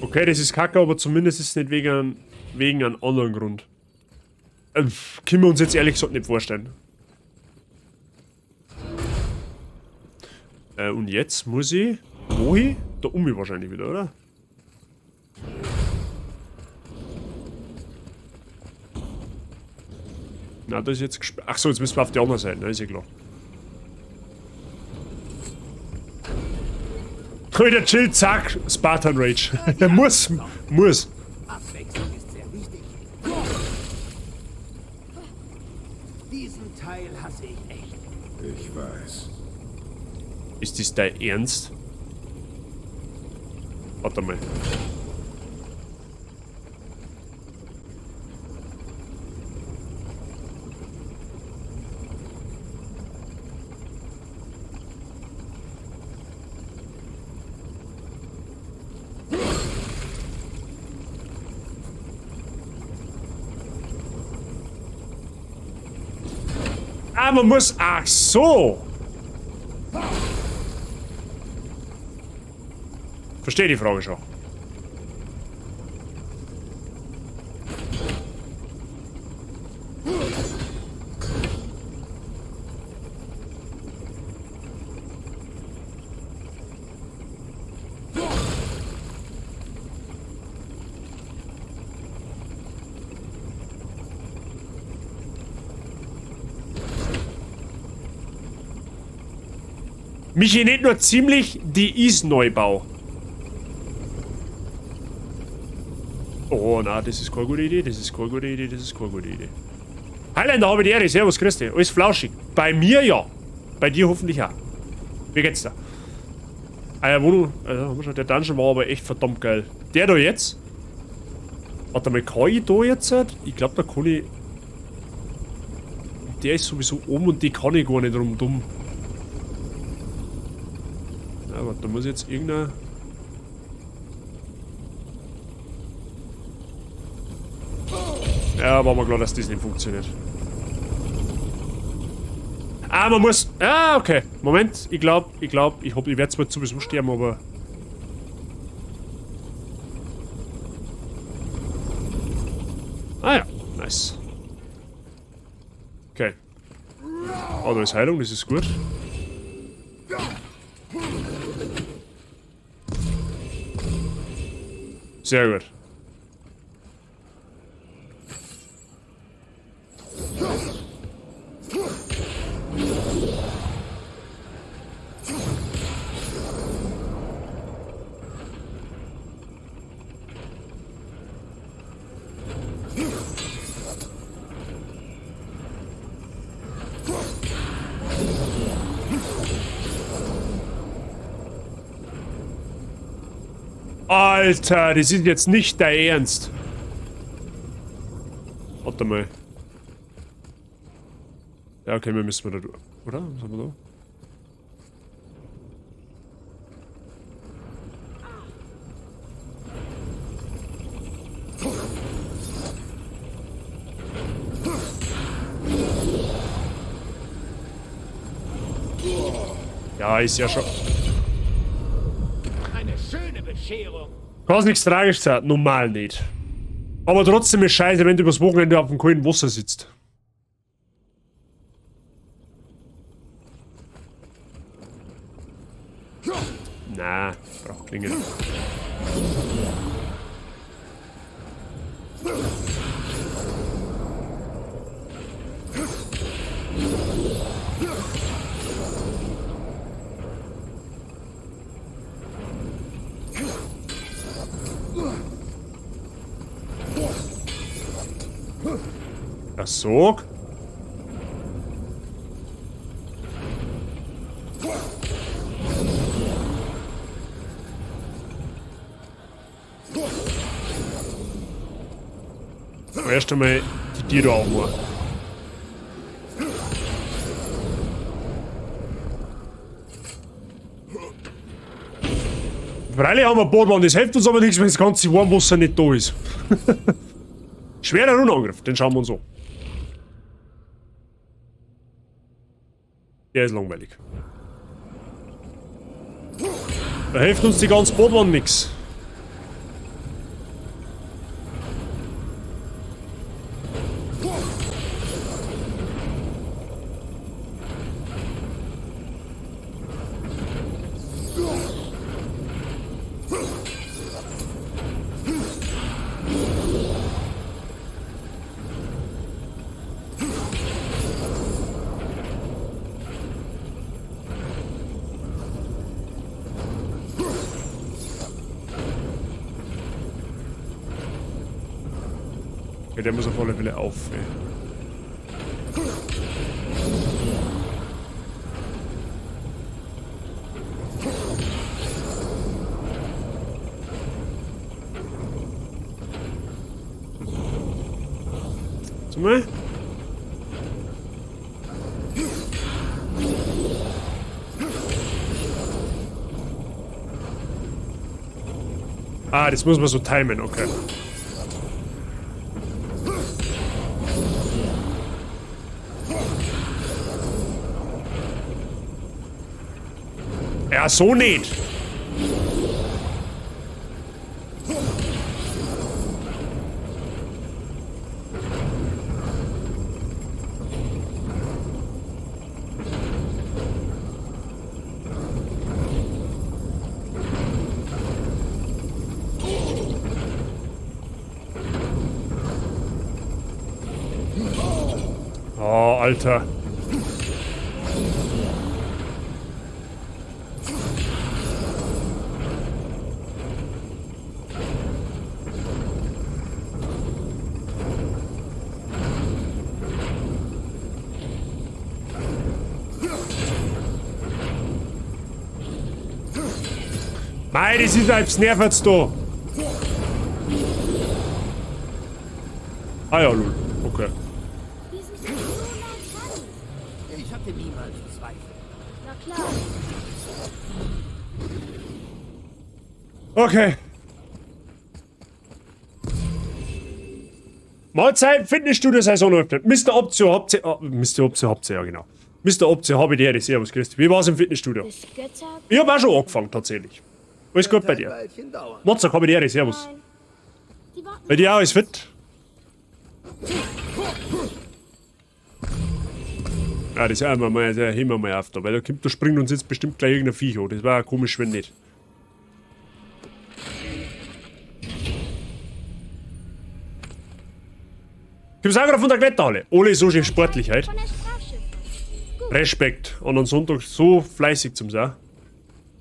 Okay, das ist kacke, aber zumindest ist es nicht wegen einem anderen Grund. Können wir uns jetzt ehrlich gesagt nicht vorstellen. Und jetzt muss ich... Wohin? Da oben wahrscheinlich wieder, oder? Na, das ist jetzt gesperrt. Achso, jetzt müssen wir auf die andere Seite, ne? Ist ja klar. Wieder chill, zack, Spartan Rage. muss. Abwechslung ist sehr wichtig. Diesen Teil hasse ich echt. Ich weiß. Ist das dein Ernst? Warte mal. Ah, man muss... Ach so! Verstehe die Frage schon. Michi, nicht nur ziemlich, die ist Neubau. Oh, na, das ist keine gute Idee, das ist keine gute Idee, das ist keine gute Idee. Highlander, habe die Ehre, servus, grüß dich. Alles flauschig. Bei mir ja. Bei dir hoffentlich auch. Wie geht's da? Ah ja, Wohnung, haben wir schon, der Dungeon war aber echt verdammt geil. Der da jetzt? Warte mal, kann ich da jetzt? Ich glaube, da kann ich... Der ist sowieso oben und die kann ich gar nicht rundum. Ja, warte, da muss jetzt irgendein... Ja, war mir klar, dass das nicht funktioniert. Ah, man muss... Ah, okay. Moment, ich glaube, ich werde zwar sowieso sterben, aber... Ah ja, nice. Okay. Oh, da ist Heilung, das ist gut. Sehr gut. Alter, das ist jetzt nicht dein Ernst. Warte mal. Ja, okay, wir müssen da durch. Oder? Was haben wir da? Ja, ist ja schon... Eine schöne Bescherung. Kann nichts tragisch sein, normal nicht. Aber trotzdem ist scheiße, wenn du übers Wochenende auf dem kalten Wasser sitzt. Na, braucht Klinge nicht. Ach so. Erst einmal die Tiere auch mal. Freilich haben wir Bootmann, das hilft uns aber nichts, wenn das ganze Warmwasser nicht da ist. Schwerer Rundenangriff, den schauen wir uns an. Der ist langweilig. Da hilft uns die ganze Bootmann nichts. Okay, der muss auf alle Fälle auf. Ey. Mal. Ah, das muss man so timen, okay. Ja, so nicht. Oh, Alter. Mei, das ist als nervt's da. Ah ja, lol. Okay. Ich hatte niemals Zweifel. Na klar. Okay. Mahlzeit, Fitnessstudio Saison öffnet. Mr. Optio habt ihr. Oh, Mr. Optio habt ihr, ja genau. Mr. Optio habe ich dir, servus, Christi. Wie war's im Fitnessstudio? Bis Götter. Ich hab auch schon angefangen, tatsächlich. Alles gut bei dir? Mozart, habe ich dir, servus. Nein. Die warten. Bei dir auch ist fit? Ja, das ist ja immer mal, der heben wir mal auf da, weil da springt uns jetzt bestimmt gleich irgendein Viech an. Das war ja komisch, wenn nicht. Gibt's auch gerade von der Kletterhalle. Alle so schön sportlich halt. Von der Sprachschiffe. Gut. Respekt. Und am Sonntag so fleißig zum Sein.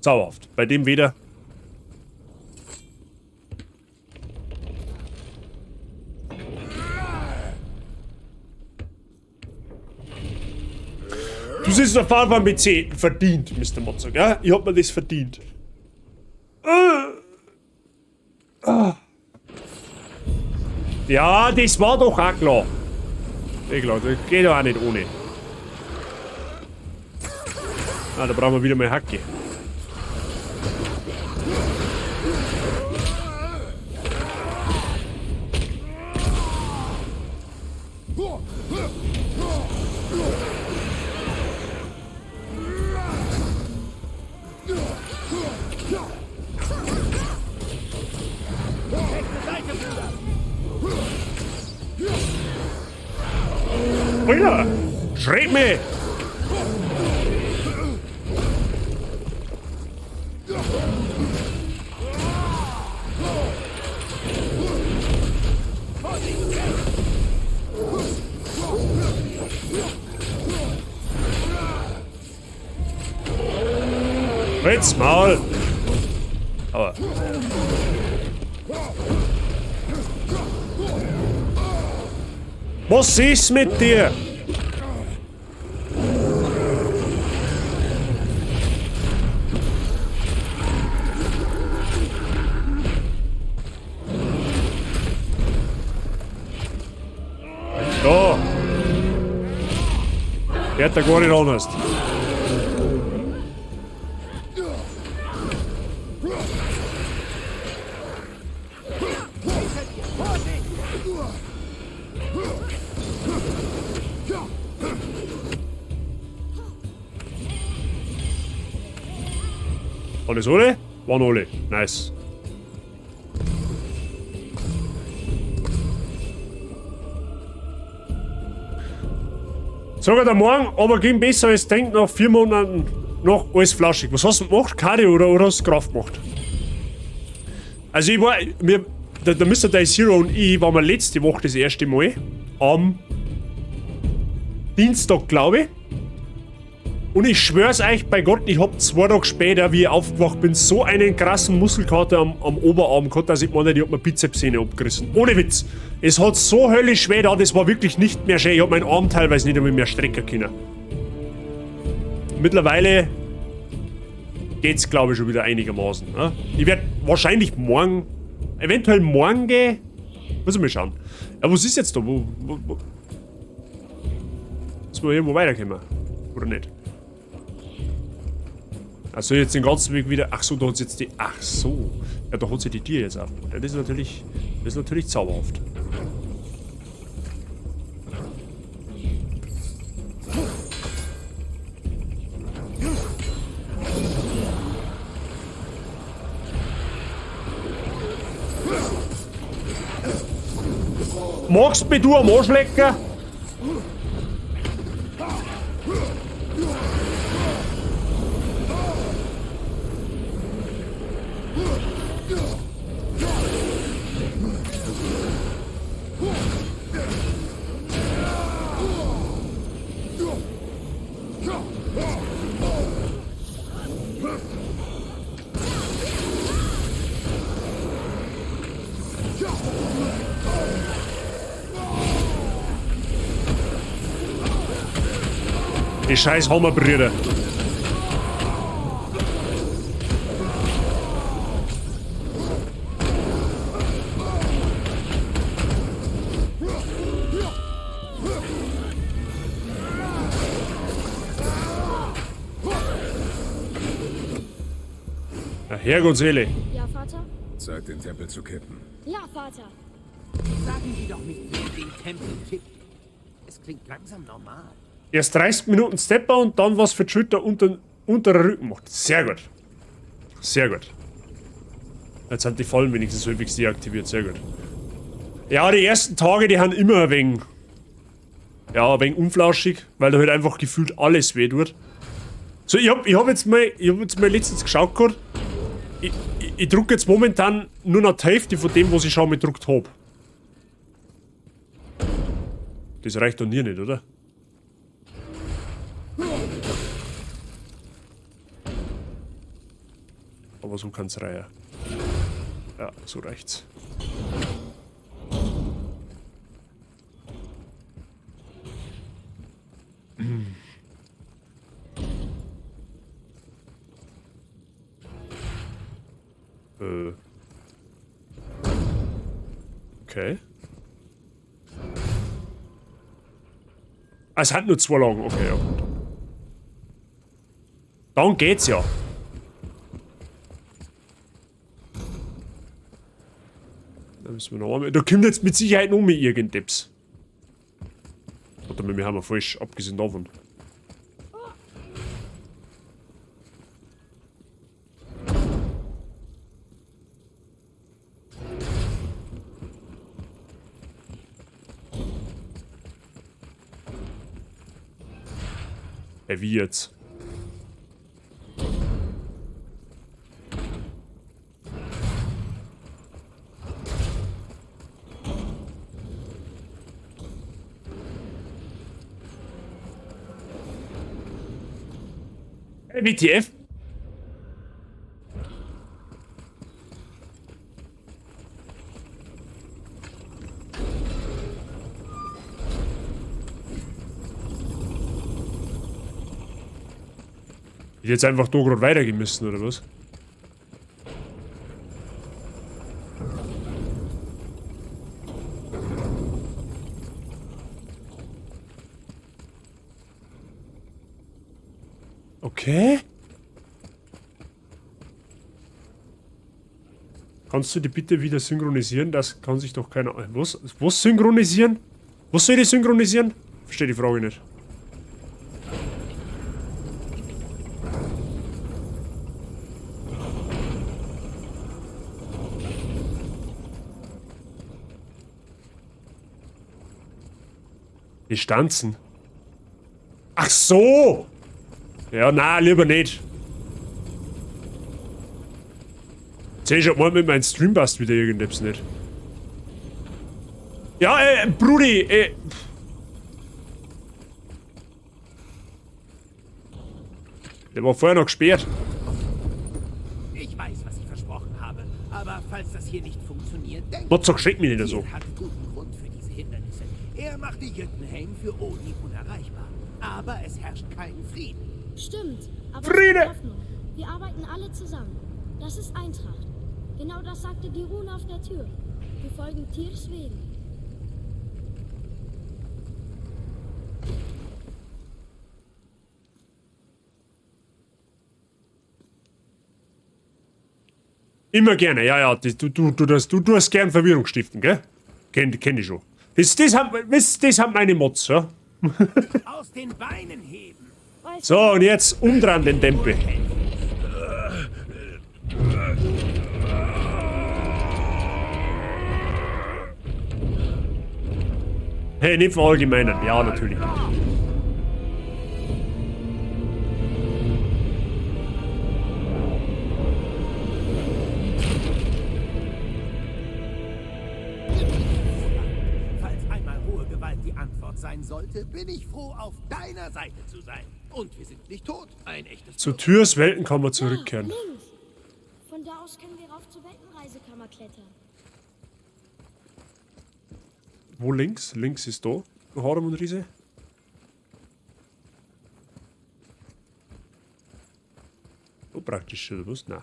Zauberhaft. Bei dem weder. Du sitzt auf jeden Fall mit 10 verdient, Mr. Mozzo, gell? Ich hab mir das verdient. Ja, das war doch auch klar. Klar, das geht doch auch nicht ohne. Ah, da brauchen wir wieder mal Hacke. Alter, schreib mich! Jetzt Maul! Aber. Was ist mit dir? Da! Geht da gar nicht anders. Alles alle? Waren alle. Nice. Sogar der Morgen, aber ging besser als denkt nach 4 Monaten noch alles flauschig. Was hast du gemacht? Cardio oder hast du Kraft gemacht? Also ich war, der Mr. Day Zero und ich waren wir letzte Woche das erste Mal am Dienstag, glaube ich. Und ich schwör's euch bei Gott, ich hab 2 Tage später, wie ich aufgewacht bin, so einen krassen Muskelkater am Oberarm gehabt, dass ich meine, die hat mir Bizepssehne abgerissen. Ohne Witz. Es hat so höllisch weh da, das war wirklich nicht mehr schön. Ich hab meinen Arm teilweise nicht einmal mehr strecken können. Mittlerweile geht's, glaube ich, schon wieder einigermaßen. Ne? Ich werde wahrscheinlich morgen, eventuell morgen gehen. Muss ich mal schauen. Ja, was ist jetzt da? Wo? Müssen wir irgendwo weiterkommen? Oder nicht? Also jetzt den ganzen Weg wieder. Ach so, da hat jetzt die. Ach so. Ja, da hat sie die Tür jetzt auf. Ja, das ist natürlich zauberhaft. Magst du mich du am Arsch lecken? Die scheiß Hammerbrüder. Ja, Herrgottsseele. Ja, Vater? Zeit, den Tempel zu kippen. Ja, Vater. Sagen Sie doch nicht, wie den Tempel kippt. Es klingt langsam normal. Erst 30 Minuten Stepper und dann was für die Schulter unterer Rücken macht. Sehr gut. Sehr gut. Jetzt sind die Fallen wenigstens häufig deaktiviert. Sehr gut. Ja, die ersten Tage, die haben immer ein wenig... Ja, ein wenig unflauschig, weil da halt einfach gefühlt alles weh tut. So, ich hab jetzt mal letztens geschaut gehabt. Ich drucke jetzt momentan nur noch die Hälfte von dem, was ich schon mal gedruckt habe. Das reicht doch nie nicht, oder? Aber so kann's reichen. Ja, so reicht's. Okay. Es hat nur 2 Lagen, okay, ja gut. Dann geht's ja. Da müssen wir noch einmal. Da kommt jetzt mit Sicherheit noch mehr irgendetwas. Oder wir haben wir falsch, abgesehen davon. Wie jetzt? WTF? Ich jetzt einfach da gerade weitergehen müssen, oder was? Okay. Kannst du die bitte wieder synchronisieren? Das kann sich doch keiner... Was? Was synchronisieren? Was soll ich synchronisieren? Verstehe die Frage nicht. Distanzen. Ach so! Ja, na, lieber nicht. Seh ich mal mit meinem Stream passt wieder irgendetwas nicht. Ja, Brudi, Der war vorher noch gesperrt. Ich weiß, was ich versprochen habe. Aber falls das hier nicht funktioniert, denke Mozart schreckt mich nicht so. Tyr hatte guten Grund für diese Hindernisse. Er machte Jötunheim für Odin unerreichbar. Aber es herrscht kein Frieden. Stimmt, aber Friede! es gibt Hoffnung. Wir arbeiten alle zusammen. Das ist Eintracht. Genau das sagte die Rune auf der Tür. Wir folgen Tyrs Wegen. Immer gerne, ja, du hast gern Verwirrung stiften, gell? Kenn ich schon. Das haben meine Mods, ja? Aus den Beinen heben. So, und jetzt umdrehen den Tempel. Hey, nicht verallgemeinern. Ja, natürlich. Falls einmal hohe Gewalt die Antwort sein sollte, bin ich froh, auf deiner Seite zu sein. Und wir sind nicht tot. Ein echtes Zu Tyrs Welten kann man zurückkehren. Ja, links. Von da aus können wir rauf zur Weltenreisekammer klettern. Wo links? Links ist da. Harem und Riese. So praktisch, oder was? Nein.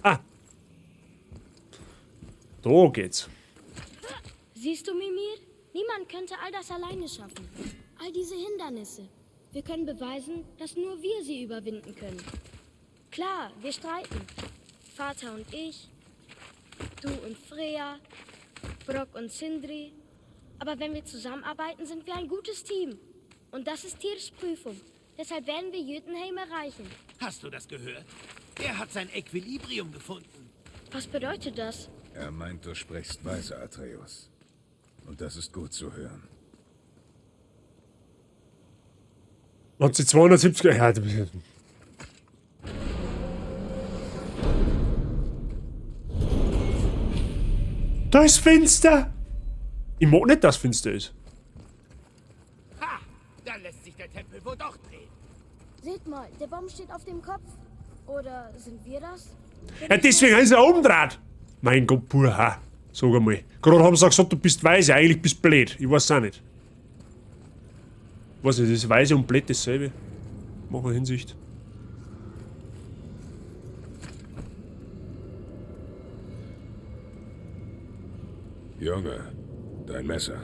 Ah. Da geht's. Siehst du, Mimir? Niemand könnte all das alleine schaffen. All diese Hindernisse. Wir können beweisen, dass nur wir sie überwinden können. Klar, wir streiten. Vater und ich, du und Freya, Brock und Sindri. Aber wenn wir zusammenarbeiten, sind wir ein gutes Team. Und das ist Tyrs Prüfung. Deshalb werden wir Jötunheim erreichen. Hast du das gehört? Er hat sein Equilibrium gefunden. Was bedeutet das? Er meint, du sprichst weise, Atreus. Und das ist gut zu hören. Hat sie 270... Ja, da ist finster! Ich mag nicht, dass finster ist. Ha! Da lässt sich der Tempel wohl doch drehen. Seht mal, der Baum steht auf dem Kopf. Oder sind wir das? Ja, deswegen ist er umgedreht. Mein Gott, pur ha. Sag einmal. Gerade haben sie gesagt, du bist weise, eigentlich bist du blöd. Ich weiß auch nicht. Was ist das? Weise und blöd dasselbe? Machen Hinsicht. Junge, dein Messer.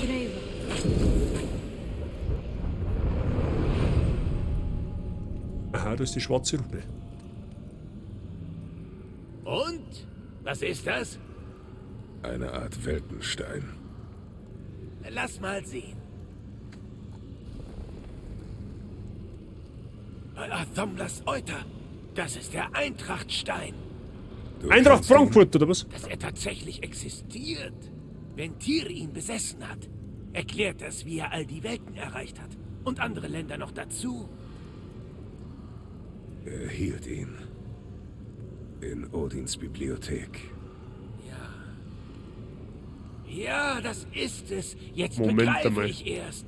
Gräber. Aha, das ist die schwarze Rune. Und? Was ist das? Eine Art Weltenstein. Lass mal sehen. Athomlas Euter. Das ist der Eintrachtstein. Du Eintracht kennst ihn? Frankfurt, oder was? Dass er tatsächlich existiert. Wenn Tyr ihn besessen hat, erklärt das, wie er all die Welten erreicht hat. Und andere Länder noch dazu. Er hielt ihn. In Odins Bibliothek. Ja, das ist es. Jetzt Moment begreife einmal. ich erst.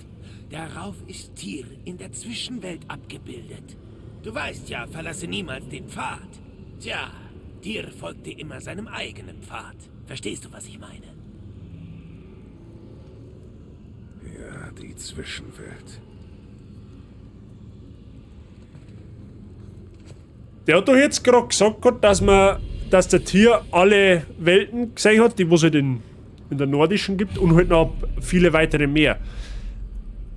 Darauf ist Tyr in der Zwischenwelt abgebildet. Du weißt ja, verlasse niemals den Pfad. Tja, Tyr folgte immer seinem eigenen Pfad. Verstehst du, was ich meine? Ja, die Zwischenwelt. Der hat doch jetzt gerade gesagt, dass der Tyr alle Welten gesehen hat, die es halt in der nordischen gibt und halt noch viele weitere mehr.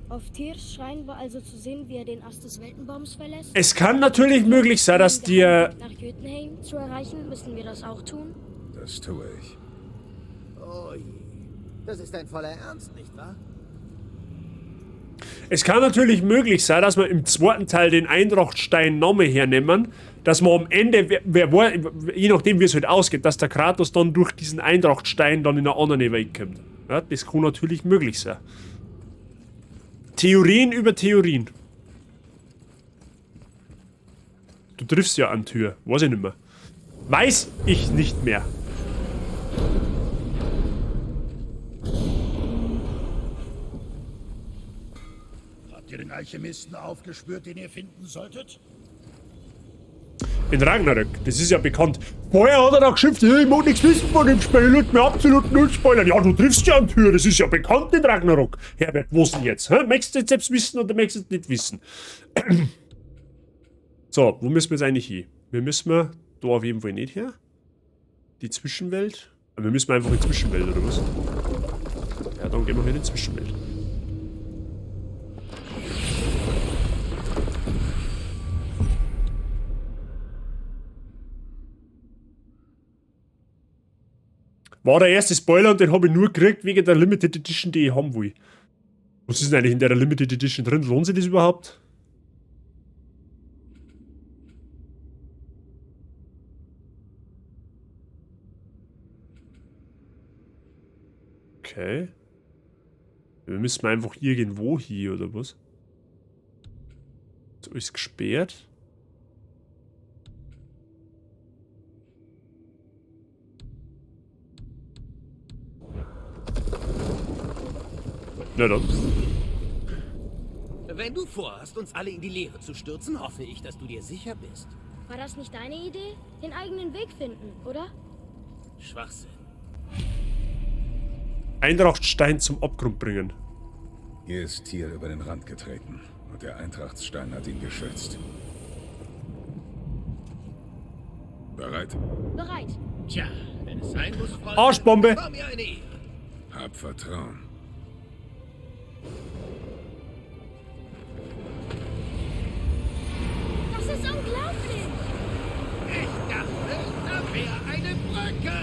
Auf Tyrs Schrein war also zu sehen, wie er den Ast des Weltenbaums verlässt. Es kann natürlich möglich sein, dass Um dir... den Weg nach Jötunheim zu erreichen, müssen wir das auch tun. Das tue ich. Oh je. Das ist ein voller Ernst, nicht wahr? Es kann natürlich möglich sein, dass wir im zweiten Teil den Eintrachtstein-Namen hernehmen, dass man am Ende, je nachdem wie es halt ausgeht, dass der Kratos dann durch diesen Eintrachtstein dann in eine andere Welt kommt. Ja, das kann natürlich möglich sein. Theorien über Theorien. Du triffst ja an Tür, weiß ich nicht mehr. Weiß ich nicht mehr. Alchemisten aufgespürt, den ihr finden solltet? In Ragnarök, das ist ja bekannt. Vorher hat er da geschimpft, hey, ich mag nichts wissen von dem Spiel und mir absolut null spoilern. Ja, du triffst ja an Tür, das ist ja bekannt in Ragnarök. Herbert, was denn jetzt? Hä? Möchtest du jetzt selbst wissen oder möchtest du es nicht wissen? So, wo müssen wir jetzt eigentlich hin? Wir müssen da auf jeden Fall nicht her. Die Zwischenwelt. Aber wir müssen einfach in die Zwischenwelt, oder was? Ja, dann gehen wir in die Zwischenwelt. War der erste Spoiler und den habe ich nur gekriegt wegen der Limited Edition, die ich haben will. Was ist denn eigentlich in der Limited Edition drin? Lohnt sich das überhaupt? Okay. Wir müssen einfach irgendwo hier, oder was? So ist gesperrt. Na dann. Wenn du vorhast, uns alle in die Leere zu stürzen, hoffe ich, dass du dir sicher bist. War das nicht deine Idee? Den eigenen Weg finden, oder? Schwachsinn. Eintrachtstein zum Abgrund bringen. Hier ist Tyr über den Rand getreten und der Eintrachtsstein hat ihn geschützt. Bereit? Bereit. Tja, wenn es sein muss, Freunde, Arschbombe! war mir eine Ehre. Hab Vertrauen. Das ist unglaublich. Ich dachte, da wäre eine Brücke.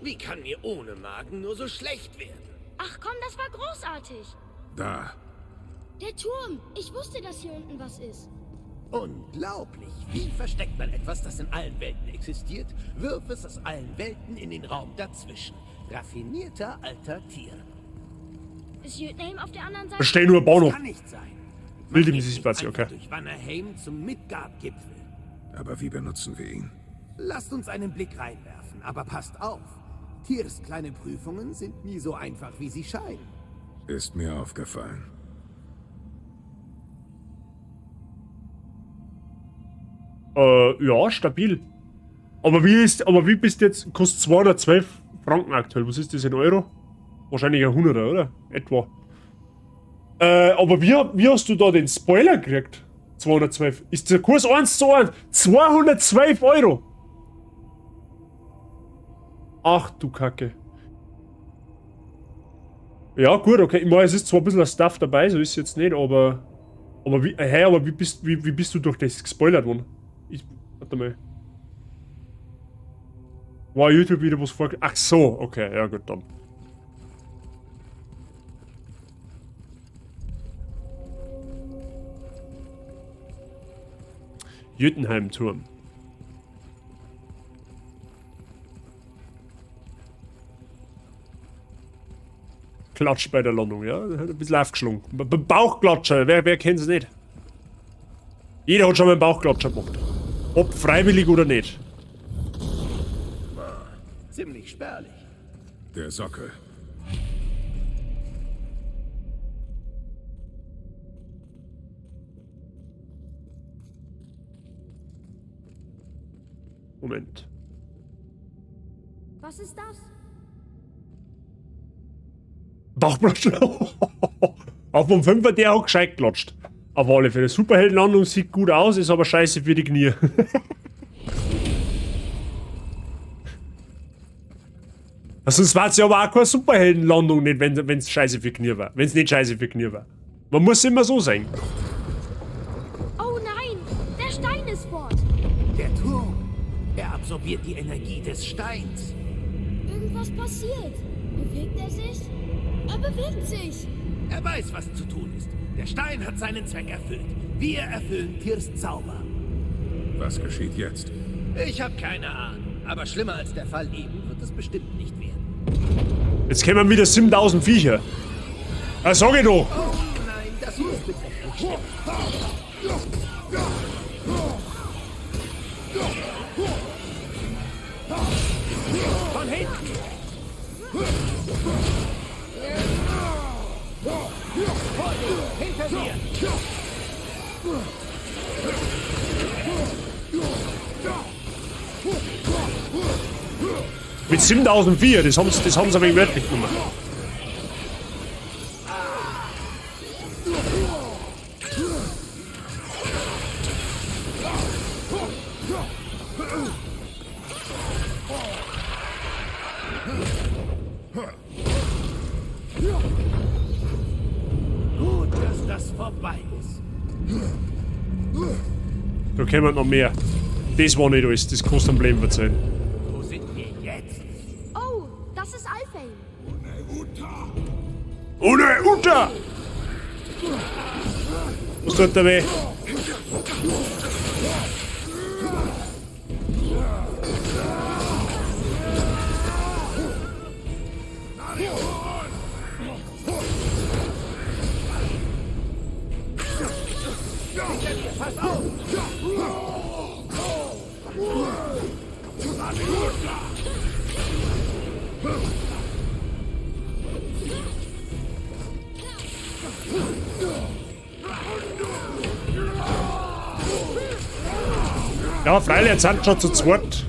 Wie kann mir ohne Magen nur so schlecht werden? Ach komm, das war großartig. Da. Der Turm. Ich wusste, dass hier unten was ist. Unglaublich. Wie versteckt man etwas, das in allen Welten existiert? Wirf es aus allen Welten in den Raum dazwischen. Raffinierter alter Tier. Ist Jötnheim auf der anderen Seite? Da steht nur Das Bahnhof. kann nicht sein. Wilde geht Misispazi, nicht einfach okay. durch Vannerheim zum Midgard-Gipfel. Aber wie benutzen wir ihn? Lasst uns einen Blick reinwerfen, aber passt auf. Tiers kleine Prüfungen sind nie so einfach, wie sie scheinen. Ist mir aufgefallen. Ja, stabil. Aber wie bist du jetzt, kostet 212 Franken aktuell. Was ist das in Euro? Wahrscheinlich ein 100er, oder? Etwa. Aber wie hast du da den Spoiler gekriegt? 212. Ist der Kurs 1:1? 212 Euro! Ach du Kacke. Ja, gut, okay. Ich meine, es ist zwar ein bisschen ein Stuff dabei, so ist es jetzt nicht, aber wie bist du durch das gespoilert worden? Warte mal. War YouTube wieder was vor. Ach so, okay, ja gut, dann. Jötunheim-Turm. Klatsch bei der Landung, ja? Ein bisschen aufgeschlungen. Bauchklatscher, wer kennt es nicht? Jeder hat schon mal einen Bauchklatscher gemacht. Ob freiwillig oder nicht. Ziemlich spärlich. Der Sockel. Moment. Was ist das? Bauchklatscher. Auf dem 5er, der hat gescheit geklatscht. Auf alle Fälle. Superheldenlandung sieht gut aus, ist aber scheiße für die Knie. Sonst war es ja aber auch keine Superheldenlandung nicht, wenn es scheiße für Knie war. Wenn es nicht scheiße für Knie war. Man muss immer so sein. Oh nein, der Stein ist fort. Der Turm. Er absorbiert die Energie des Steins. Irgendwas passiert. Bewegt er sich? Er bewegt sich. Er weiß, was zu tun ist. Der Stein hat seinen Zweck erfüllt. Wir erfüllen Tiers Zauber. Was geschieht jetzt? Ich habe keine Ahnung. Aber schlimmer als der Fall eben wird es bestimmt nicht werden. Jetzt kämen wieder 7000 Viecher. Sag ich doch. Oh nein, das muss bitte nicht stimmen. hinter dir! Mit 7004, das haben sie ein wenig wörtlich gemacht. Gut, dass das vorbei ist. Da kommen noch mehr. Das war nicht alles, das kannst du am Leben erzählen. Wo sind wir jetzt? Oh, das ist Alfheim. Ohne Uta! Was tut der weh? Pass auf! Ja, freilich, jetzt sind schon zu zweit.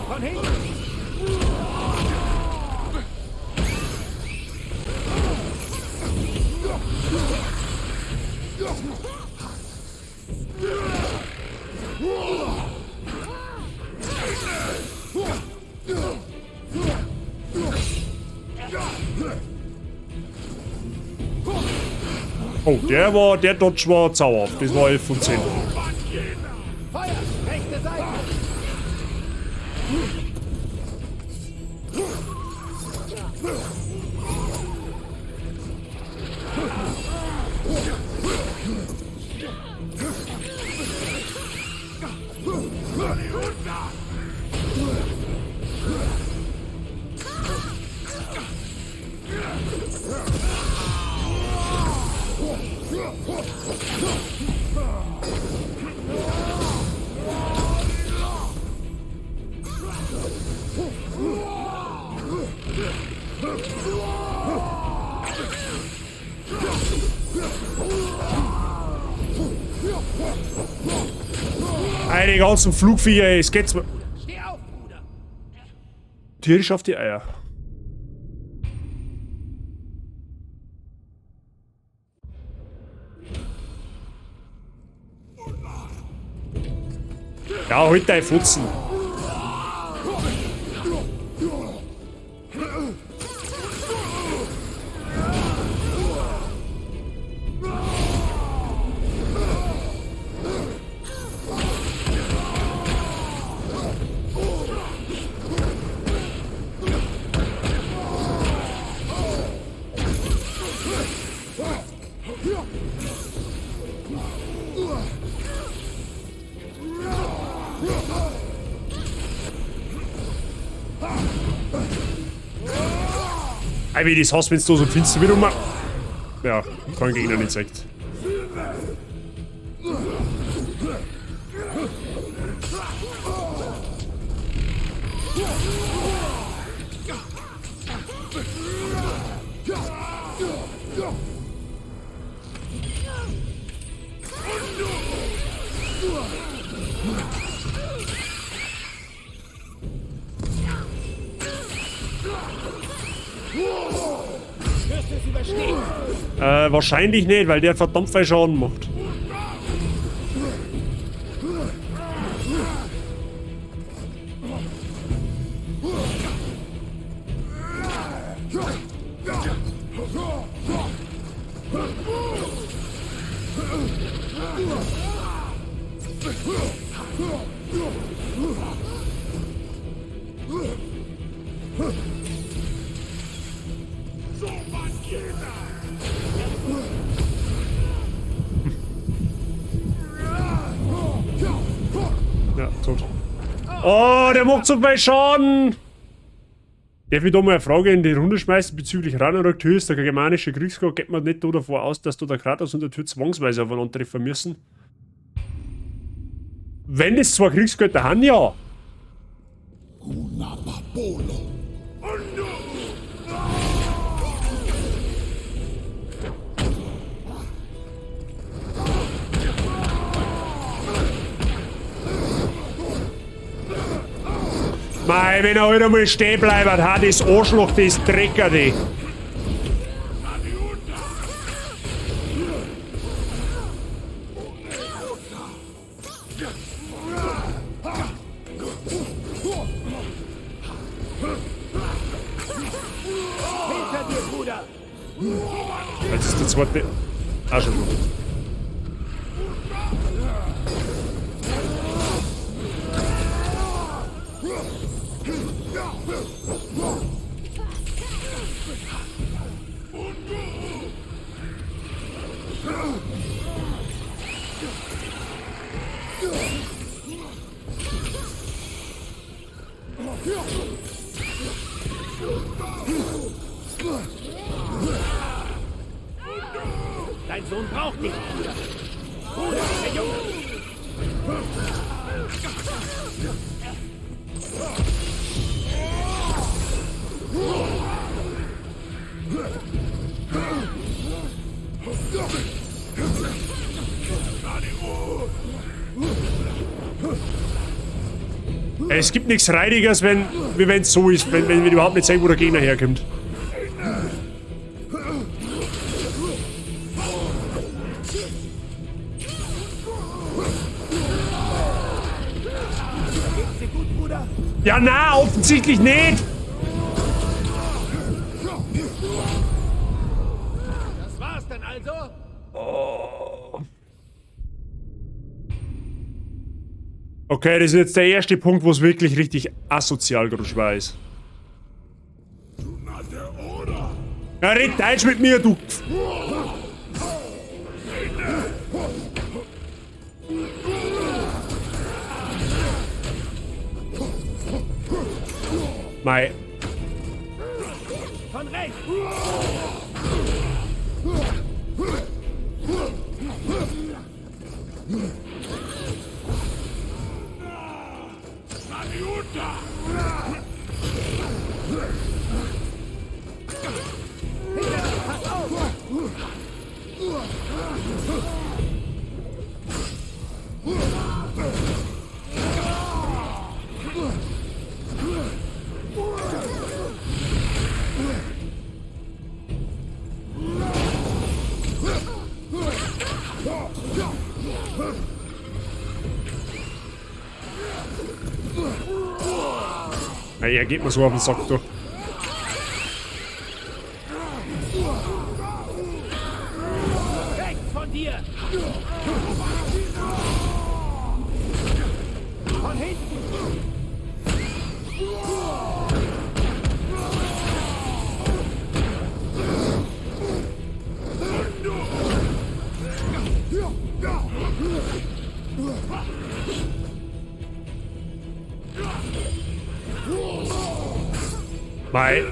Von hinten! Oh, der Dodge war zauberhaft. Das war 11 von 10. Feuer! Rechte Seite! Die ganzen Flugviecher, ey, es geht's mir Steh auf, Bruder! tierisch auf die Eier. Ja, halt dein Futzen. Ey, wie das hast, wenn du so finster wie du machst. Ja, kein Gegner nicht sagt. Wirst du es überstehen? Wahrscheinlich nicht, weil der verdammt viel Schaden macht. Ja, tot. Oh, der macht so viel Schaden! Darf ich da mal eine Frage in die Runde schmeißen bezüglich Ragnarök? Der germanische Kriegsgott, geht man nicht da davor aus, dass da der Kratos und der Tyr zwangsweise aufeinander treffen müssen? Wenn das zwei Kriegsgötter haben, ja. Mei, wenn er halt einmal stehen bleibt, hat das Arschloch, das Drecker, die. Jetzt ist der zweite auch schon gut. Dein Sohn braucht dich, Bruder. Bruder, der Junge. Es gibt nichts Reidiges, wenn es so ist, wenn wir überhaupt nicht sehen, wo der Gegner herkommt. Ja, na, offensichtlich nicht! Das war's dann also? Oh. Okay, das ist jetzt der erste Punkt, wo es wirklich richtig asozial gerade schwer ist. Ja, red Deutsch mit mir, du! Mei. Von rechts! Hey, er geht mir so auf den Sack durch. Weg von dir! Von hinten! Mei.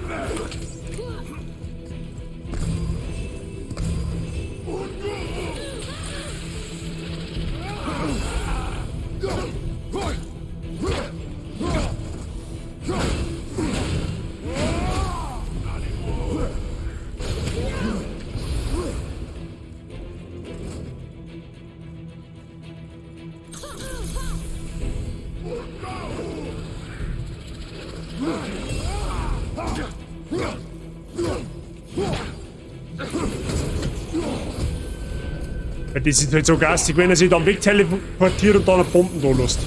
Das ist halt so garstig, wenn er sich dann wegteleportiert und dann eine Bomben da lässt.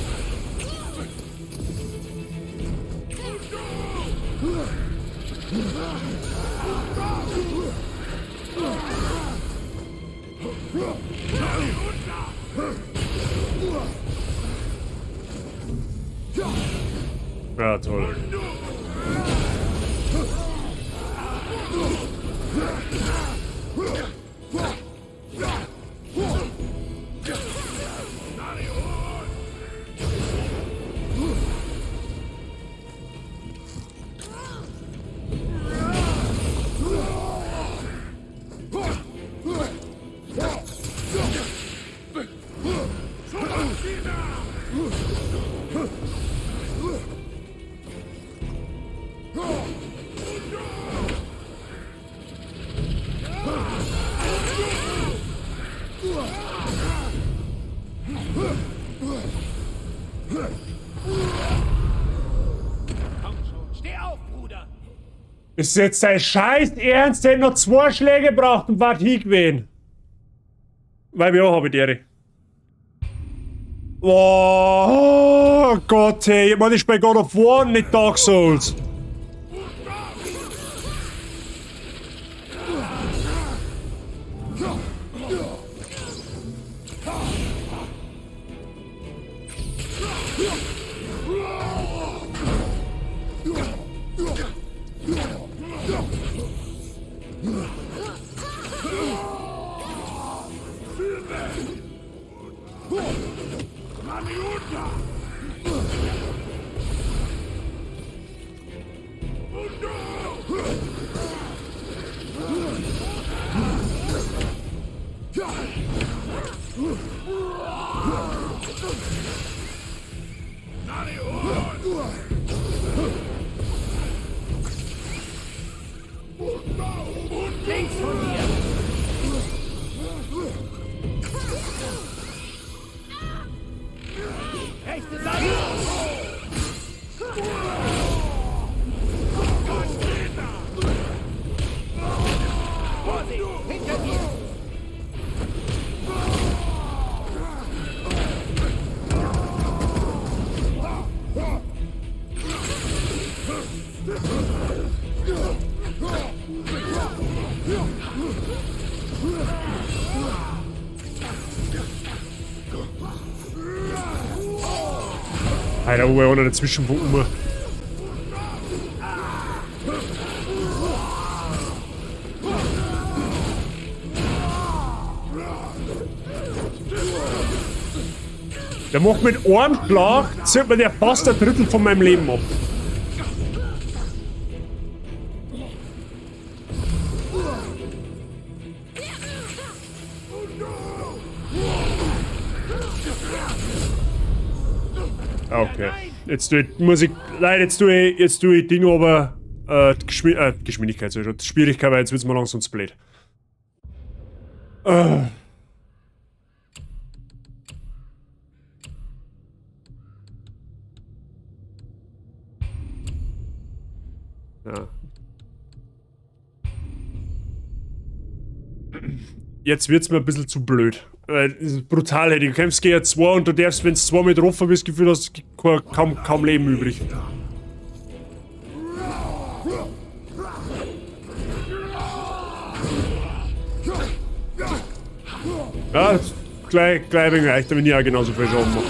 Ja, toll. Ist jetzt dein Scheiß Ernst, der noch 2 Schläge braucht und wart hingewesen. Weil wir auch haben, die. Oh Gott, hey, ich meine, ich spiele God of War, nicht Dark Souls. Links von mir! Rechte Seite! Vorsicht! Hinter dir! Alter, wo er unter der Zwischenfunken. Der macht mit einem Schlag, zieht mir der fast ein Drittel von meinem Leben ab. Okay. Jetzt muss ich. Nein, jetzt tue ich Ding, aber die Geschwindigkeit, also die Schwierigkeit, weil jetzt wird's mal langsam zu blöd. Ja. Jetzt wird's mir ein bisschen zu blöd. Das ist brutal, du kämpfst gegen 2 und du darfst, wenn du 2 mit getroffen bist, das Gefühl hast, kaum Leben übrig. Ja, gleich bin ich leichter, wenn ich auch genauso viel Schaden mache.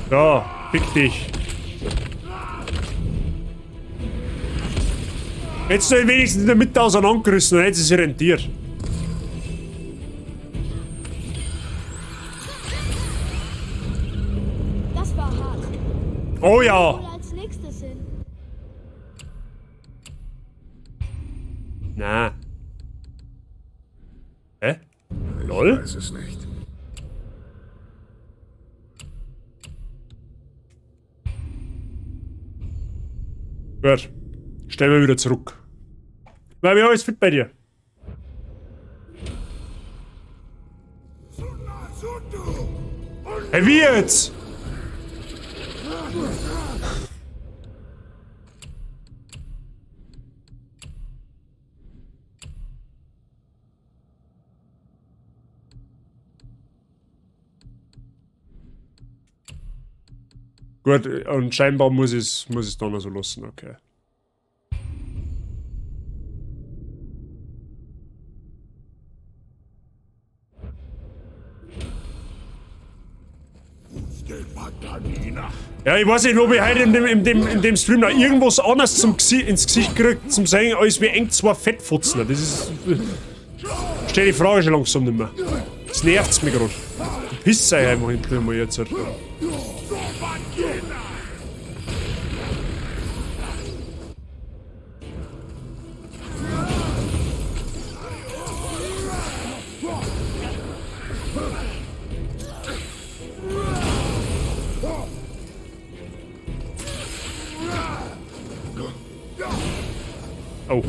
So, fick dich. Jetzt soll ich wenigstens in der Mitte auseinandergerissen, dann hätte sie sich rentiert. Das war hart. Oh ja. Wohl als nächstes hin. Na. Hä? Ich Lol? weiß es nicht. Gut. Stellen wir wieder zurück. Weil wir alles fit bei dir. Hey, wie jetzt? Gut, und scheinbar muss ich es dann so lassen, okay. Ja, ich weiß nicht, ob ich heute in dem Stream noch irgendwas anderes ins Gesicht kriege, zum sagen, als wie eng zwei Fettfutzen. Das ist... Stell die Frage schon langsam nicht mehr. Das nervt's mir gerade. Pisst euch einfach endlich mal jetzt. Oh.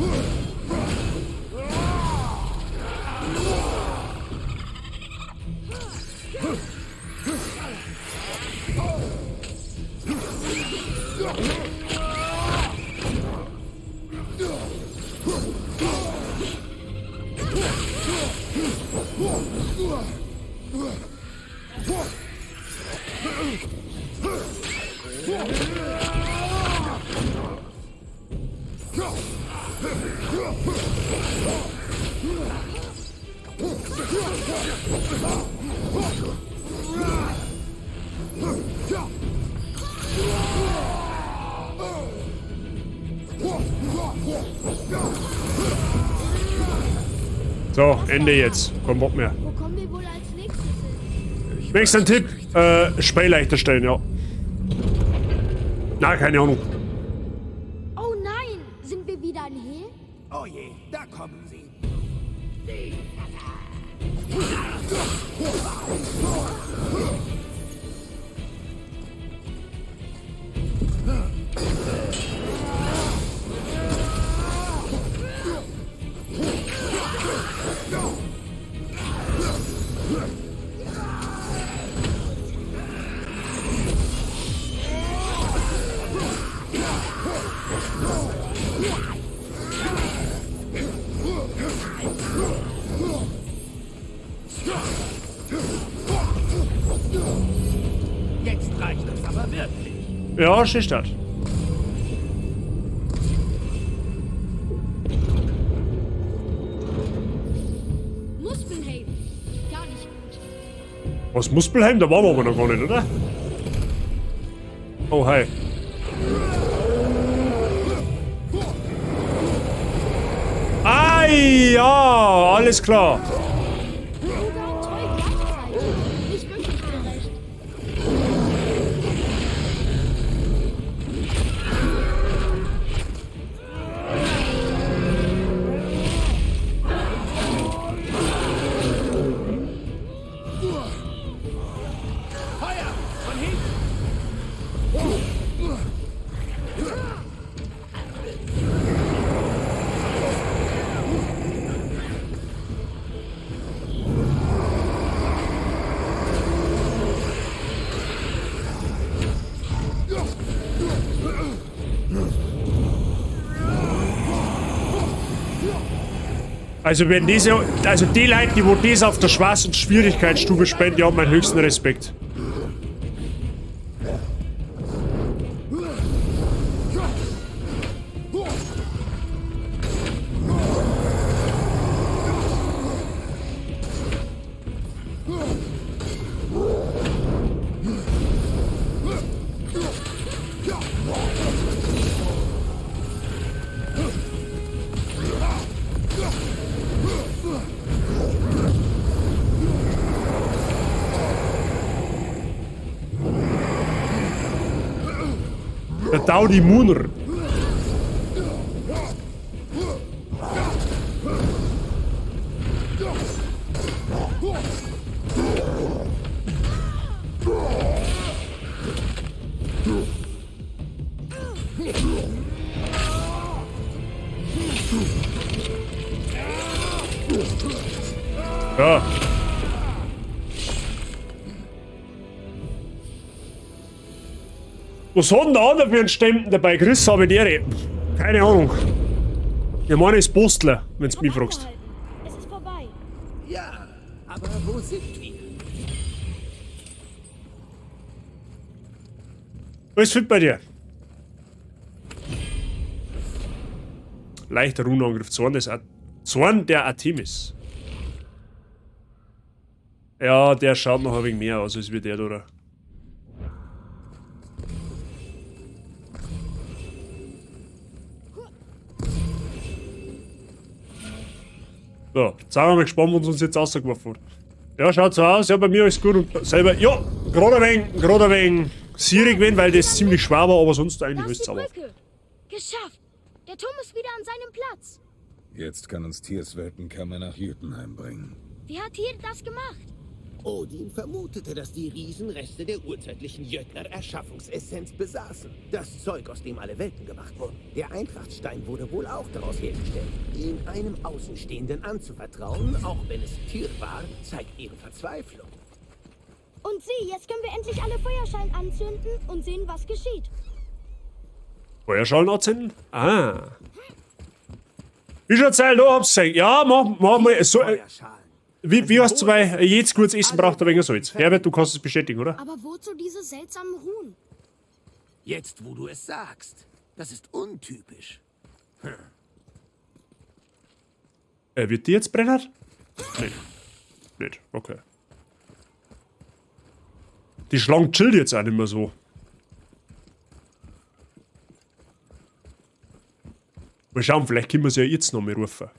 So, Ende jetzt. Kein Bock mehr. Wo kommen wir wohl als nächstes hin? Nächster Tipp, Spiel leichter stellen, ja. Na, keine Ahnung. Oh nein, sind wir wieder ein Hehl? Oh je, da kommen sie. Jetzt reicht es aber wirklich. Ja, Stichstadt. Muspelheim. Gar nicht gut. Was, Muspelheim? Da waren wir aber noch gar nicht, oder? Oh, hi. Ah, ja, alles klar. Sogar und treu gleichzeitig. Nicht wirklich gerecht. Feuer! Von hinten! Also wenn die Leute, die wo das auf der Spaß- und Schwierigkeitsstufe spenden, die haben meinen höchsten Respekt. Der Daudi Munr. Ja. Was hat denn der andere für einen Stempel dabei? Chris, habe ich die. Keine Ahnung. Ich meine, es ist Postler, wenn du mich fragst. Abgehalten. Es ist vorbei. Ja, aber wo sind wir? Alles fit bei dir? Leichter Runenangriff. Zorn der Artemis. Ja, der schaut noch ein wenig mehr aus als wie der, oder? So, jetzt sind wir mal gespannt, was uns jetzt rausgeworfen wird. Ja, schaut so aus. Ja, bei mir ist gut und selber. Ja, gerade ein wenig sierig werden, weil das ziemlich schwer war, aber sonst eigentlich Da ist ist es die sauber. Brücke. Geschafft. Der Turm ist wieder an seinem Platz. Jetzt kann uns Tiers Weltenkammer nach Jötunheim bringen. Wie hat Tyr das gemacht? Odin vermutete, dass die Riesen Reste der urzeitlichen Jötner-Erschaffungsessenz besaßen. Das Zeug, aus dem alle Welten gemacht wurden. Der Eintrachtstein wurde wohl auch daraus hergestellt. Ihn einem Außenstehenden anzuvertrauen, auch wenn es Tyr war, zeigt ihre Verzweiflung. Und sieh, jetzt können wir endlich alle Feuerschalen anzünden und sehen, was geschieht. Feuerschalen anzünden? Ah. Wie schaut's aus? Da hab's gesagt. Ja, mach mal so. Feuerschalen. Wie heißt es bei jedes gutes Essen braucht ein wenig Salz? Herbert, du kannst es bestätigen, oder? Aber wozu diese seltsamen Ruhen? Jetzt, wo du es sagst. Das ist untypisch. Wird die jetzt brennen? Nein. Nicht, okay. Die Schlange chillt jetzt auch nicht mehr so. Mal schauen, vielleicht können wir sie ja jetzt noch mal rufen.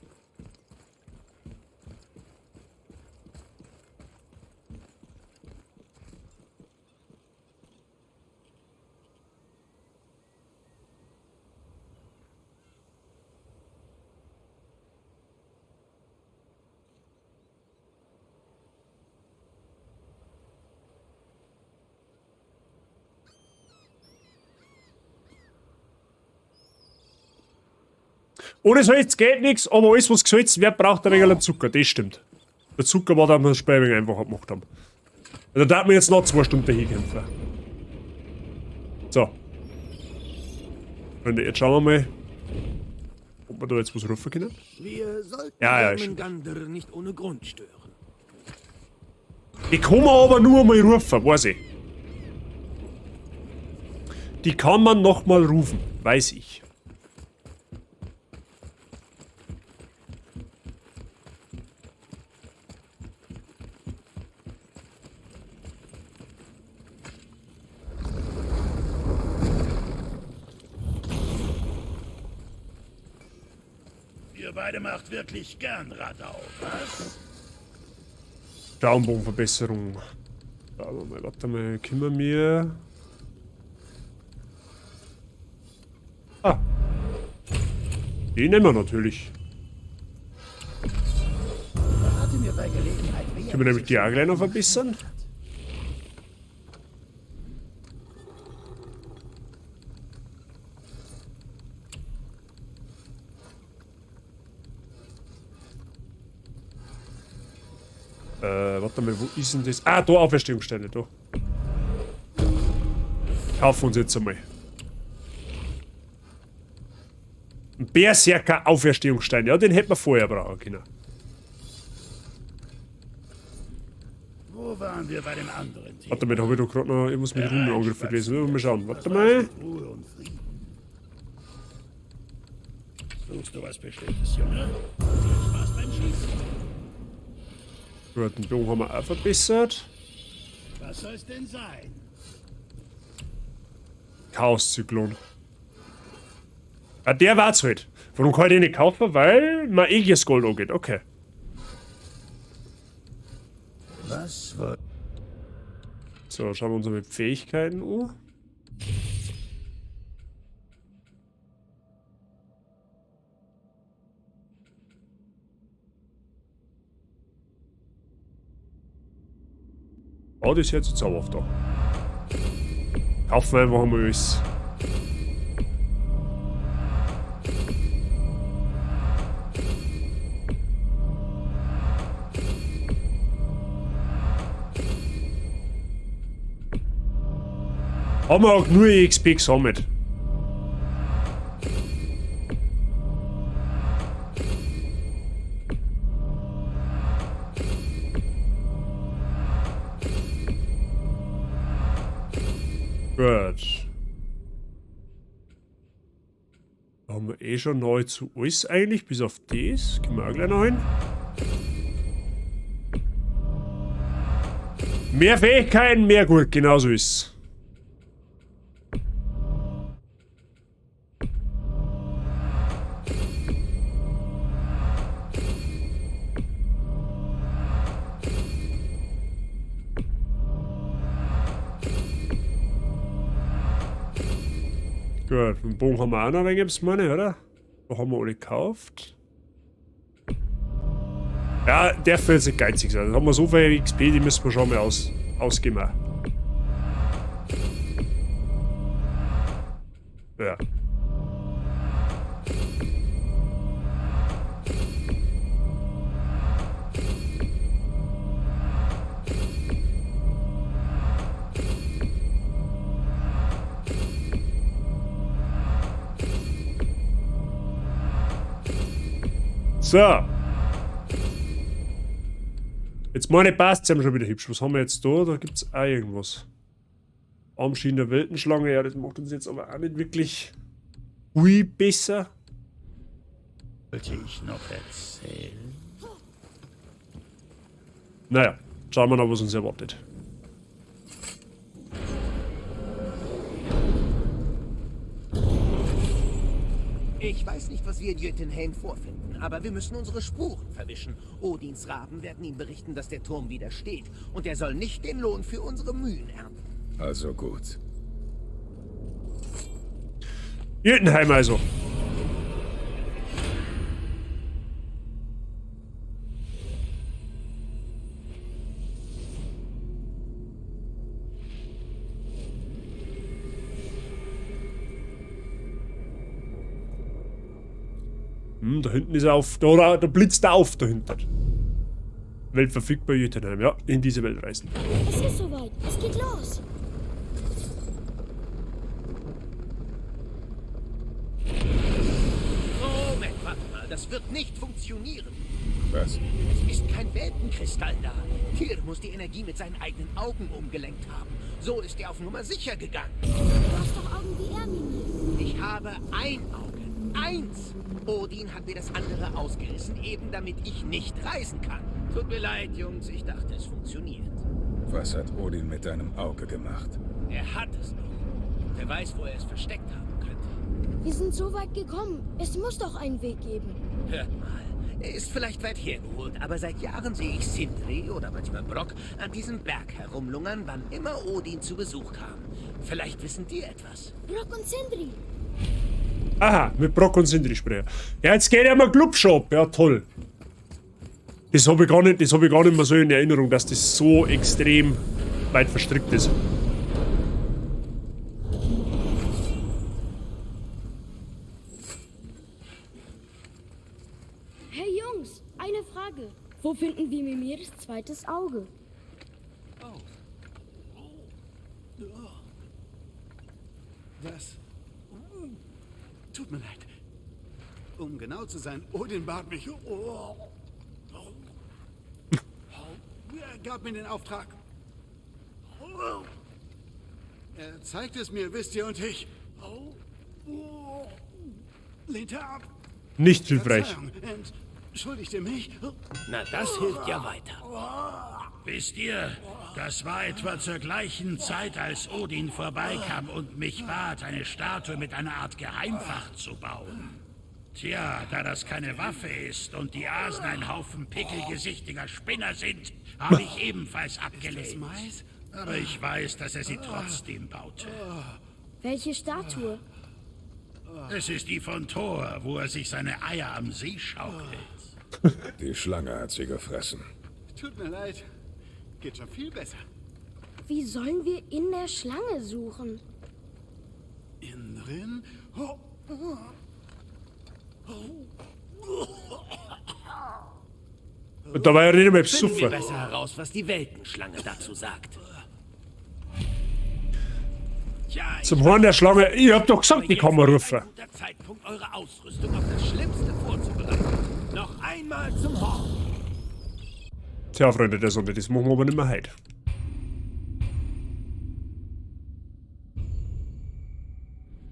Ohne Salz geht nichts, aber alles, was gesalzt wird, braucht ein wenig Zucker. Das stimmt. Der Zucker war, dass wir das Spiel ein wenig einfacher gemacht haben. Da darf man jetzt noch 2 Stunden hinkämpfen. So. Und jetzt schauen wir mal, ob wir da jetzt was rufen können. Wir sollten Ja, Ermengander nicht ohne Grund stören. Die kann man aber nur mal rufen, weiß ich. Die kann man noch mal rufen, weiß ich. Ihr beide macht wirklich gern Radau, was? Schaumbogenverbesserung. Warte mal, kümmern wir. Ah. Die nehmen wir natürlich. Verrate mir bei Gelegenheit, wer Können wir nämlich die auch gleich noch verbessern? Warte mal, wo ist denn das? Ah, da Auferstehungssteine, da. Kaufen wir uns jetzt einmal. Ein Berserker Auferstehungsstein, ja, den hätten wir vorher brauchen können. Wo waren wir bei dem anderen Thema? Warte mal, da habe ich doch gerade noch irgendwas mit Runenangriffen gelesen. Mal schauen, warte mal. Ruhe und Frieden. Suchst du was Bestimmtes, Junge? Viel Spaß beim Schießen. Gut, den Bogen haben wir auch verbessert. Was soll's denn sein? Chaoszyklon. Ah, der war's halt. Warum kann ich den nicht kaufen? Weil man eh das Gold angeht. Okay. Was war... So, schauen wir uns mal Fähigkeiten an. Oh, das ist jetzt zauberhaft da. Kaufen wir einfach mal alles. Haben wir auch nur XP gesammelt. Gut. Da haben wir eh schon neu zu alles eigentlich, bis auf das. Gehen wir auch gleich noch hin. Mehr Fähigkeiten, mehr gut, genauso ist es. Gut, den Bogen haben wir auch noch ein wenig, meine, oder? Da haben wir alle gekauft. Ja, der fällt sich geizig sein. Da haben wir so viel XP, die müssen wir schon mal ausgeben. Ja. So. Jetzt meine passt es schon wieder hübsch. Was haben wir jetzt da? Da gibt es auch irgendwas. Armschienen der Weltenschlange. Ja, das macht uns jetzt aber auch nicht wirklich besser. Wollte ich noch erzählen? Naja, schauen wir mal, was uns erwartet. Ich weiß nicht, was wir in Jötunheim vorfinden, aber wir müssen unsere Spuren verwischen. Odins Raben werden ihm berichten, dass der Turm wieder steht. Und er soll nicht den Lohn für unsere Mühen ernten. Also gut. Jötunheim also. Da hinten ist er auf. Da blitzt er auf, da hinten. Welt verfügbar, Jötunheim. Ja, in diese Welt reisen. Es ist soweit. Es geht los. Moment, warte mal. Das wird nicht funktionieren. Was? Es ist kein Weltenkristall da. Tyr muss die Energie mit seinen eigenen Augen umgelenkt haben. So ist er auf Nummer sicher gegangen. Du hast doch Augen wie er, Mimir. Ich habe ein Auge. Eins. Odin hat mir das andere ausgerissen, eben damit ich nicht reisen kann. Tut mir leid, Jungs. Ich dachte, es funktioniert. Was hat Odin mit deinem Auge gemacht? Er hat es noch. Wer weiß, wo er es versteckt haben könnte. Wir sind so weit gekommen. Es muss doch einen Weg geben. Hört mal. Er ist vielleicht weit hergeholt, aber seit Jahren sehe ich Sindri oder manchmal Brock an diesem Berg herumlungern, wann immer Odin zu Besuch kam. Vielleicht wissen die etwas. Brock und Sindri. Aha, mit Brock und Sindri sprechen. Ja, jetzt geht er mal Clubshop. Ja, toll. Das habe ich gar nicht mehr so in Erinnerung, dass das so extrem weit verstrickt ist. Hey Jungs, eine Frage. Wo finden wir Mimirs zweites Auge? Das... Tut mir leid. Um genau zu sein, Odin bat mich... Er gab mir den Auftrag. Er zeigt es mir, wisst ihr, und ich... lehnte ab. Nicht hilfreich. Entschuldigte mich. Na, das hilft ja weiter. Wisst ihr, das war etwa zur gleichen Zeit, als Odin vorbeikam und mich bat, eine Statue mit einer Art Geheimfach zu bauen. Tja, da das keine Waffe ist und die Asen ein Haufen pickelgesichtiger Spinner sind, habe ich ebenfalls abgelehnt. Aber ich weiß, dass er sie trotzdem baute. Welche Statue? Es ist die von Thor, wo er sich seine Eier am See schaukelt. Die Schlange hat sie gefressen. Tut mir leid. Geht schon viel besser. Wie sollen wir in der Schlange suchen? Innen drin? Und da war ja nicht mehr Finden wir besoffen. besser heraus, was die Weltenschlange dazu sagt. Ja, Zum Horn der Schlange. Ich hab doch gesagt, die kann man rufen. ein guter Zeitpunkt, eure Ausrüstung auf das Schlimmste vorzubereiten. Noch einmal zum Horn. Tja, Freunde der Sonne, das machen wir aber nicht mehr heute.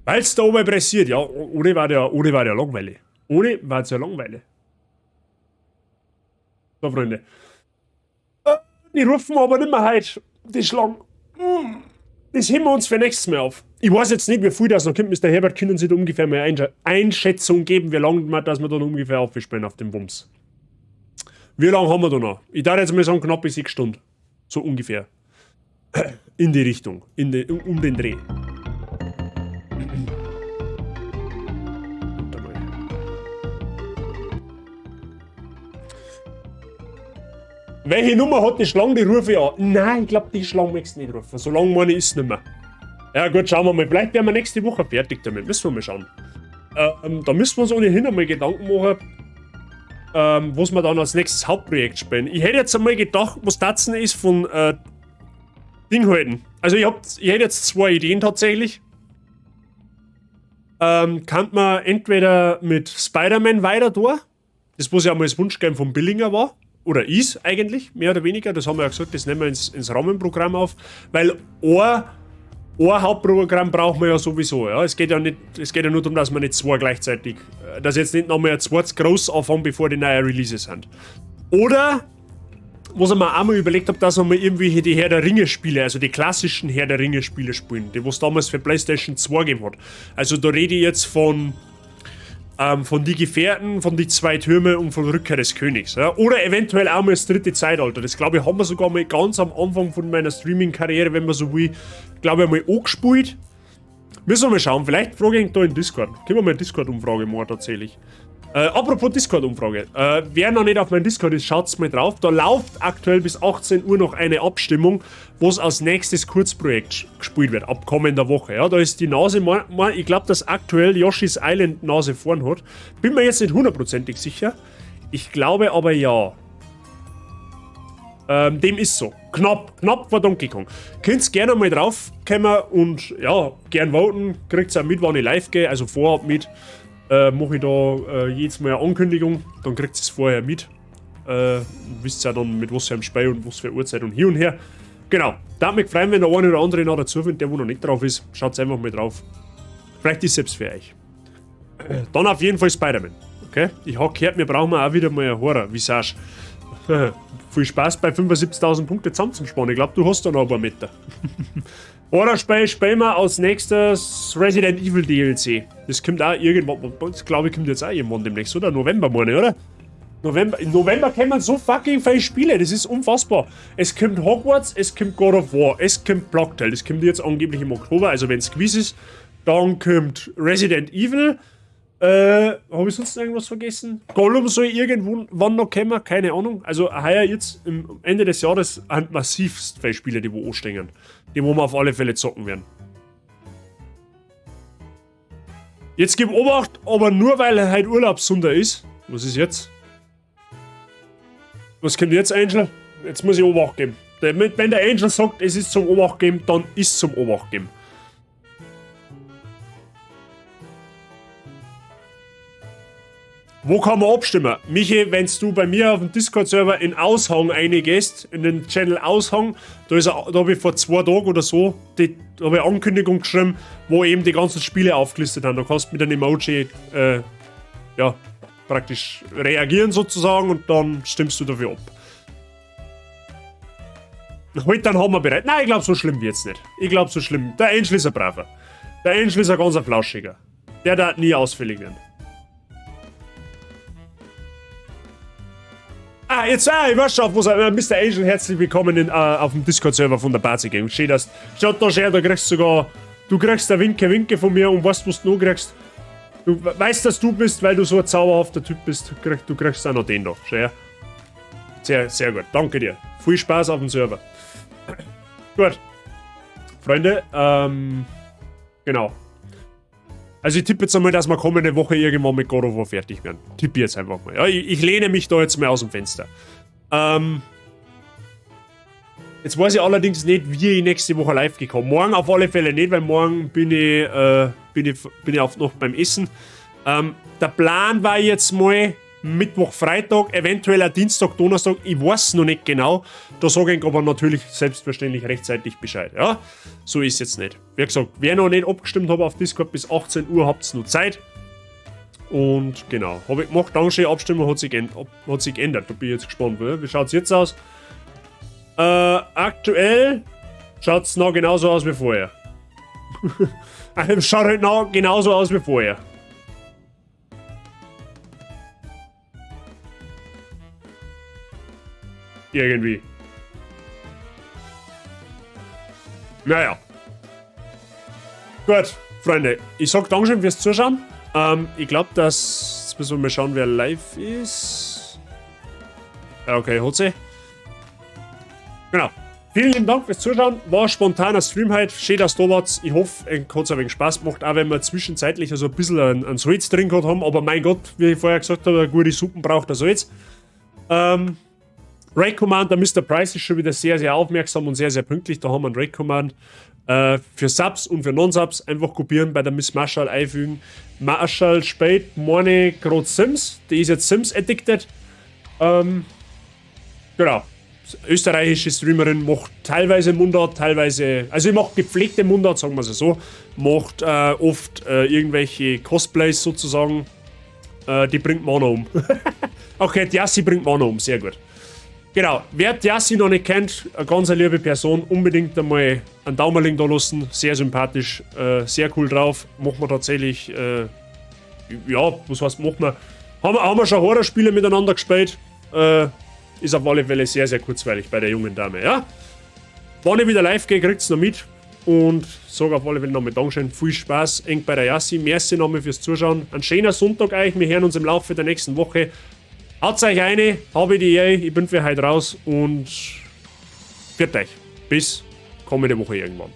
Weil es da oben pressiert, ja, ohne war der langweilig. Ohne war es ja langweilig. So, Freunde. Die rufen wir aber nicht mehr heute, die Schlangen. Das heben wir uns für nächstes Mal auf. Ich weiß jetzt nicht, wie viel das noch kommt. Mr. Herbert, können Sie da ungefähr mal eine Einschätzung geben, wie lange dass wir da noch ungefähr aufspielen auf dem Bums. Wie lange haben wir da noch? Ich darf jetzt mal sagen, knappe 6 Stunden. So ungefähr. In die Richtung. Um den Dreh. Welche Nummer hat die Schlange? Die rufe ich an. Nein, ich glaube, die Schlange möchtest du nicht rufen. So lange meine ich ist nicht mehr. Ja gut, schauen wir mal. Vielleicht werden wir nächste Woche fertig damit. Müssen wir mal schauen. Da müssen wir uns ohnehin einmal Gedanken machen, was wir dann als nächstes Hauptprojekt spielen. Ich hätte jetzt einmal gedacht, was das denn ist von Ding halten. Also ich hätte jetzt 2 Ideen tatsächlich. Kann man entweder mit Spider-Man weiter durch, das was ja einmal das Wunschgame von Billinger war, oder ist eigentlich, mehr oder weniger, das haben wir ja gesagt, das nehmen wir ins Rahmenprogramm auf, weil ein Hauptprogramm brauchen wir ja sowieso, ja. Es geht ja nur darum, dass wir nicht 2 gleichzeitig, dass jetzt nicht nochmal ein zweites groß anfangen, bevor die neuen Releases sind. Oder, was ich mir auch mal überlegt habe, dass wir mal irgendwelche die Herr der Ringe Spiele, also die klassischen Herr der Ringe Spiele spielen, die was damals für PlayStation 2 gegeben hat. Also da rede ich jetzt von die Gefährten, von die 2 Türme und von Rückkehr des Königs. Ja? Oder eventuell auch mal das 3. Zeitalter. Das glaube ich haben wir sogar mal ganz am Anfang von meiner Streaming-Karriere, wenn man so will, glaube ich mal angespielt. Müssen wir mal schauen, vielleicht frage ich da in Discord. Können wir mal eine Discord-Umfrage machen tatsächlich. Apropos Discord-Umfrage. Wer noch nicht auf meinem Discord ist, schaut's mal drauf. Da läuft aktuell bis 18 Uhr noch eine Abstimmung, was als nächstes Kurzprojekt gespielt wird, ab kommender Woche. Ja, da ist die Nase, ich glaube, dass aktuell Yoshi's Island Nase vorn hat. Bin mir jetzt nicht hundertprozentig sicher. Ich glaube aber ja. Dem ist so. Knapp vor Donkey Kong. Könnt's gerne mal draufkommen und ja, gern voten. Kriegt's auch mit, wann ich live gehe, also vorab mit. Mache ich da jedes Mal eine Ankündigung, dann kriegt ihr es vorher mit. Wisst ja dann, mit was für einem Spiel und was für eine Uhrzeit und hier und her. Genau, da würde mich freuen, wenn der eine oder andere noch dazu findet, der wo noch nicht drauf ist. Schaut einfach mal drauf. Vielleicht ist es selbst für euch. Dann auf jeden Fall Spider-Man. Okay? Ich habe gehört, wir brauchen auch wieder mal einen Horror-Visage. Viel Spaß bei 75.000 Punkte zusammenzuspannen. Ich glaube, du hast da noch ein paar Meter. Horror-Spiel spielen wir als nächstes Resident Evil DLC. Das kommt auch irgendwann, das glaube ich, kommt jetzt auch irgendwann demnächst, oder? November, meine ich, oder? Im November kommen so fucking viele Spiele, das ist unfassbar. Es kommt Hogwarts, es kommt God of War, es kommt Plague Tale, das kommt jetzt angeblich im Oktober, also wenn es gewiss ist. Dann kommt Resident Evil. Habe ich sonst irgendwas vergessen? Gollum soll irgendwann noch kommen, keine Ahnung. Also heuer jetzt, am Ende des Jahres, sind massivst viele Spiele, die wo anstehen. Die wo wir auf alle Fälle zocken werden. Jetzt gib Obacht, aber nur weil heute Urlaubssonder ist. Was ist jetzt? Was kommt jetzt, Angel? Jetzt muss ich Obacht geben. Wenn der Angel sagt, es ist zum Obacht geben, dann ist es zum Obacht geben. Wo kann man abstimmen? Michi, wenn du bei mir auf dem Discord-Server in Aushang reingehst, in den Channel Aushang, da habe ich vor 2 Tagen oder so, da habe ich eine Ankündigung geschrieben, wo eben die ganzen Spiele aufgelistet haben. Da kannst du mit einem Emoji, ja, praktisch reagieren sozusagen und dann stimmst du dafür ab. Heute dann haben wir bereit. Nein, ich glaube, so schlimm wird's nicht. Ich glaube, so schlimm. Der Angel ist ein braver. Der Angel ist ein ganz flauschiger. Der darf nie ausfällig werden. Ich weiß schon, Mr. Angel, herzlich willkommen auf dem Discord-Server von der Bazi Game. Schön, dass. Schaut da schön, da kriegst sogar. Du kriegst eine Winke von mir und weißt, was du noch kriegst. Du weißt, dass du bist, weil du so ein zauberhafter Typ bist. Du kriegst auch noch den da. Schön. Sehr, sehr gut. Danke dir. Viel Spaß auf dem Server. Gut. Freunde, genau. Also ich tippe jetzt einmal, dass wir kommende Woche irgendwann mit God of War fertig werden. Tippe jetzt einfach mal. Ja, ich lehne mich da jetzt mal aus dem Fenster. Jetzt weiß ich allerdings nicht, wie ich nächste Woche live gekommen. Morgen auf alle Fälle nicht, weil morgen bin ich auch noch beim Essen. Der Plan war jetzt mal Mittwoch, Freitag, eventuell auch Dienstag, Donnerstag. Ich weiß noch nicht genau. Da sage ich aber natürlich selbstverständlich rechtzeitig Bescheid. Ja, so ist es jetzt nicht. Wie gesagt, wer noch nicht abgestimmt hat auf Discord, bis 18 Uhr habt ihr noch Zeit. Und genau, habe ich gemacht. Dankeschön, Abstimmung hat sich geändert. Da bin ich jetzt gespannt. Wie schaut es jetzt aus? Aktuell schaut es noch genauso aus wie vorher. Schaut halt noch genauso aus wie vorher. Irgendwie. Naja. Gut, Freunde. Ich sag Dankeschön fürs Zuschauen. Ich glaube, dass. Jetzt müssen wir mal schauen, wer live ist. Ja, okay, hat sie. Genau. Vielen lieben Dank fürs Zuschauen. War ein spontaner Stream heute. Schön, dass du da wart. Ich hoffe, es hat ein wenig Spaß gemacht, auch wenn wir zwischenzeitlich also ein bisschen einen Salz drin gehabt haben. Aber mein Gott, wie ich vorher gesagt habe, eine gute Suppe braucht ein Salz. Raid Command, der Mr. Price ist schon wieder sehr, sehr aufmerksam und sehr, sehr pünktlich. Da haben wir einen Raid Command. Für Subs und für Non-Subs einfach kopieren, bei der Miss Marshall einfügen. Marshall Spade, meine gerade Sims. Die ist jetzt Sims addicted. Genau. Österreichische Streamerin, macht teilweise Mundart, teilweise, also ich mache gepflegte Mundart, sagen wir es so, macht oft irgendwelche Cosplays sozusagen, die bringt Mana um. Okay, Yassi bringt Mana um, sehr gut. Genau, wer Yassi noch nicht kennt, eine ganz liebe Person, unbedingt einmal einen Daumen da lassen, sehr sympathisch, sehr cool drauf, macht man tatsächlich, ja, was heißt, macht man, haben wir schon Horrorspiele miteinander gespielt, ist auf alle Fälle sehr, sehr kurzweilig bei der jungen Dame, ja. Wenn ich wieder live gehe, kriegt es noch mit. Und sage auf alle Fälle nochmal Dankeschön. Viel Spaß, eng bei der Yassi. Merci nochmal fürs Zuschauen. Ein schöner Sonntag euch. Wir hören uns im Laufe der nächsten Woche. Haut euch eine, habe die ich bin für heute raus und viert euch. Bis kommende Woche irgendwann.